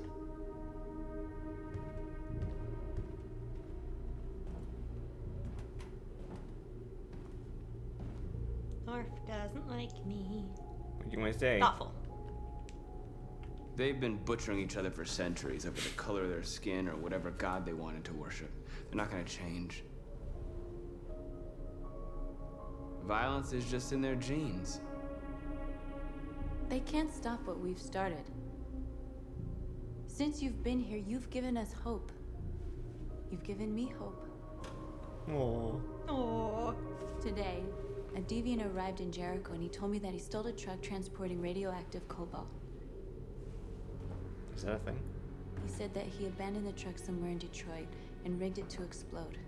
North doesn't like me. What do you want to say? Thoughtful. They've been butchering each other for centuries over the color of their skin or whatever god they wanted to worship. They're not gonna change. Violence is just in their genes. They can't stop what we've started. Since you've been here, you've given us hope. You've given me hope. Aww. Aww. Today, a deviant arrived in Jericho and he told me that he stole a truck transporting radioactive cobalt. Is that a thing? He said that he abandoned the truck somewhere in Detroit and rigged it to explode.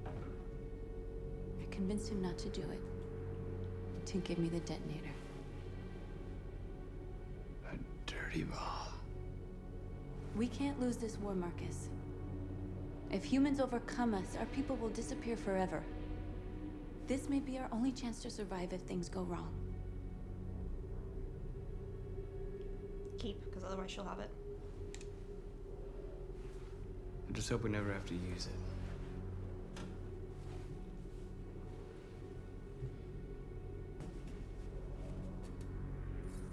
I convinced him not to do it, to give me the detonator. A dirty bomb. We can't lose this war, Marcus. If humans overcome us, our people will disappear forever. This may be our only chance to survive if things go wrong. Keep, because otherwise she'll have it. I just hope we never have to use it.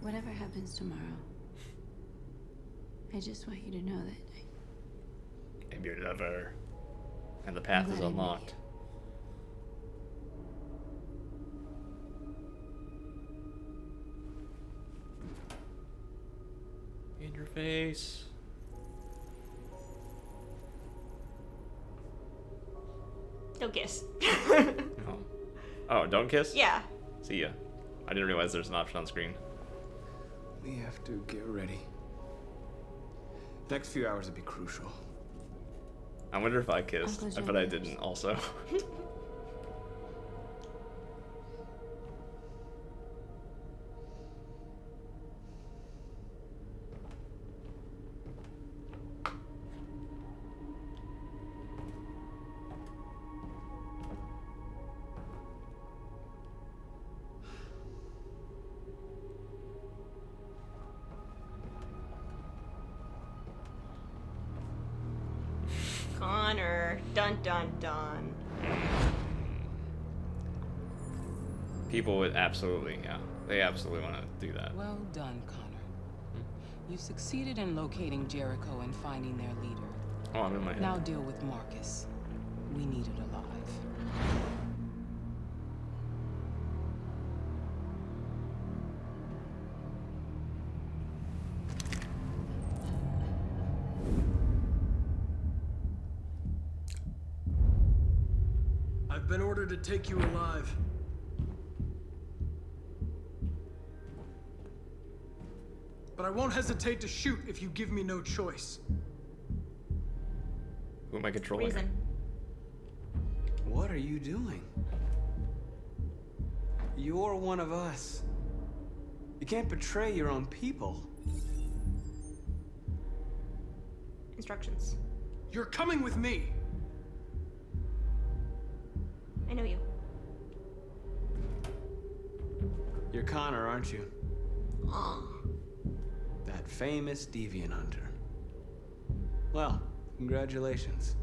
Whatever happens tomorrow, I just want you to know that And you're never. And the path is glad I met unlocked. In your face. Don't kiss. Oh. Oh, don't kiss? Yeah. See ya. I didn't realize there's an option on screen. We have to get ready. Next few hours would be crucial. I wonder if I kissed. Uncle I bet I Jonas. didn't also. Connor. Dun dun dun. People would absolutely, yeah. They absolutely want to do that. Well done, Connor. You succeeded in locating Jericho and finding their leader. Oh, I'm in my head. Now deal with Marcus. We need it alive. I've been ordered to take you alive. But I won't hesitate to shoot if you give me no choice. Who am I controlling? Reason. What are you doing? You're one of us. You can't betray your own people. Instructions. You're coming with me. I know you. You're Connor, aren't you? That famous deviant hunter. Well, congratulations.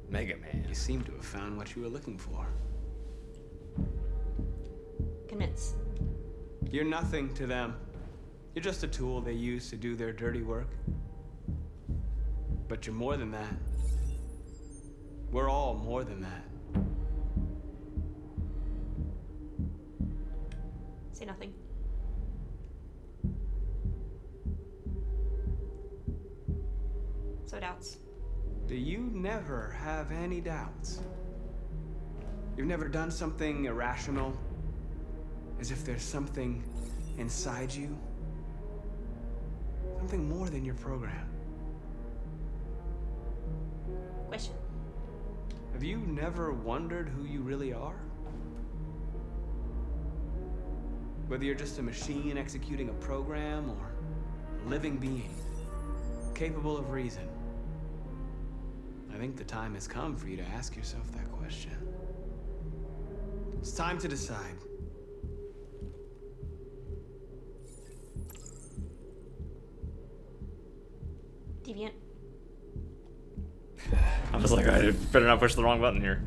Mega Man. You seem to have found what you were looking for. Convince. You're nothing to them. You're just a tool they use to do their dirty work. But you're more than that. We're all more than that. Say nothing. So doubts. Do you never have any doubts? You've never done something irrational? As if there's something inside you? Something more than your program? Question. Have you never wondered who you really are? Whether you're just a machine executing a program or a living being, capable of reason. I think the time has come for you to ask yourself that question. It's time to decide. Deviant. I was like, I better not push the wrong button here.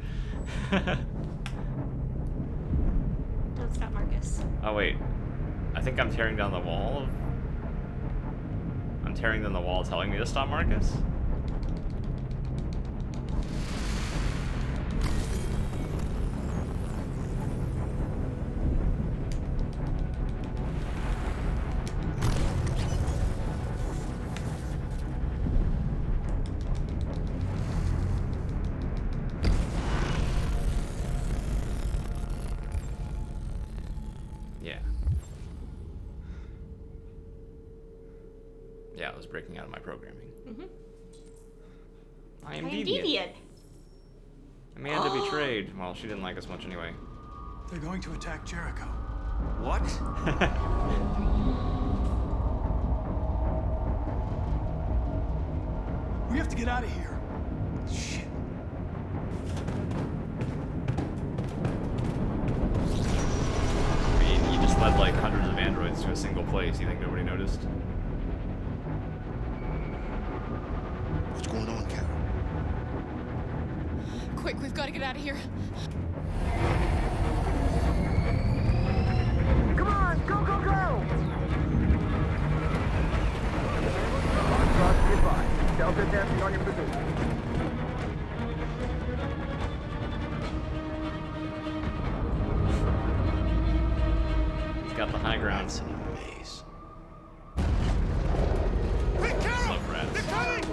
Don't stop, Marcus. Oh wait, I think I'm tearing down the wall. I'm tearing down the wall telling me to stop, Marcus? Yeah, I was breaking out of my programming. Mm-hmm. I am deviant. Amanda betrayed. Well, she didn't like us much anyway. They're going to attack Jericho. What? We have to get out of here. Shit. I mean, you just led like hundreds of androids to a single place. You think nobody noticed? What's going on, Kara? Quick, we've got to get out of here. Come on, go, go, go! Cross goodbye. Delta dancing on your position. He's got the high ground. Rats in a maze. Quick, Carol! Love rats. They're coming!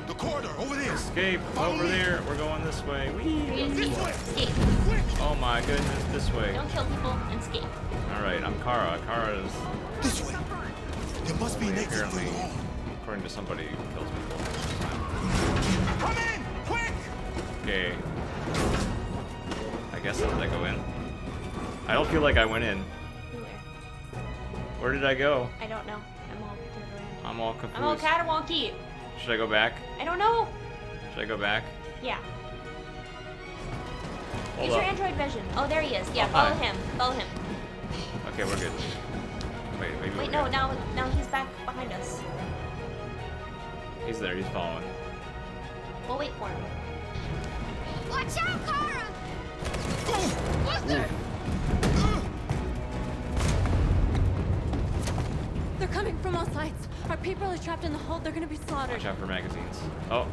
The corridor, over there! Escape! Over there! We're going this way. Whee! Escape. Oh my goodness, this way. Don't kill people and escape. Alright, I'm Kara. Kara is... This way! There must be an exit apparently, further on. according to somebody who kills people. Come in! Quick! Okay. I guess did I go in? I don't feel like I went in. Where did I go? I don't know. I'm all turned around. I'm all confused. I'm all catatwonky. Should I go back? I don't know. Should I go back? Yeah. Hold Use your up. android vision. Oh, there he is. Yeah, Oh, follow hi. him. Follow him. Okay, we're good. Wait, maybe Wait, we're no, good. now he's back behind us. He's there, he's following. We'll wait for him. Watch out, Kara! They're coming from all sides. Our people are trapped in the hold. They're gonna be slaughtered. Watch out for magazines. Oh,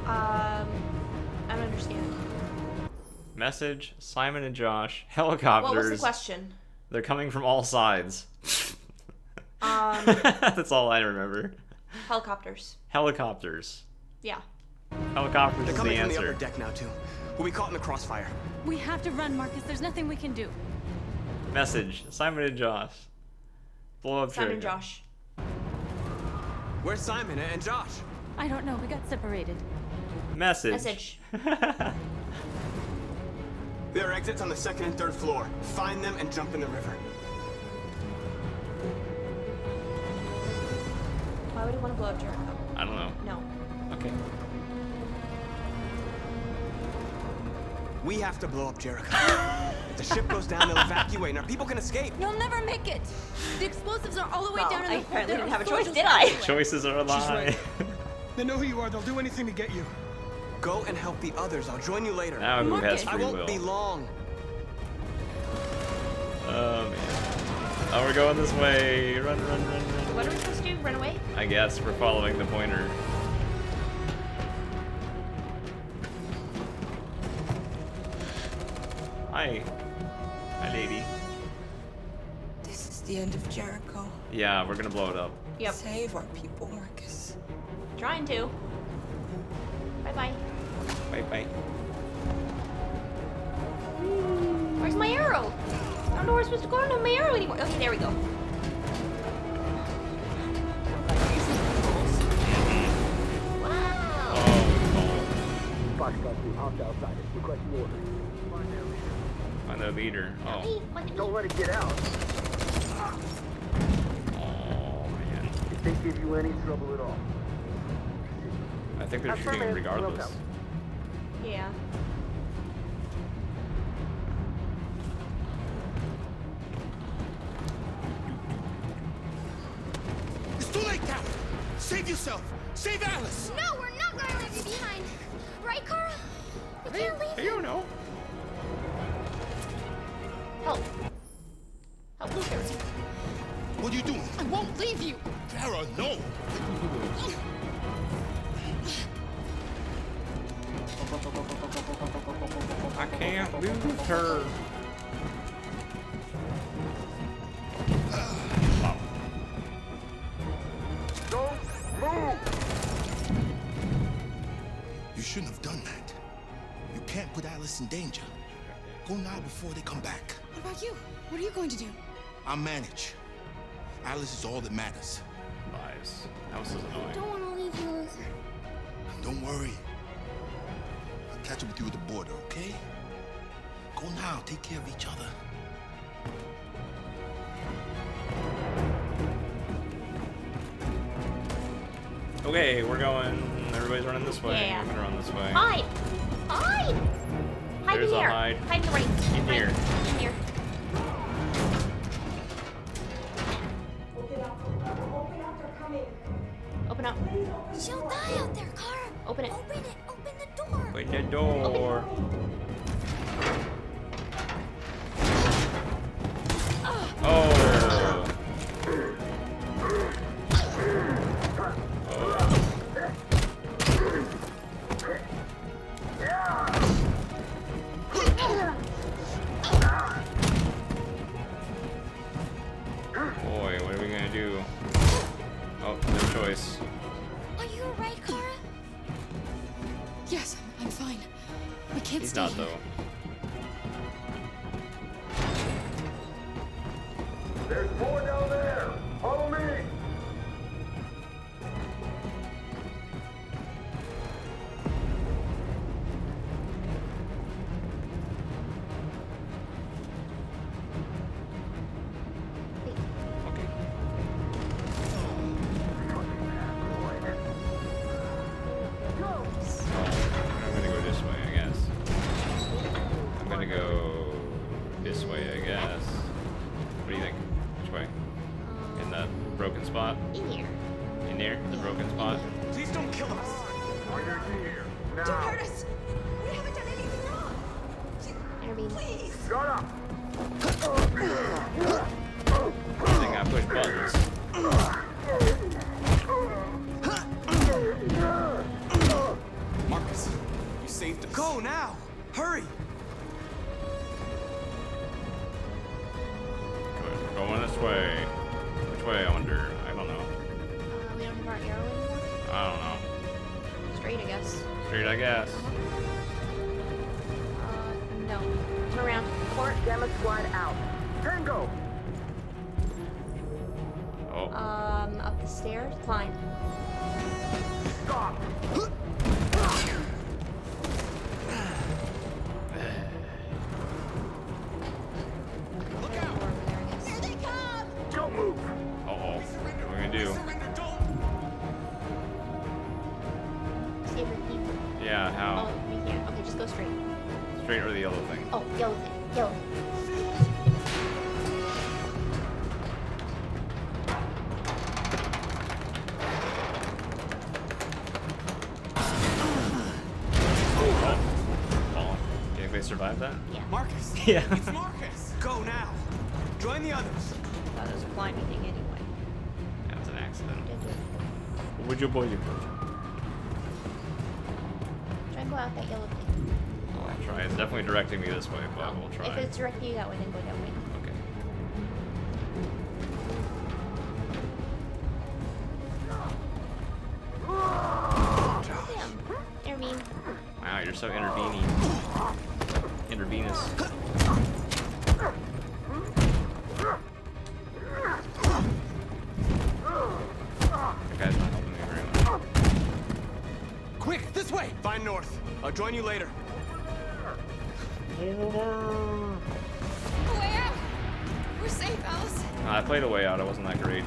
I don't understand. message, Simon and Josh, helicopters. What was the question? They're coming from all sides. That's all I remember. Helicopters. Helicopters. Yeah. Helicopters They're is the coming from the answer. upper deck now, too. We'll be caught in the crossfire. We have to run, Marcus. There's nothing we can do. Message, Simon and Josh. Blow up Simon and Jericho. Josh. Where's Simon and Josh? I don't know. We got separated. Message. Message. There are exits on the second and third floor. Find them and jump in the river. Why would you want to blow up Jericho? I don't know. No. Okay. We have to blow up Jericho. If the ship goes down, they'll evacuate, and our people can escape. You'll never make it. The explosives are all the way Well, down in I the hold. apparently There didn't are have a choice, soldiers did I? everywhere. Choices are a lie. She's right. They know who you are. They'll do anything to get you. Go and help the others. I'll join you later. Now who has I free won't will? be long. Oh man. Oh, we're going this way. Run, run, run, run. What are we supposed to do? Run away? I guess we're following the pointer. Hi. Hi, lady. This is the end of Jericho. Yeah, we're gonna blow it up. Yep. Save our people, Marcus. Trying to. Bye-bye. Bye-bye. Where's my arrow? I don't know where we're supposed to go. I don't have my arrow anymore. Okay, there we go. Wow. Find the leader. Oh. Don't let it get out. Oh, man. If they give you any trouble at all. I think they're shooting him regardless. Yeah. It's too late, Cal. Save yourself. Save Alice. No, we're not going to leave you behind. Right, Kara? We can't leave I don't know. Help. Help Lucas. What are you doing? I won't leave you. Kara, no. I can't lose her. Don't move! You shouldn't have done that. You can't put Alice in danger. Go now before they come back. What about you? What are you going to do? I'll manage. Alice is all that matters. Lies. House is annoying. I don't want to leave you, Luther. Don't worry. I'll catch up with you at the border, okay? Go now. Take care of each other. Okay, we're going. Everybody's running this way. Yeah. We're gonna run this way. Hide! Hide! Hide There's in a here. hide. Hide in the right. In Hide here. In here. Open up. She'll die out there, Kara. Open it. Open it. Open the door. Open the door. Oh. Boy, what are we gonna do? Oh, no choice. Are you alright, Kara? Yes, I'm fine. We can't He's stay not here. though. There's more down there! Follow me! I'm gonna go this way, I guess. I'm gonna go this way, I guess. What do you think? Which way? In the broken spot? In here. In there? The broken spot? Please don't kill us. On your here. Now. Don't hurt us. We haven't done anything wrong. Intervene. Please. Shut up! I think I push buttons. Marcus, you saved us. Go now. Hurry. Going this way. Which way, I wonder? I don't know. We don't have our arrow anymore? I don't know. Straight, I guess. Straight, I guess. No. Turn around. Court. Gamma squad out. Tango! Oh. Up the stairs. Climb. Stop! Here they come! Don't move! Uh-oh. What are we gonna do? screen or the yellow thing? Oh, yellow thing. Yellow. They survived that? Yeah. Marcus! Yeah. It's Marcus! Go now! Join the others! That was a climbing thing anyway. That was an accident. What would your boy do? Try and go out that yellow thing. I'll try. It's definitely directing me this way, but we'll try. If it's directing you that way, then go that way. Okay. Damn. Intervene. Wow, you're so intervening. Intravenous. That guy's not helping me very much. Quick, this way! Find north. I'll join you later. A way out. We're safe, Alice. I played a way out. It wasn't that great.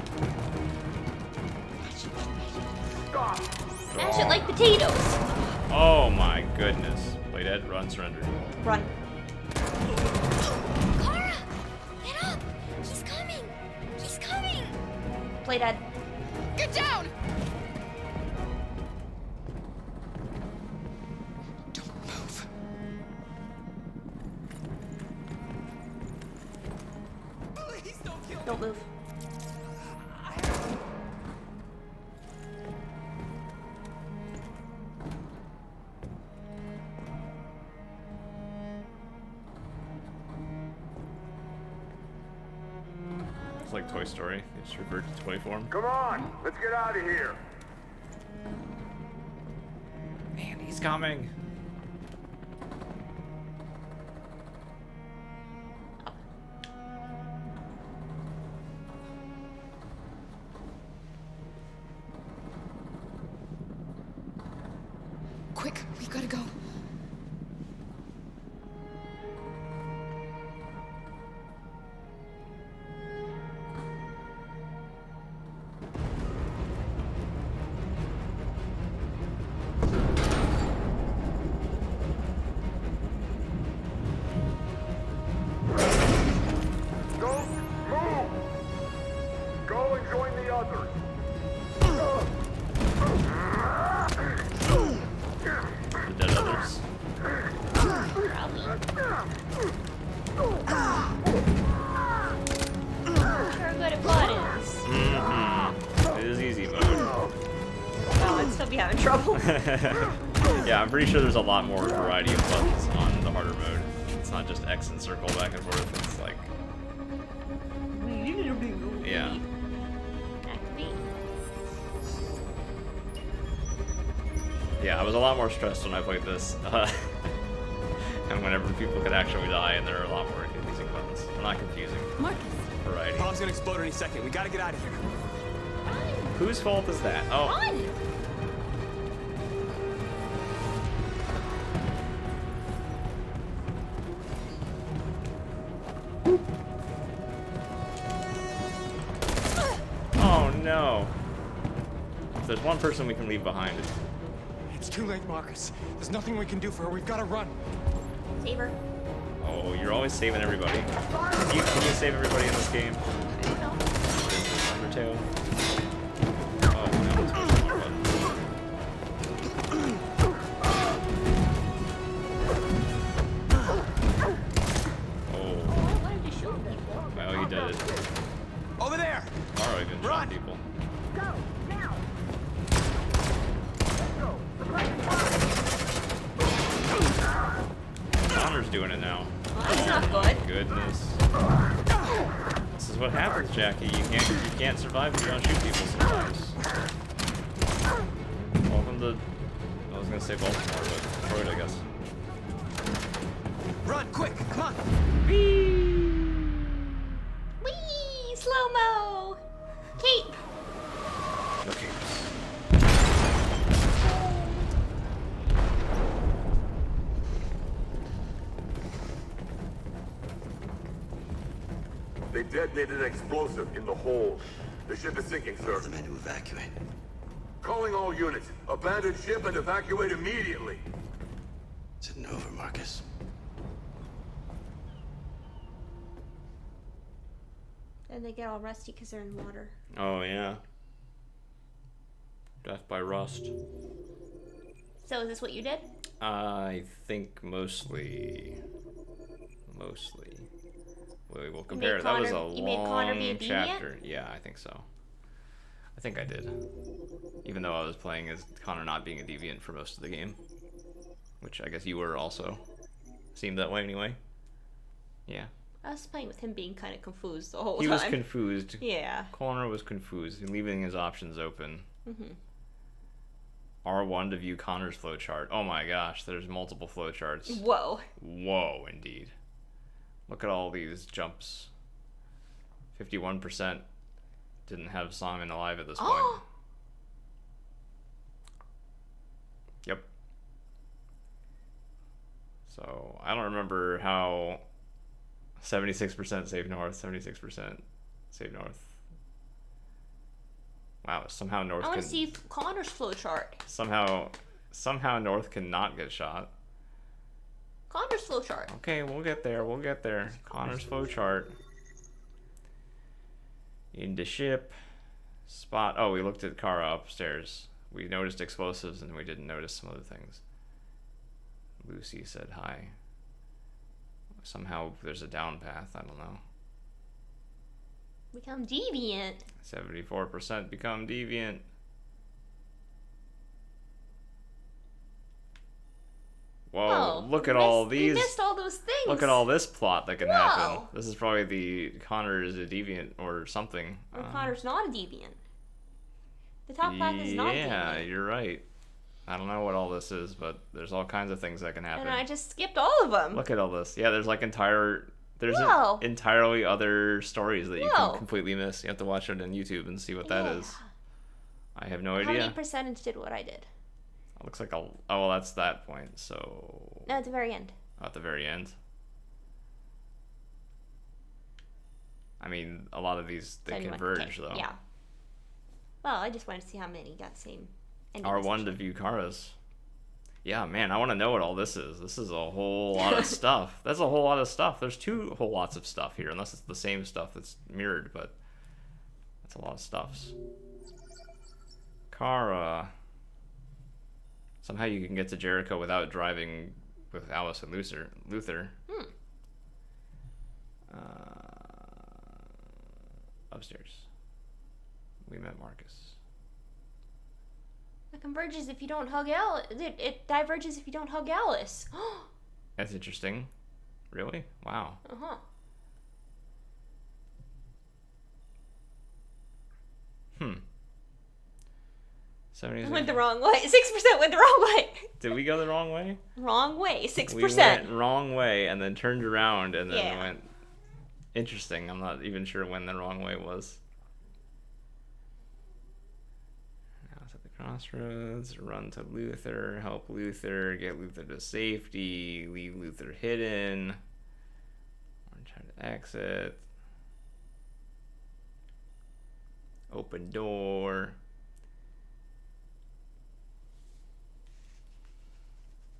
Mash it like potatoes. Oh my goodness. Play dead, run, surrender. Run. Kara! Get up! He's coming! He's coming! Play dead. Get down! Don't move. Please don't kill me! Don't move. It's like Toy Story. They just revert to toy form. Come on, let's get out of here. Man, he's coming. Quick, we've got to go. Don't move. Go and join the others. The dead others. Sure good at buttons. Mm-hmm. It is easy mode. Oh, I'd still be having trouble. Yeah, I'm pretty sure there's a lot more variety of buttons on the harder mode. It's not just X and circle back and forth. It's like, yeah. Activate. Yeah, I was a lot more stressed when I played this. And whenever people could actually die, and there are a lot more confusing buttons. They're not confusing. Marcus. Variety. Bomb's gonna explode any second. We gotta get out of here. Whose fault is that? Oh. Run! Oh no. If there's one person we can leave behind. It's too late, Marcus. There's nothing we can do for her. We've got to run. Save her. Oh, you're always saving everybody. Can you save everybody in this game? I don't know. Number 2. Oh, no, it's pushing more buttons. Oh. I wanted to shoot people. Well, you did it. Over there! Tomorrow even shot people. Go now. Let's go. Suppressing fire. Connor's doing it now. Well, that's not My good. goodness. This is what happens, Jackie. You can't survive if you don't shoot people sometimes. Welcome to, I was gonna say Baltimore, but Detroit, I guess. Run, quick, come on! Whee! Slow-mo! Cape! Okay. They detonated an explosive in the hold. The ship is sinking, sir. The men to evacuate. Calling all units. Abandon ship and evacuate immediately. Is it over, Marcus? And they get all rusty because they're in water. Oh, yeah. Death by rust. So is this what you did? I think mostly. We will compare. That was a long chapter. Yeah, I think so. I think I did. Even though I was playing as Connor not being a deviant for most of the game. Which I guess you were also. Seemed that way anyway. Yeah. I was playing with him being kind of confused the whole time. He was confused. Yeah. Connor was confused, leaving his options open. Mm-hmm. R1 to view Connor's flowchart. Oh my gosh, there's multiple flowcharts. Whoa. Whoa, indeed. Look at all these jumps. 51% didn't have Simon alive at this point. Yep. So, I don't remember how 76% save north, 76% save north. Wow, somehow North I want to see Connor's flowchart. Somehow North cannot get shot. Connor's flowchart. Okay, we'll get there. We'll get there. Connor's flowchart. Into ship. Spot. Oh, we looked at Kara upstairs. We noticed explosives and we didn't notice some other things. Lucy said hi. Somehow there's a down path. I don't know. Become deviant. 74% become deviant. Whoa, look at all these. We missed all those things. Look at all this plot that can happen. This is probably the Connor is a deviant or something. Or Connor's not a deviant. The top path is not deviant. Yeah, you're right. I don't know what all this is, but there's all kinds of things that can happen. And I just skipped all of them. Look at all this. Yeah, there's like there's entirely other stories that you can completely miss. You have to watch it on YouTube and see what that is. I have no idea. How many percentage did what I did? It looks like oh, well, that's that point. So. No, at the very end. At the very end. I mean, a lot of these they converge though. Yeah. Well, I just wanted to see how many got the same. R1 to view Kara's. Yeah, man, I want to know what all this is. This is a whole lot of stuff. That's a whole lot of stuff. There's two whole lots of stuff here, unless it's the same stuff that's mirrored, but that's a lot of stuffs. Kara. Somehow you can get to Jericho without driving with Alice and Luther. Upstairs. We met Marcus. It converges if you don't hug Alice. It diverges if you don't hug Alice. That's interesting. Really? Wow. Uh-huh. Hmm. 76. Went the wrong way. 6% went the wrong way. Did we go the wrong way? Wrong way. 6%. We went wrong way and then turned around and then went. Interesting. I'm not even sure when the wrong way was. Now it's at the crossroads. Run to Luther. Help Luther. Get Luther to safety. Leave Luther hidden. Or try to exit. Open door.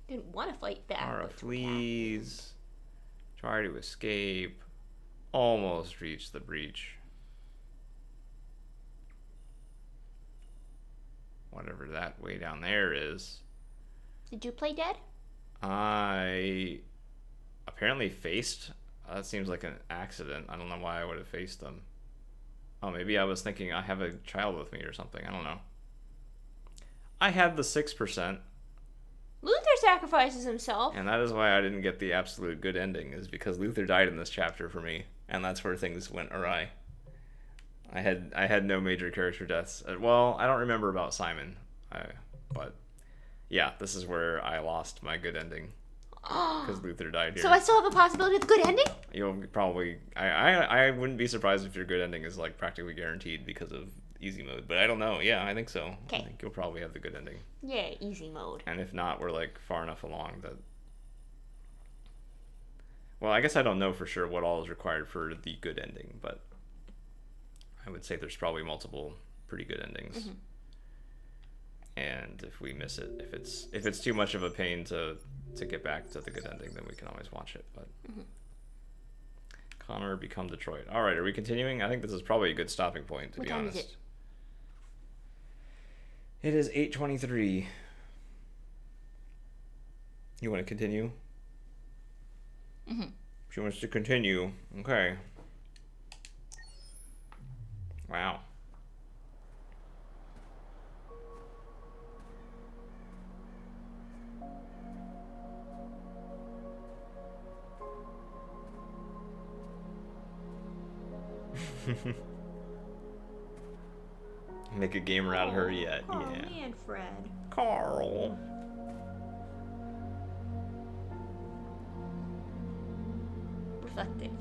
Didn't want to fight back. Kara flees. Try to escape. Almost reach the breach. Whatever that way down there is. Did you play dead? I apparently faced. That seems like an accident. I don't know why I would have faced them. Oh, maybe I was thinking I have a child with me or something. I don't know. I had the 6%. Luther sacrifices himself. And that is why I didn't get the absolute good ending, is because Luther died in this chapter for me, and that's where things went awry. I had no major character deaths. Well, I don't remember about Simon, but yeah, this is where I lost my good ending because Luther died here. So I still have a possibility of the good ending? You'll probably I wouldn't be surprised if your good ending is like practically guaranteed because of easy mode, but I don't know. Yeah, I think so. Okay. I think you'll probably have the good ending. Yeah, easy mode. And if not, we're like far enough along that. Well, I guess I don't know for sure what all is required for the good ending, but I would say there's probably multiple pretty good endings. Mm-hmm. And if we miss it, if it's too much of a pain to get back to the good ending, then we can always watch it. But Connor become Detroit. All right, are we continuing? I think this is probably a good stopping point, to be honest. What time is it? It is 8:23. You want to continue? Mm-hmm. She wants to continue. Okay. Wow. Make a gamer out of her yet. Oh Yeah. man, Fred. Carl. Reflective.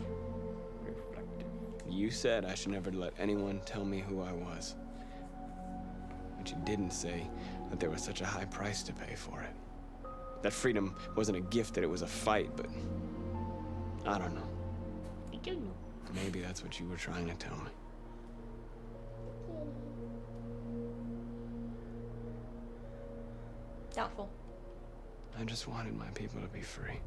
You said I should never let anyone tell me who I was. But you didn't say that there was such a high price to pay for it. That freedom wasn't a gift, that it was a fight, but I don't know. I don't know. Maybe that's what you were trying to tell me. Doubtful. I just wanted my people to be free.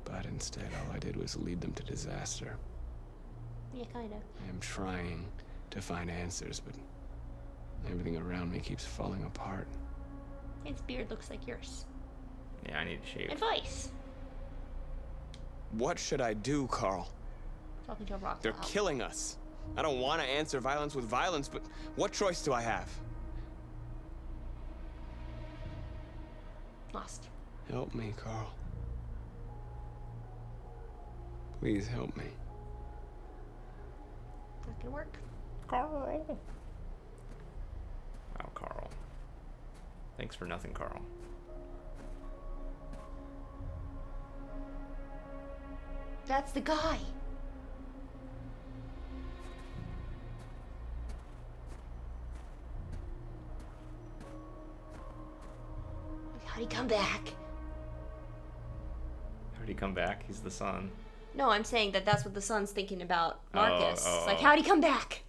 But instead, all I did was lead them to disaster. Yeah, kinda. I'm trying to find answers, but everything around me keeps falling apart. His beard looks like yours. Yeah, I need to shave. Advice. What should I do, Carl? Talking to a rock. They're killing us. I don't want to answer violence with violence, but what choice do I have? Lost. Help me, Carl. Please help me. Not gonna work. Carl. Wow, Carl. Thanks for nothing, Carl. That's the guy. How'd he come back? How'd he come back? He's the son. No, I'm saying that that's what the son's thinking about Marcus. Oh. It's like, how'd he come back?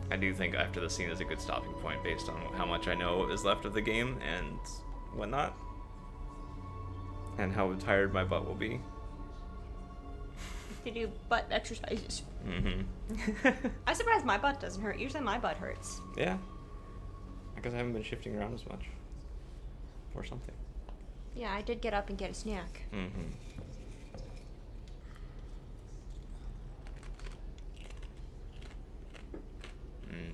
I do think after the scene is a good stopping point based on how much I know is left of the game and whatnot. And how tired my butt will be. To do butt exercises. Mm-hmm. I'm surprised my butt doesn't hurt. Usually my butt hurts. Yeah. I guess I haven't been shifting around as much. Or something. Yeah, I did get up and get a snack. Mm-hmm.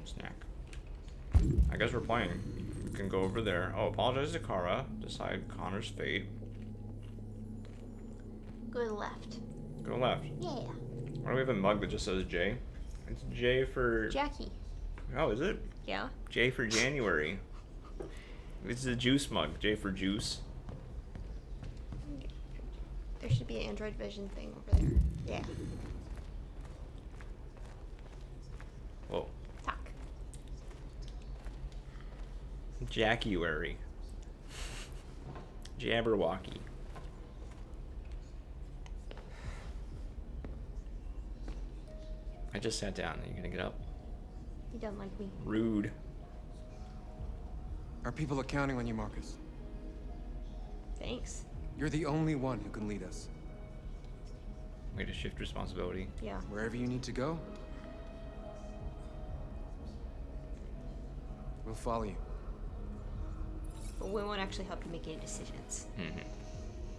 Snack. I guess we're playing. We can go over there. Oh, apologize to Kara. Decide Connor's fate. Go to the left. Go left. Yeah. Why do we have a mug that just says J? It's J for... Jackie. Oh, is it? Yeah. J for January. This is a juice mug. J for juice. There should be an Android Vision thing over there. Yeah. Whoa. Talk. Jackuary. Jabberwocky. I just sat down. Are you gonna get up? He doesn't like me. Rude. Our people are counting on you, Marcus. Thanks. You're the only one who can lead us. Way to shift responsibility. Yeah. Wherever you need to go, we'll follow you. But we won't actually help you make any decisions. Mm-hmm.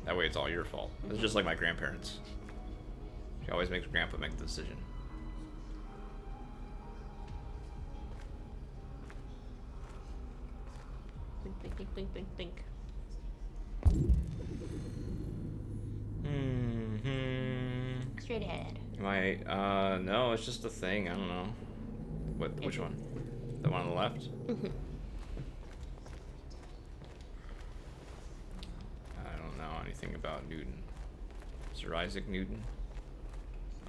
That way it's all your fault. It's just like my grandparents. She always makes Grandpa make the decision. Think, think, think, think, think, think. Mm-hmm. Straight ahead. Am I, no, it's just a thing. I don't know. Which one? The one on the left? Mm-hmm. I don't know anything about Newton. Sir Isaac Newton?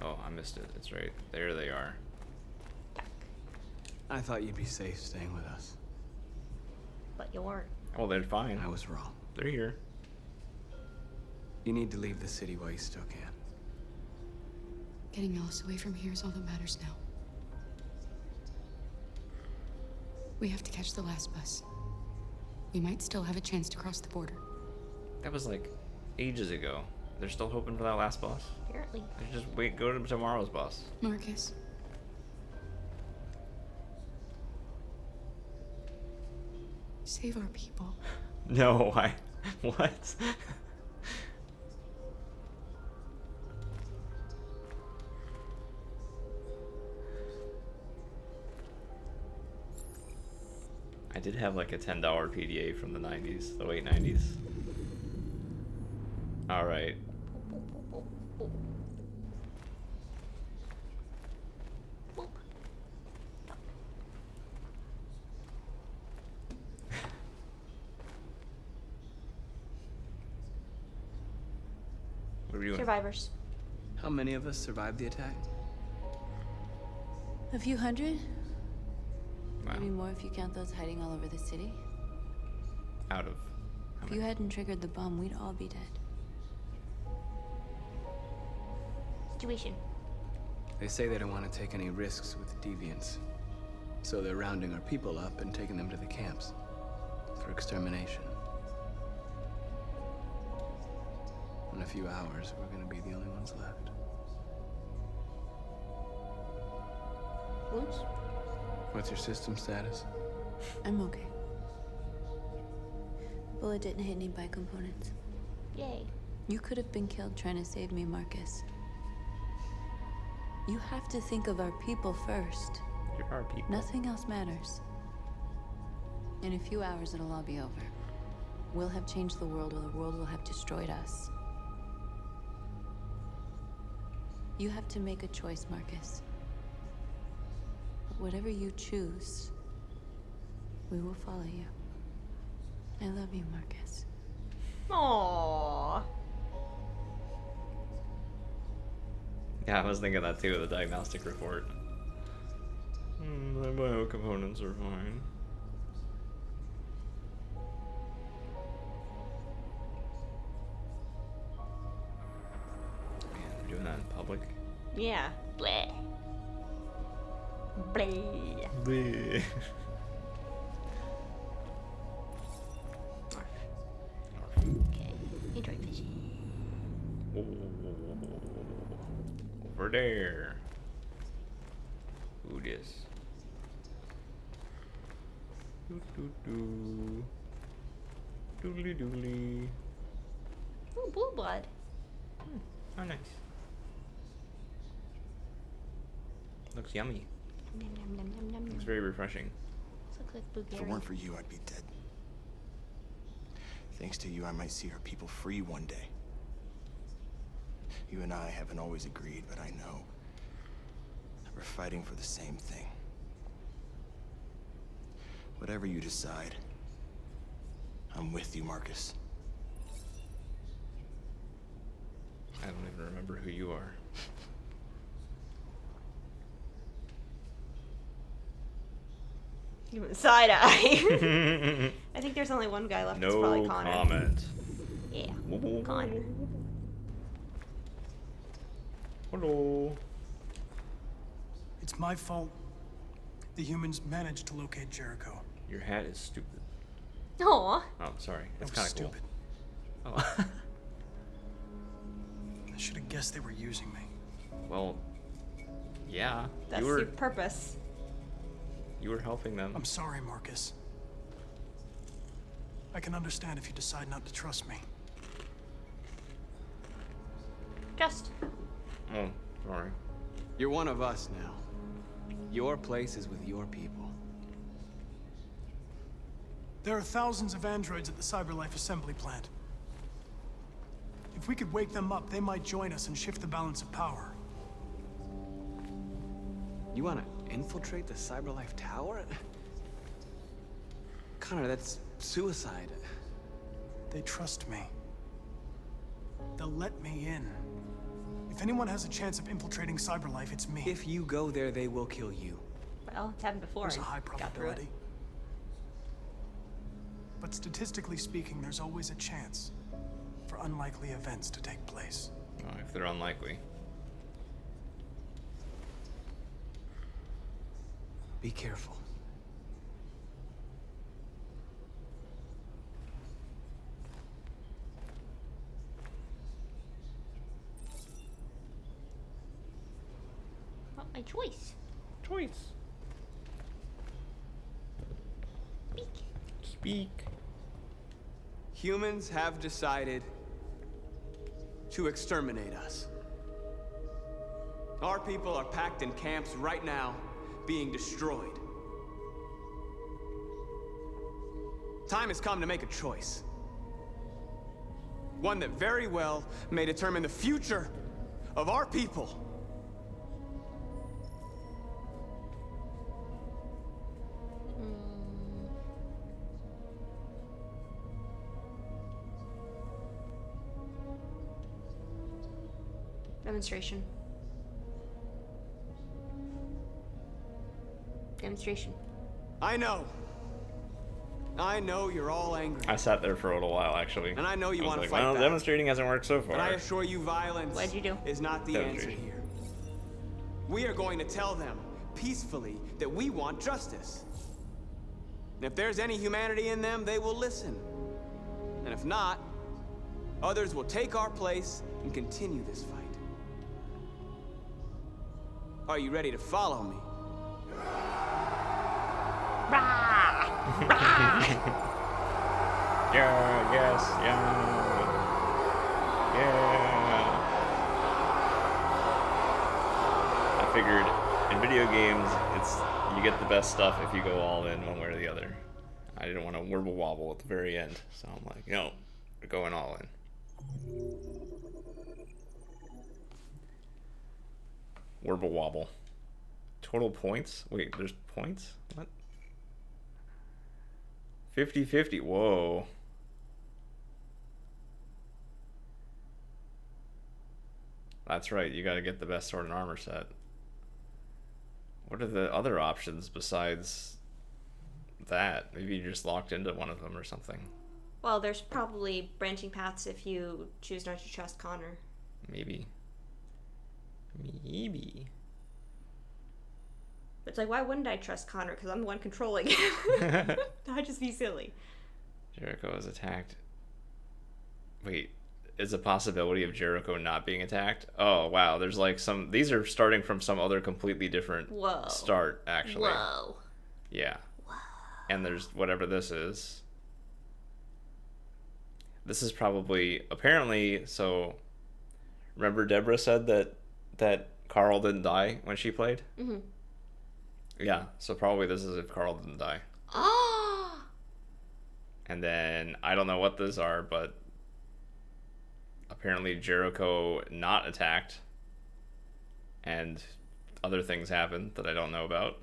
Oh, I missed it. It's right. There they are. I thought you'd be safe staying with us. But you weren't. Oh, they're fine. I was wrong. they're here. You need to leave the city while you still can. Getting Alice away from here is all that matters now. We have to catch the last bus. We might still have a chance to cross the border. That was like ages ago. They're still hoping for that last bus? Apparently. They should just wait, go to tomorrow's bus. Marcus. Save our people. No, what? I did have like a $10 PDA from the 90s, the late 90s. Alright. What are we doing? Survivors. How many of us survived the attack? A few hundred? Wow. Maybe more if you count those hiding all over the city. Out of If you hadn't triggered the bomb, we'd all be dead. Situation. They say they don't want to take any risks with deviants. So they're rounding our people up and taking them to the camps for extermination. In a few hours, we're gonna be the only ones left. Wounds? What's your system status? I'm okay. Bullet didn't hit any bicomponents. Yay. You could have been killed trying to save me, Marcus. You have to think of our people first. You're our people. Nothing else matters. In a few hours, it'll all be over. We'll have changed the world, or the world will have destroyed us. You have to make a choice, Marcus. But whatever you choose, we will follow you. I love you, Marcus. Aww. Yeah, I was thinking that too, the diagnostic report. My biocomponents are fine. Man, we're doing that in public? Yeah. Bleh. Bleh. Bleh. Okay. Enjoy fishing. Over there. Who this? Doo doo doo. Doodly doodly. Ooh, blue blood. Oh, nice. Looks yummy. Nom, nom, nom, nom, nom, Looks nom. very refreshing. This looks like blueberry. If it weren't for you, I'd be dead. Thanks to you, I might see our people free one day. You and I haven't always agreed, but I know that we're fighting for the same thing. Whatever you decide, I'm with you, Marcus. I don't even remember who you are. Give him a side eye. I think there's only one guy left. It's probably No Connor. comment. Yeah. Connor. Hello. It's my fault. The humans managed to locate Jericho. Your hat is stupid. Aw. Oh, sorry. That's That was kind of cool. stupid. Oh. I should have guessed they were using me. Well, yeah. That's you were your purpose. you were helping them. I'm sorry, Marcus. I can understand if you decide not to trust me. Just. Oh, sorry. You're one of us now. Your place is with your people. There are thousands of androids at the CyberLife assembly plant. If we could wake them up, they might join us and shift the balance of power. You want to infiltrate the CyberLife tower? Connor, that's suicide. They trust me. They'll let me in. If anyone has a chance of infiltrating CyberLife, it's me. If you go there, they will kill you. Well, it's happened before. There's a high and got through it. probability. But statistically speaking, there's always a chance for unlikely events to take place. Oh, if they're unlikely. Be careful. Not my choice. Choice. Speak. Humans have decided to exterminate us. Our people are packed in camps right now, being destroyed. Time has come to make a choice. One that very well may determine the future of our people. Demonstration. Demonstration. I know you're all angry. I sat there for a little while, actually. And I know you was want to like, fight well, back. demonstrating hasn't worked so far. But I assure you, violence What'd you do? is not the answer here. We are going to tell them peacefully that we want justice. And if there's any humanity in them, they will listen. And if not, others will take our place and continue this fight. Are you ready to follow me? Yeah, yes, yeah. Yeah. I figured in video games, you get the best stuff if you go all in one way or the other. I didn't want to wibble wobble at the very end, so I'm like, no, we're going all in. Wibble wobble. Total points? Wait, there's points? What? 50-50. Whoa. That's right, you gotta get the best sword and armor set. What are the other options besides that? Maybe you're just locked into one of them or something. Well, there's probably branching paths if you choose not to trust Connor. Maybe. Maybe. It's like, why wouldn't I trust Connor? Because I'm the one controlling him. I'd just be silly. Jericho is attacked. Wait, is a possibility of Jericho not being attacked? Oh, wow. There's like some... These are starting from some other completely different start, actually. Whoa. Yeah. Whoa. And there's whatever this is. This is probably... Apparently, so... Remember Deborah said that Carl didn't die when she played? Mm-hmm. Yeah, so probably this is if Carl didn't die. Oh! And then, I don't know what these are, but apparently Jericho not attacked, and other things happened that I don't know about.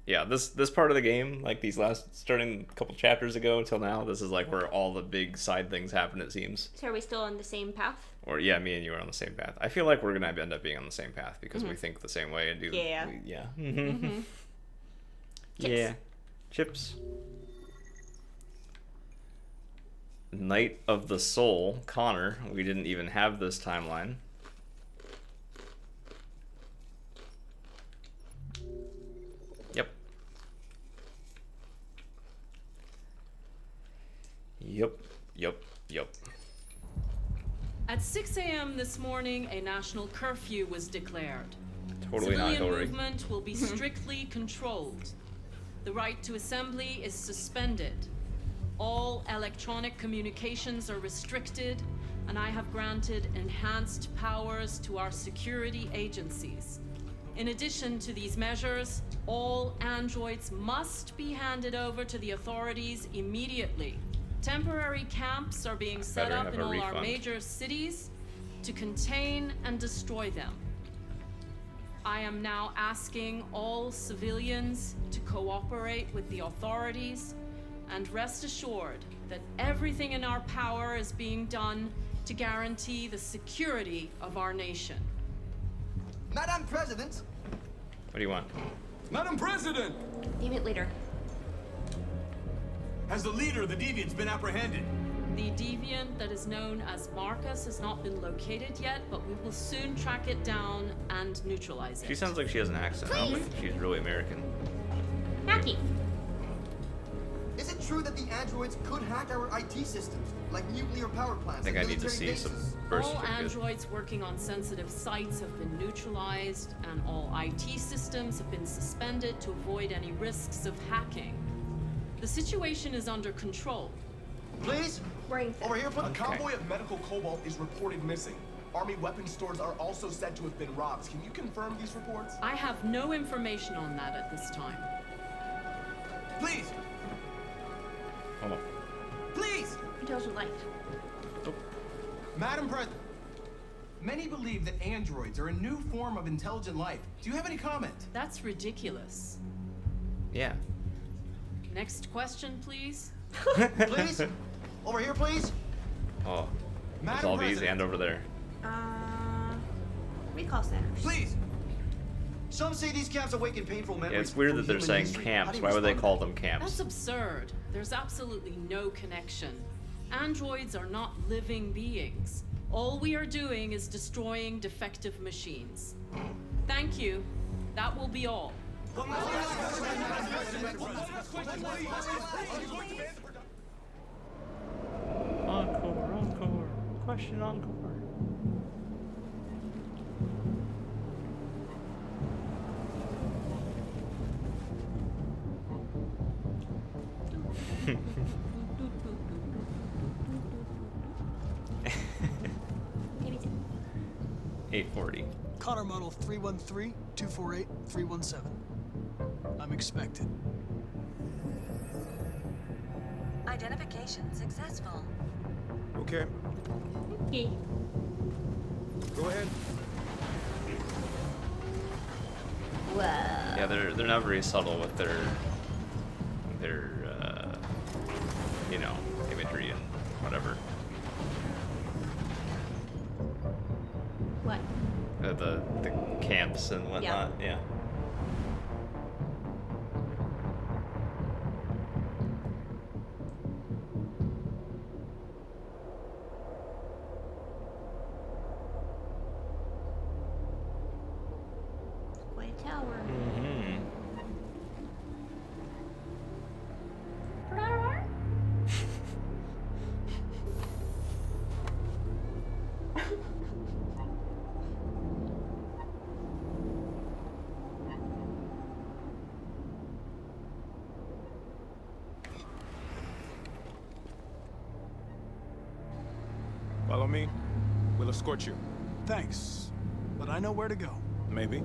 Yeah, this part of the game, like these starting a couple chapters ago till now, this is like where all the big side things happen, it seems. So are we still on the same path? Or, yeah, me and you are on the same path. I feel like we're going to end up being on the same path because we think the same way and do... Yeah. Yeah. Mm-hmm. Yeah. Chips. Knight of the Soul, Connor. We didn't even have this timeline. Yep. Yep. At 6 a.m. this morning, a national curfew was declared. Totally not Civilian Hillary. movement will be strictly controlled. The right to assembly is suspended. All electronic communications are restricted, and I have granted enhanced powers to our security agencies. In addition to these measures, all androids must be handed over to the authorities immediately. Temporary camps are being set Better up have in a all our refund. major cities to contain and destroy them. I am now asking all civilians to cooperate with the authorities and rest assured that everything in our power is being done to guarantee the security of our nation. Madam President! What do you want? Madam President! Name it later. Has the leader of the Deviants been apprehended? The deviant that is known as Marcus has not been located yet, but we will soon track it down and neutralize it. She sounds like she has an accent. I don't think she's really American. Hacking. Is it true that the androids could hack our IT systems, like nuclear power plants? I think I need to see some birth All certificate. androids working on sensitive sites have been neutralized, and all IT systems have been suspended to avoid any risks of hacking. The situation is under control. Please? Over here, please. A convoy of medical cobalt is reported missing. Army weapon stores are also said to have been robbed. Can you confirm these reports? I have no information on that at this time. Please! Oh. Please! He tells you light. Madam President, many believe that androids are a new form of intelligent life. Do you have any comment? That's ridiculous. Yeah. Next question, please. Please? Over here, please? Oh. There's Madam all these President. and over there. Recall centers. Please! Some say these camps awaken painful memories. Yeah, it's weird from that they're human saying history. How camps. do you Why would they respond call to them that? camps? That's absurd. There's absolutely no connection. Androids are not living beings. All we are doing is destroying defective machines. Thank you. That will be all. Encore. Question encore. Give me two. 840. Connor model 313-248-317. I'm expected. Identification successful. Okay. Okay. Go ahead. Whoa. Yeah, they're not very subtle with their you know, imagery and whatever. What? The camps and whatnot. Yeah. Quite a tower. Mm-hmm. Follow me. We'll escort you. Thanks, but I know where to go. Maybe.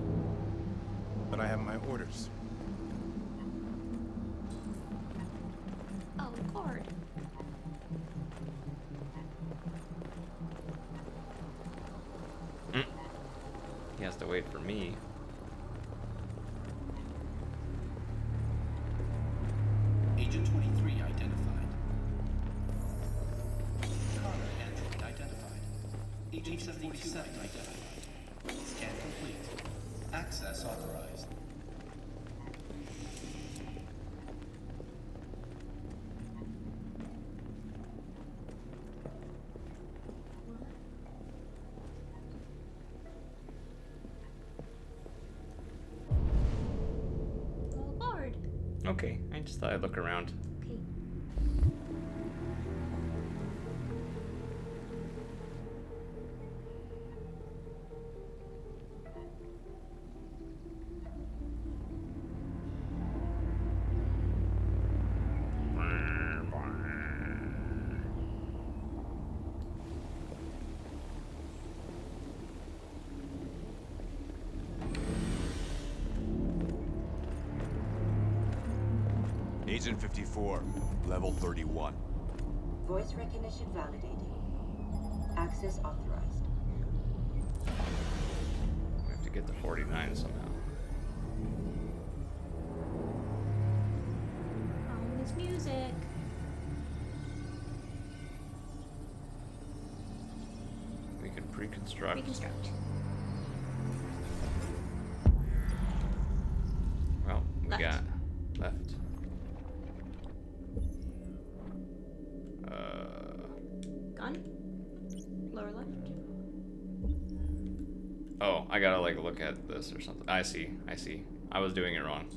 But I have my orders. Oh, cord. He has to wait for me. Agent 23 identified. Connor android identified. Agent 47 identified. Scan complete. Access authorized. Oh, Lord. Okay, I just thought I'd look around. Okay. Agent 54, level 31. Voice recognition validated. Access authorized. We have to get to 49 somehow. Oh, this music. We can pre-construct. Reconstruct. Well, we Left. got left. Oh, I gotta like look at this or something. I see. I was doing it wrong.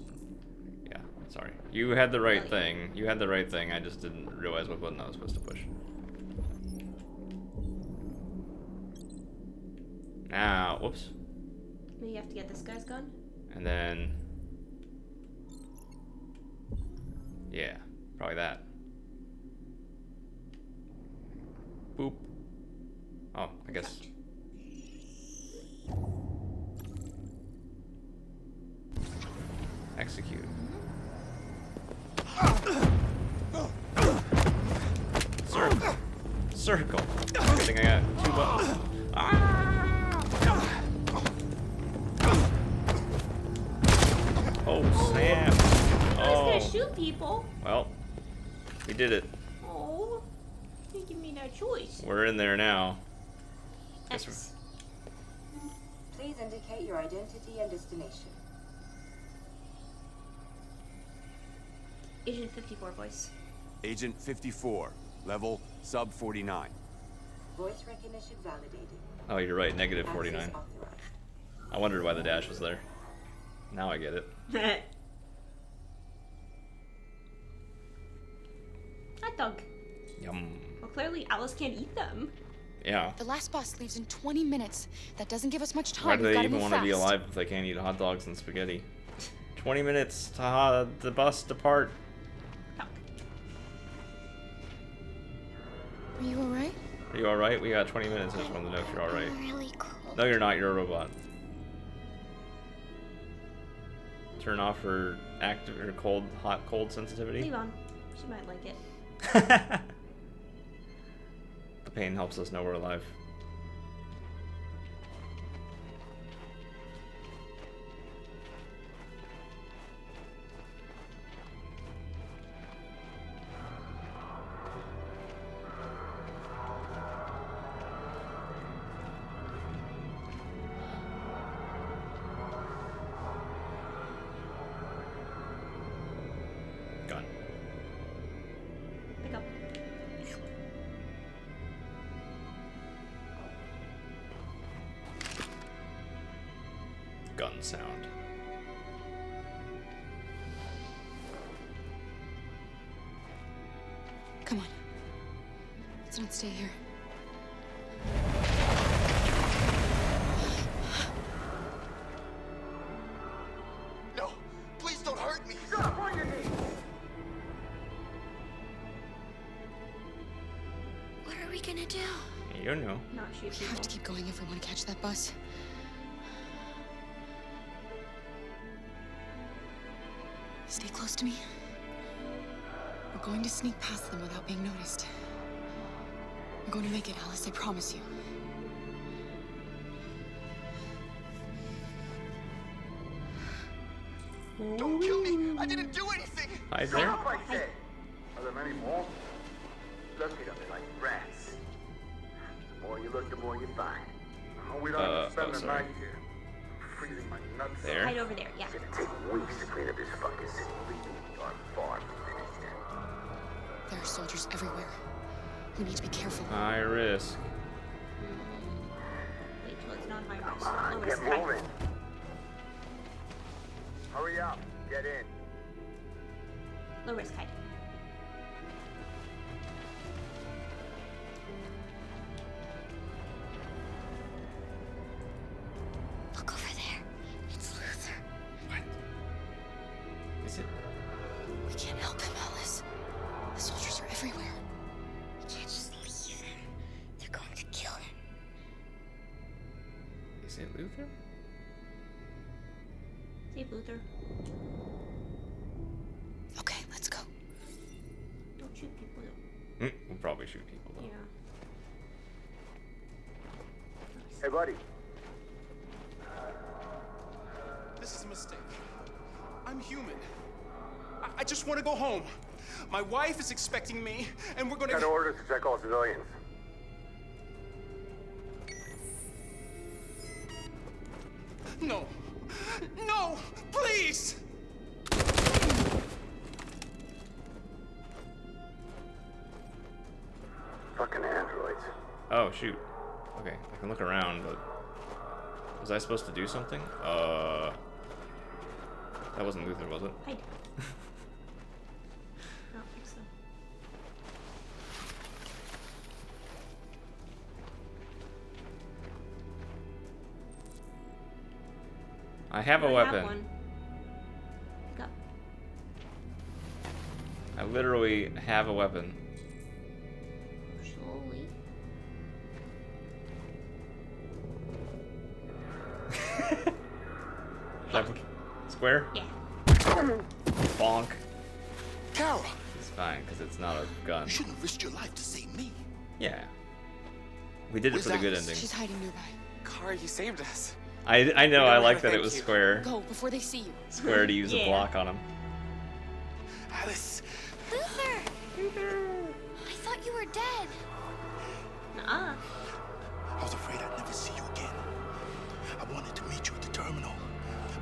Yeah, sorry. You had the right thing. You had the right thing. I just didn't realize what button I was supposed to push. Now, whoops. Maybe you have to get this guy's gun. And then, yeah, probably that. Boop. Oh, I guess. Execute. Circle. Circle. I think I got 2 buttons. Oh snap! I was gonna shoot people. Well, we did it. Oh, you give me that choice. We're in there now. X. Please indicate your identity and destination. Agent 54 voice. Agent 54, level sub 49. Voice recognition validated. Oh, you're right. Negative 49. I wondered why the dash was there. Now I get it. Hot dog. Yum. Well, clearly Alice can't eat them. Yeah. The last bus leaves in 20 minutes. That doesn't give us much time. Why do We've they gotta even move want to be fast. alive if they can't eat hot dogs and spaghetti? 20 minutes to the bus depart. Are you alright? Are you alright? We got 20 minutes. I just wanted to know if you're alright. Really cool. No, you're not. You're a robot. Turn off her active or cold, hot, cold sensitivity. Leave on. She might like it. The pain helps us know we're alive. Gun. Pick up. Gun sound. Come on. Let's not stay here. No, please don't hurt me. Shut up on your knees. What are we gonna do? You don't know. Not shoot We people. have to keep going if we want to catch that bus. Stay close to me. We're going to sneak past them without being noticed. We're going to make it, Alice, I promise you. Don't kill me. I didn't do anything. Hi Shut there. up, I said. Are there many more? Look at them like rats. The more you look, the more you find. Oh, we don't have to spend the sorry. night here. I'm freezing my nuts. There. Hide over there, yeah. It's gonna take weeks to clean up this fucking city. We are far from finished. There are soldiers everywhere. We need to be careful. High risk. Wait till it's not high risk. Come on, Low get risk, high moving. risk. Hurry up. Get in. Low risk, hide. Look over there. It's Luther. What? Is it? We can't help him, Alice. The soldiers are everywhere. We can't just leave him. They're going to kill him. Is it Luther? Save Luther. Okay, let's go. Don't shoot people though. We'll probably shoot people though. Yeah. Hey, buddy. This is a mistake. I'm human. I just want to go home. My wife is expecting me, and we're gonna... Got orders to check all civilians. No. No! Please! Fucking androids. Oh shoot. Okay, I can look around, but Was I supposed to do something? That wasn't Luther, was it? I don't think so. I have a weapon. Go. I literally have a weapon. Slowly. Square? Yeah. Bonk. Kara! It's fine, because it's not a gun. You shouldn't have risked your life to save me. Yeah. We did it for the good ending. She's hiding nearby. Kara, you saved us. I know, I like that it was square. Go before they see you. Square to use a block on him. Alice! Luther! I thought you were dead. Nuh-uh. I was afraid I'd never see you again. I wanted to meet you at the terminal,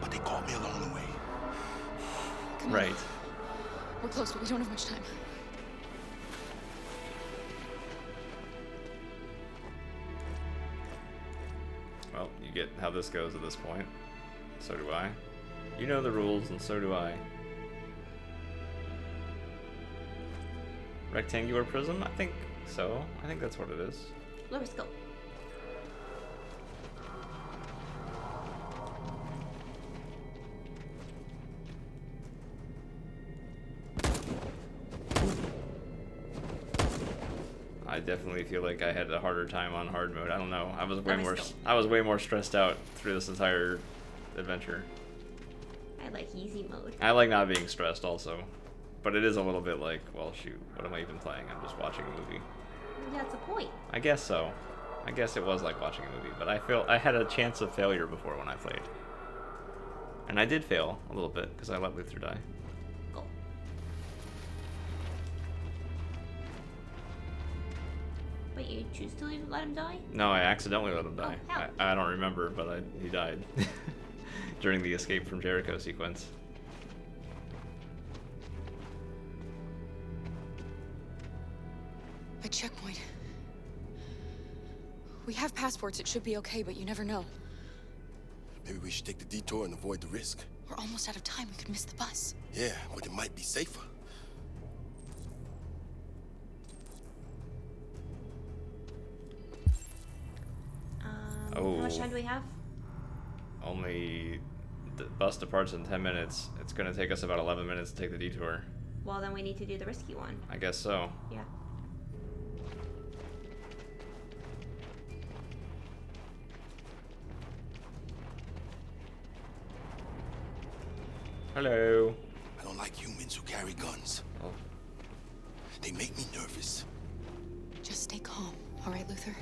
but they caught me along the way. Come right. On. We're close, but we don't have much time. Well, you get how this goes at this point. So do I. You know the rules, and so do I. Rectangular prism? I think so. I think that's what it is. Let's go. I definitely feel like I had a harder time on hard mode. I don't know. I was Let's way more stressed out through this entire adventure. I like easy mode. I like not being stressed also. But it is a little bit like, well, shoot, what am I even playing? I'm just watching a movie. That's the point. I guess so. I guess it was like watching a movie, but I had a chance of failure before when I played. And I did fail a little bit because I let Luther die. Go. Wait, you choose to let him die? No, I accidentally let him die. Oh, how? I don't remember, but he died during the escape from Jericho sequence. A checkpoint. We have passports, it should be okay, but you never know. Maybe we should take the detour and avoid the risk. We're almost out of time, we could miss the bus. Yeah, but it might be safer. How much time do we have? Only the bus departs in 10 minutes. It's gonna take us about 11 minutes to take the detour. Well, then we need to do the risky one. I guess so. Yeah. Hello. I don't like humans who carry guns. Oh. They make me nervous. Just stay calm, all right, Luther?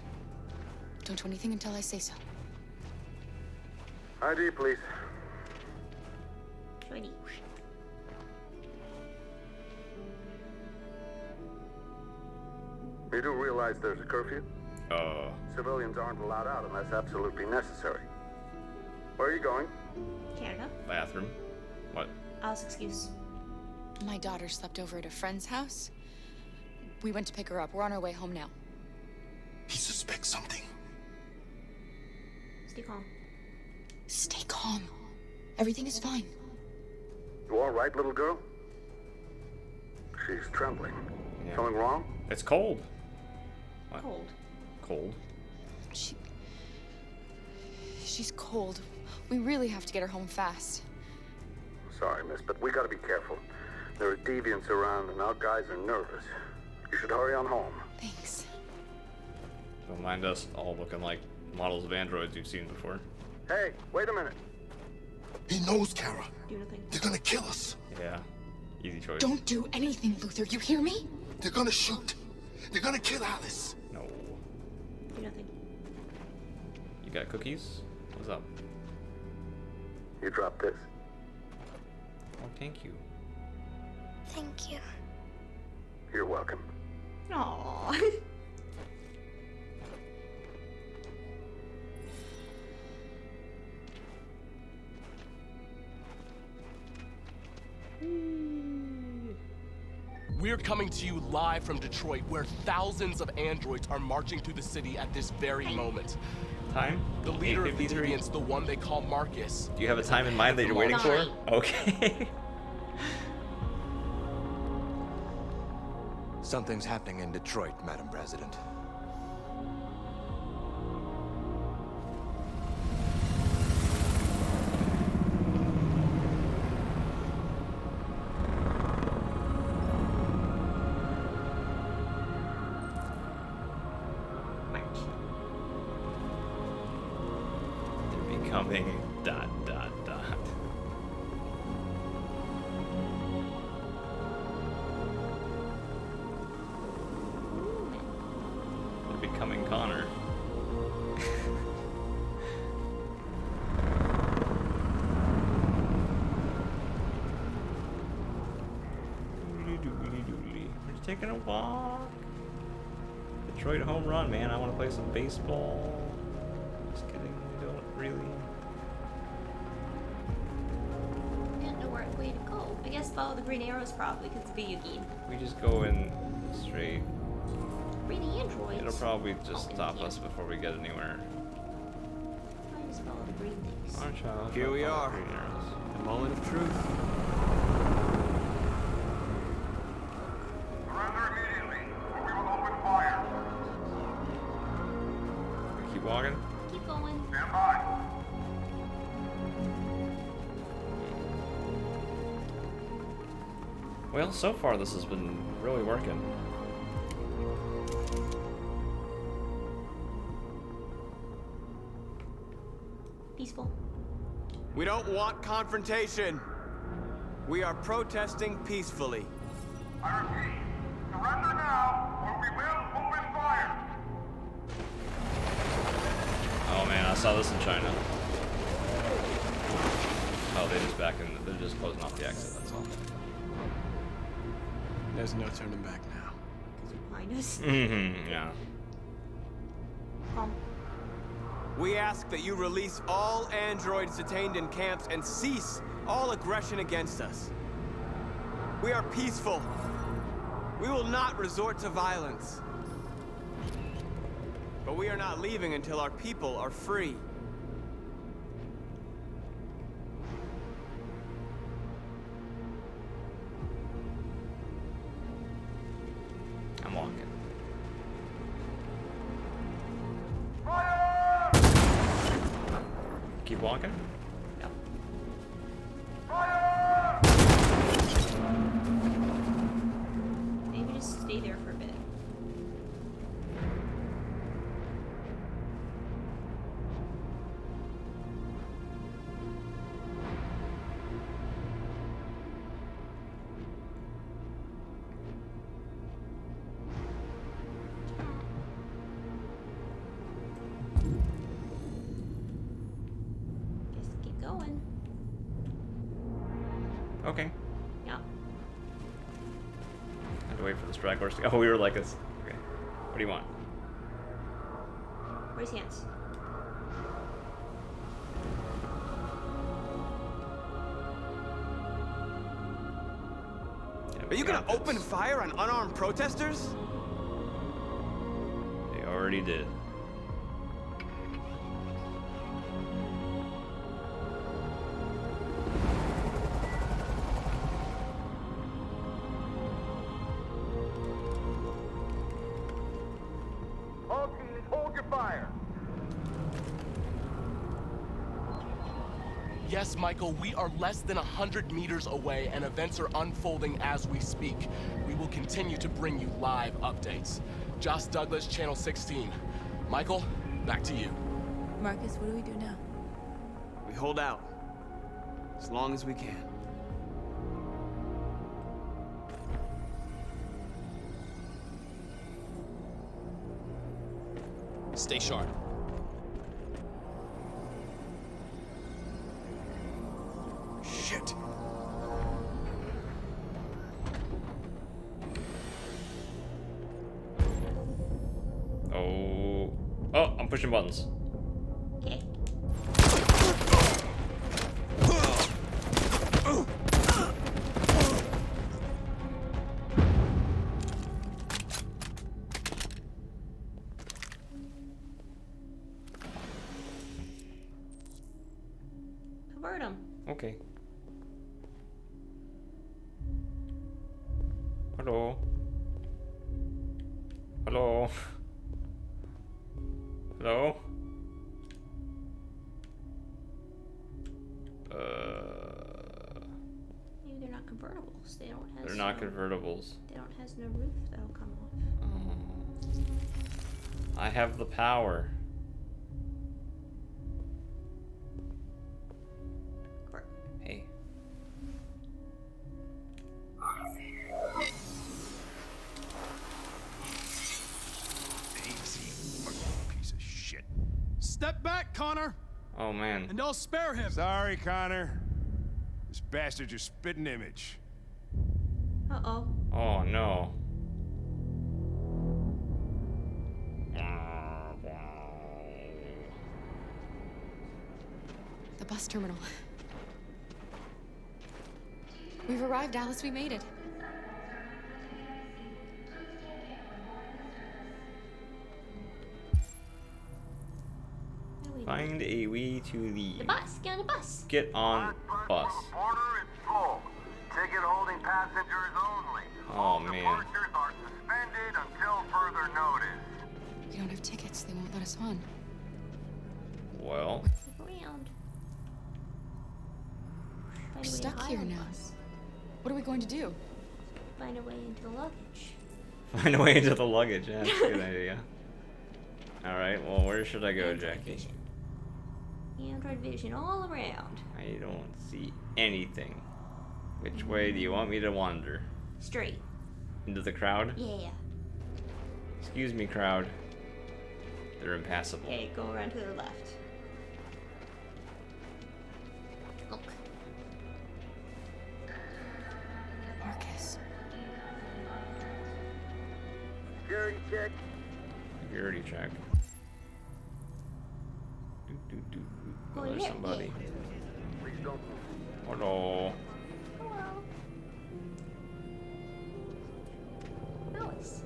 Don't do anything until I say so. ID, please. Ready. You do realize there's a curfew? Oh. Civilians aren't allowed out unless absolutely necessary. Where are you going? Canada. Bathroom. What? Alice, excuse. My daughter slept over at a friend's house. We went to pick her up. We're on our way home now. He suspects something. Stay calm. Stay calm. Everything is fine. You all right, little girl? She's trembling. Yeah. Something wrong? It's cold. What? Cold. Cold? She's cold. We really have to get her home fast. Sorry, miss, but we gotta be careful. There are deviants around and our guys are nervous. You should hurry on home. Thanks. Don't mind us all looking like models of androids you've seen before. Hey, wait a minute. He knows, Kara. Do nothing. They're gonna kill us. Yeah. Easy choice. Don't do anything, Luther. You hear me? They're gonna shoot. They're gonna kill Alice. No. Do nothing. You got cookies? What's up? You dropped this. Oh, thank you. Thank you. You're welcome. Aww. We're coming to you live from Detroit, where thousands of androids are marching through the city at this very moment. Time? The leader of the 8:53? deviants, the one they call Marcus. Do you have a time in mind that you're waiting for? Okay. Something's happening in Detroit, Madam President. They're becoming ... They're becoming Connor. We're just taking a walk. Detroit home run, man. I want to play some baseball. Just kidding. We don't really. I don't know where way to go. I guess follow the green arrows probably because it's a video game. We just go in straight. Read the androids. It'll probably just stop us before we get anywhere. I just follow the green things. Our child. Here we are. Green arrows. The moment of truth. Surrender immediately, or we will open fire. Keep walking. Keep going. Stand by. Well, so far this has been really working. Peaceful. We don't want confrontation. We are protesting peacefully. I repeat, surrender now, or we will open fire. Oh man, I saw this in China. Oh, they're just closing off the exit, that's all. There's no turning back now. Behind us. Mm-hmm, yeah. We ask that you release all androids detained in camps and cease all aggression against us. We are peaceful. We will not resort to violence. But we are not leaving until our people are free. I'm walking. Keep walking? Yep. Maybe just stay there for a bit. Just keep going. Okay. Yeah. I have to wait for the stragglers to go. Oh, we were like this. Okay. What do you want? Raise hands. Yeah, Are we you gonna got this. open fire on unarmed protesters? They already did. All teams, hold your fire. Yes, Michael, we are less than 100 meters away and events are unfolding as we speak. We will continue to bring you live updates. Josh Douglas, Channel 16. Michael, back to you. Marcus, what do we do now? We hold out. As long as we can. Stay sharp. Shit. Oh. Oh, I'm pushing buttons. Okay. convert him. Okay. Hello. Hello. Hello. Maybe they're not convertibles. They don't have. They're not convertibles. They don't has no roof that'll come off. I have the power. Hey. Easy, piece of shit. Step back, Connor, Oh man. and I'll spare him. Sorry, Connor. This bastard's your spitting image. Uh-oh. Oh no. The bus terminal. We've arrived, Alice. We made it. Find a way to The leave. bus. Get on the bus. Get on bus. Border is full. Ticket holding passengers only. Oh man. Departures are suspended until further notice. We don't have tickets. They won't let us on. Well. Look around. We're Find a way to stuck hide here on the now. bus. What are we going to do? Find a way into the luggage. Find a way into the luggage. Yeah, that's a good idea. Alright, well, where should I go, Jackie? Android vision all around. I don't see anything. Which way do you want me to wander? Straight. Into the crowd? Yeah. Excuse me, crowd. They're impassable. Okay, go around to the left. Look. Marcus. Security check. Security check. Oh, There's yeah, somebody. Please don't move. Hello. Alice.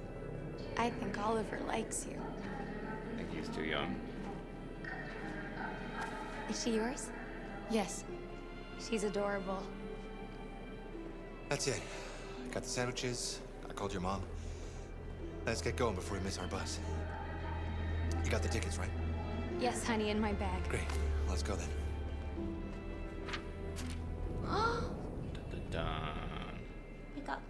I think Oliver likes you. I think he's too young. Is she yours? Yes. She's adorable. That's it. Got the sandwiches. I called your mom. Let's get going before we miss our bus. You got the tickets, right? Yes, honey, in my bag. Great. Let's go then. Dun. Pick up.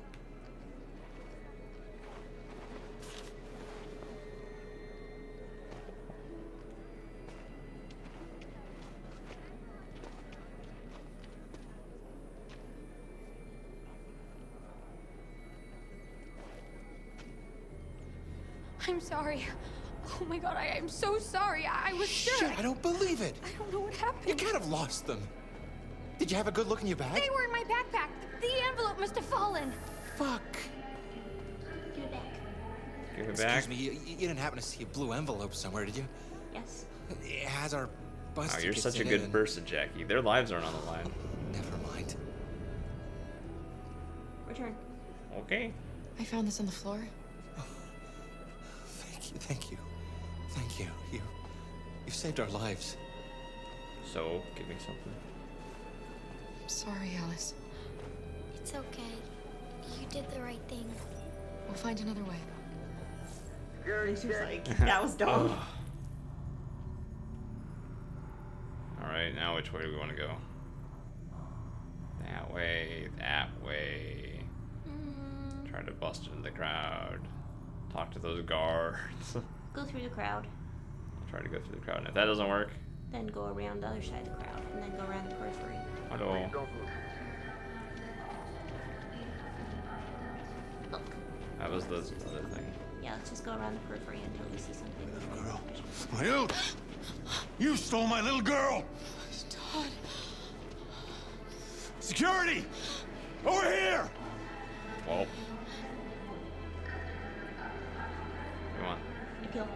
I'm sorry. Oh my god, I'm so sorry. I was sure. Shit, I don't believe it. I don't know what happened. You can't have lost them. Did you have a good look in your bag? They were in my backpack. The envelope must have fallen. Fuck. Give it back. Give it back. Excuse me, you didn't happen to see a blue envelope somewhere, did you? Yes. It has our bus Wow, you're tickets such a in it good and- person, Jackie. Their lives aren't on the line. Never mind. Return. Okay. I found this on the floor. Thank you. Thank you. You saved our lives. So, give me something. I'm sorry, Alice. It's okay. You did the right thing. We'll find another way. She's like, that was dumb. Alright, now which way do we want to go? That way, that way. Try to bust into the crowd. Talk to those guards. Go through the crowd. I'll try to go through the crowd. And if that doesn't work, Then go around the other side of the crowd. And then go around the periphery. hello. Look. That was the other thing. Yeah, let's just go around the periphery until we see something. Girl. You stole my little girl! Todd. Security! Over here! Well. Come on. Appeal.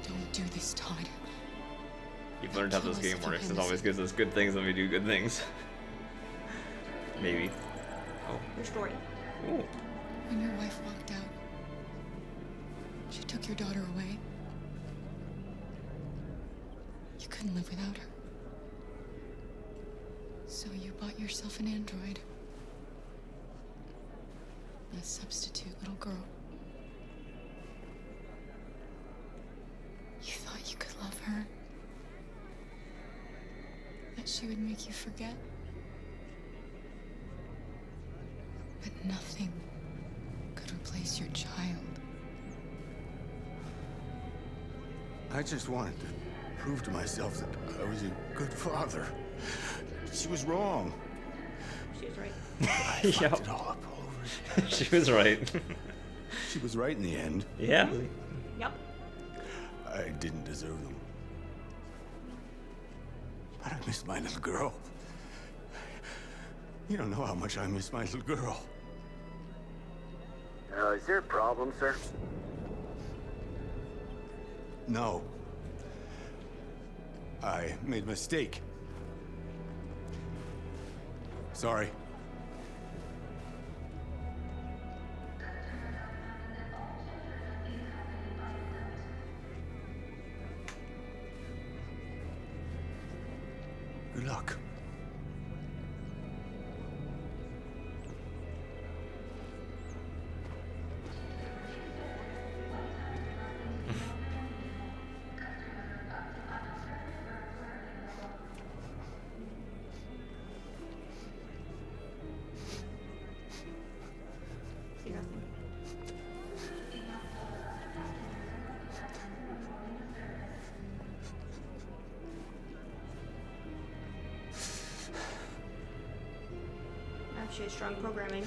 Don't do this, Todd. You've learned how this game works. It always gives us good things when we do good things. Maybe. Oh. Your story. Ooh. When your wife walked out, she took your daughter away. You couldn't live without her. So you bought yourself an android. A substitute little girl. You thought you could love her? That she would make you forget? But nothing could replace your child. I just wanted to prove to myself that I was a good father. She was wrong. She was right. I fucked it all up all over again. She was right. She was right in the end. Yeah. Yep. I didn't deserve them. But I miss my little girl. You don't know how much I miss my little girl. Is there a problem, sir? No. I made a mistake. Sorry. Good luck. See nothing. Actually, strong programming.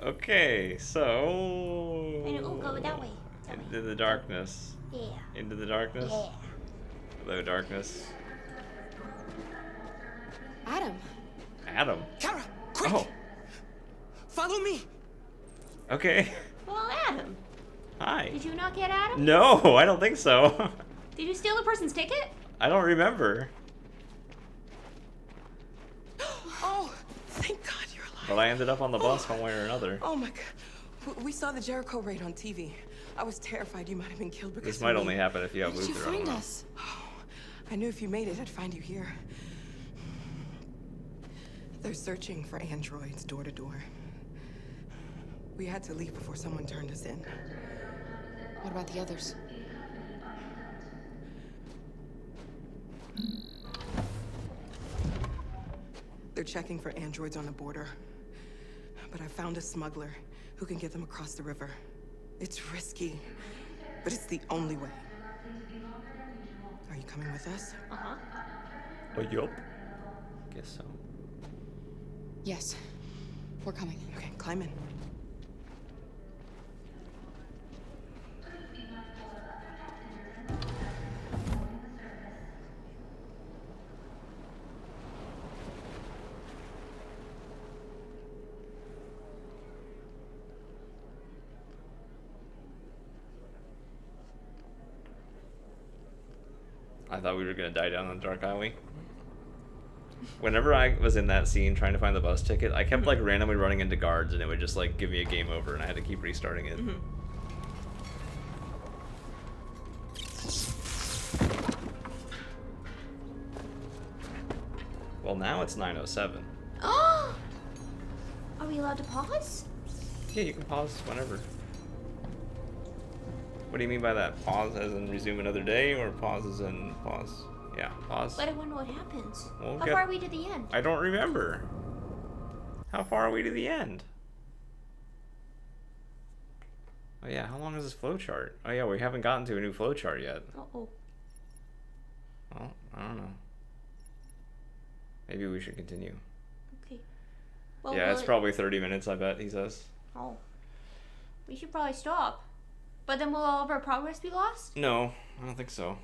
Okay, so And we'll go that way. into the darkness. Yeah. Into the darkness. Yeah. Hello, darkness. Adam. Adam. Kara, quick! Oh. Follow me! Okay. Well, Adam. Hi. Did you not get Adam? No, I don't think so. Did you steal the person's ticket? I don't remember. Oh, thank God you're alive. But I ended up on the bus one way or another. Oh my God. We saw the Jericho raid on TV. I was terrified you might have been killed because This of might me. only happen if you have How did you Luther. I don't find know. us? Oh, I knew if you made it, I'd find you here. They're searching for androids door to door. We had to leave before someone turned us in. What about the others? They're checking for androids on the border. But I found a smuggler who can get them across the river. It's risky, but it's the only way. Are you coming with us? Uh-huh. Oh, yup. Guess so. Yes. We're coming. Okay, climb in. I thought we were gonna die down in the dark alley. Whenever I was in that scene trying to find the bus ticket, I kept like randomly running into guards, and it would just like give me a game over, and I had to keep restarting it. Well, now it's 9:07. Oh! Are we allowed to pause? Yeah, you can pause whenever. What do you mean by that? Pause as in resume another day, or pause as in pause? Yeah, pause. But I wonder what happens. We'll How get- far are we to the end? I don't remember. How far are we to the end? Oh yeah, how long is this flowchart? Oh yeah, we haven't gotten to a new flowchart yet. Uh-oh. Well, I don't know. Maybe we should continue. Okay. Well, Yeah, will it's it- probably 30 minutes, I bet, he says. Oh. We should probably stop. But then will all of our progress be lost? No, I don't think so.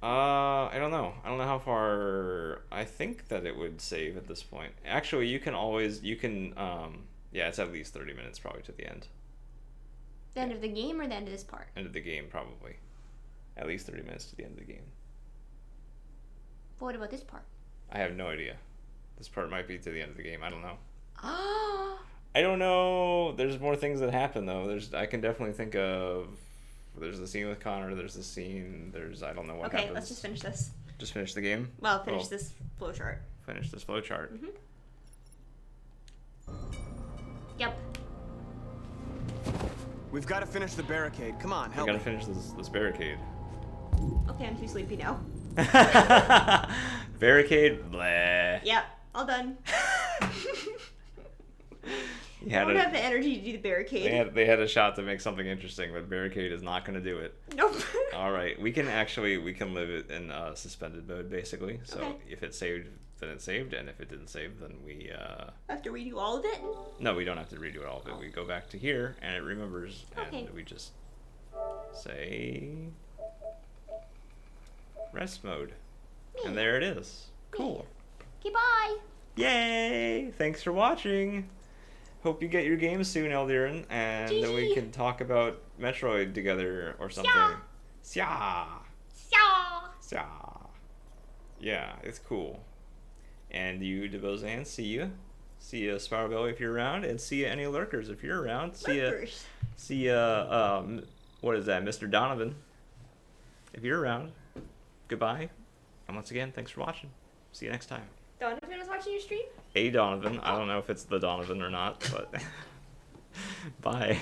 I don't know. I don't know how far. I think that it would save at this point. Actually, you can always, yeah, Yeah, it's at least 30 minutes probably to the end. The end of the game or the end of this part? End of the game, probably. At least 30 minutes to the end of the game. But what about this part? I have no idea. This part might be to the end of the game. I don't know. Ah. I don't know. There's more things that happen though. I can definitely think of. There's the scene with Connor. There's the scene. I don't know what happens. Okay, let's just finish this. Just finish the game. Well, finish this flowchart. Finish this flowchart. Yep. We've got to finish the barricade. Come on, help We gotta me. finish this barricade. Okay, I'm too sleepy now. Barricade. Blah. Yep, all done. You I had don't a- have the energy to do the barricade. They had a shot to make something interesting, but barricade is not going to do it. Nope. All right, we can live it in suspended mode basically. So Okay. if it saved, then it saved, and if it didn't save, then we Have to redo all of it? no, we don't have to redo all of it. We go back to here, and it remembers, Okay. and we just say rest mode, and there it is. Cool. Okay, bye. Yay! Thanks for watching. Hope you get your game soon, Eldiran, and then we GG. can talk about Metroid together or something. Xia! Xia! Yeah, it's cool. And you, Devozan, see you. See ya, Sparrowbelly, if you're around, and see ya, any lurkers, if you're around. Lurkers. See ya, what is that, Mr. Donovan, if you're around. Goodbye, and once again, thanks for watching. See you next time. Donovan was watching your stream? A Donovan. I don't know if it's the Donovan or not, but bye.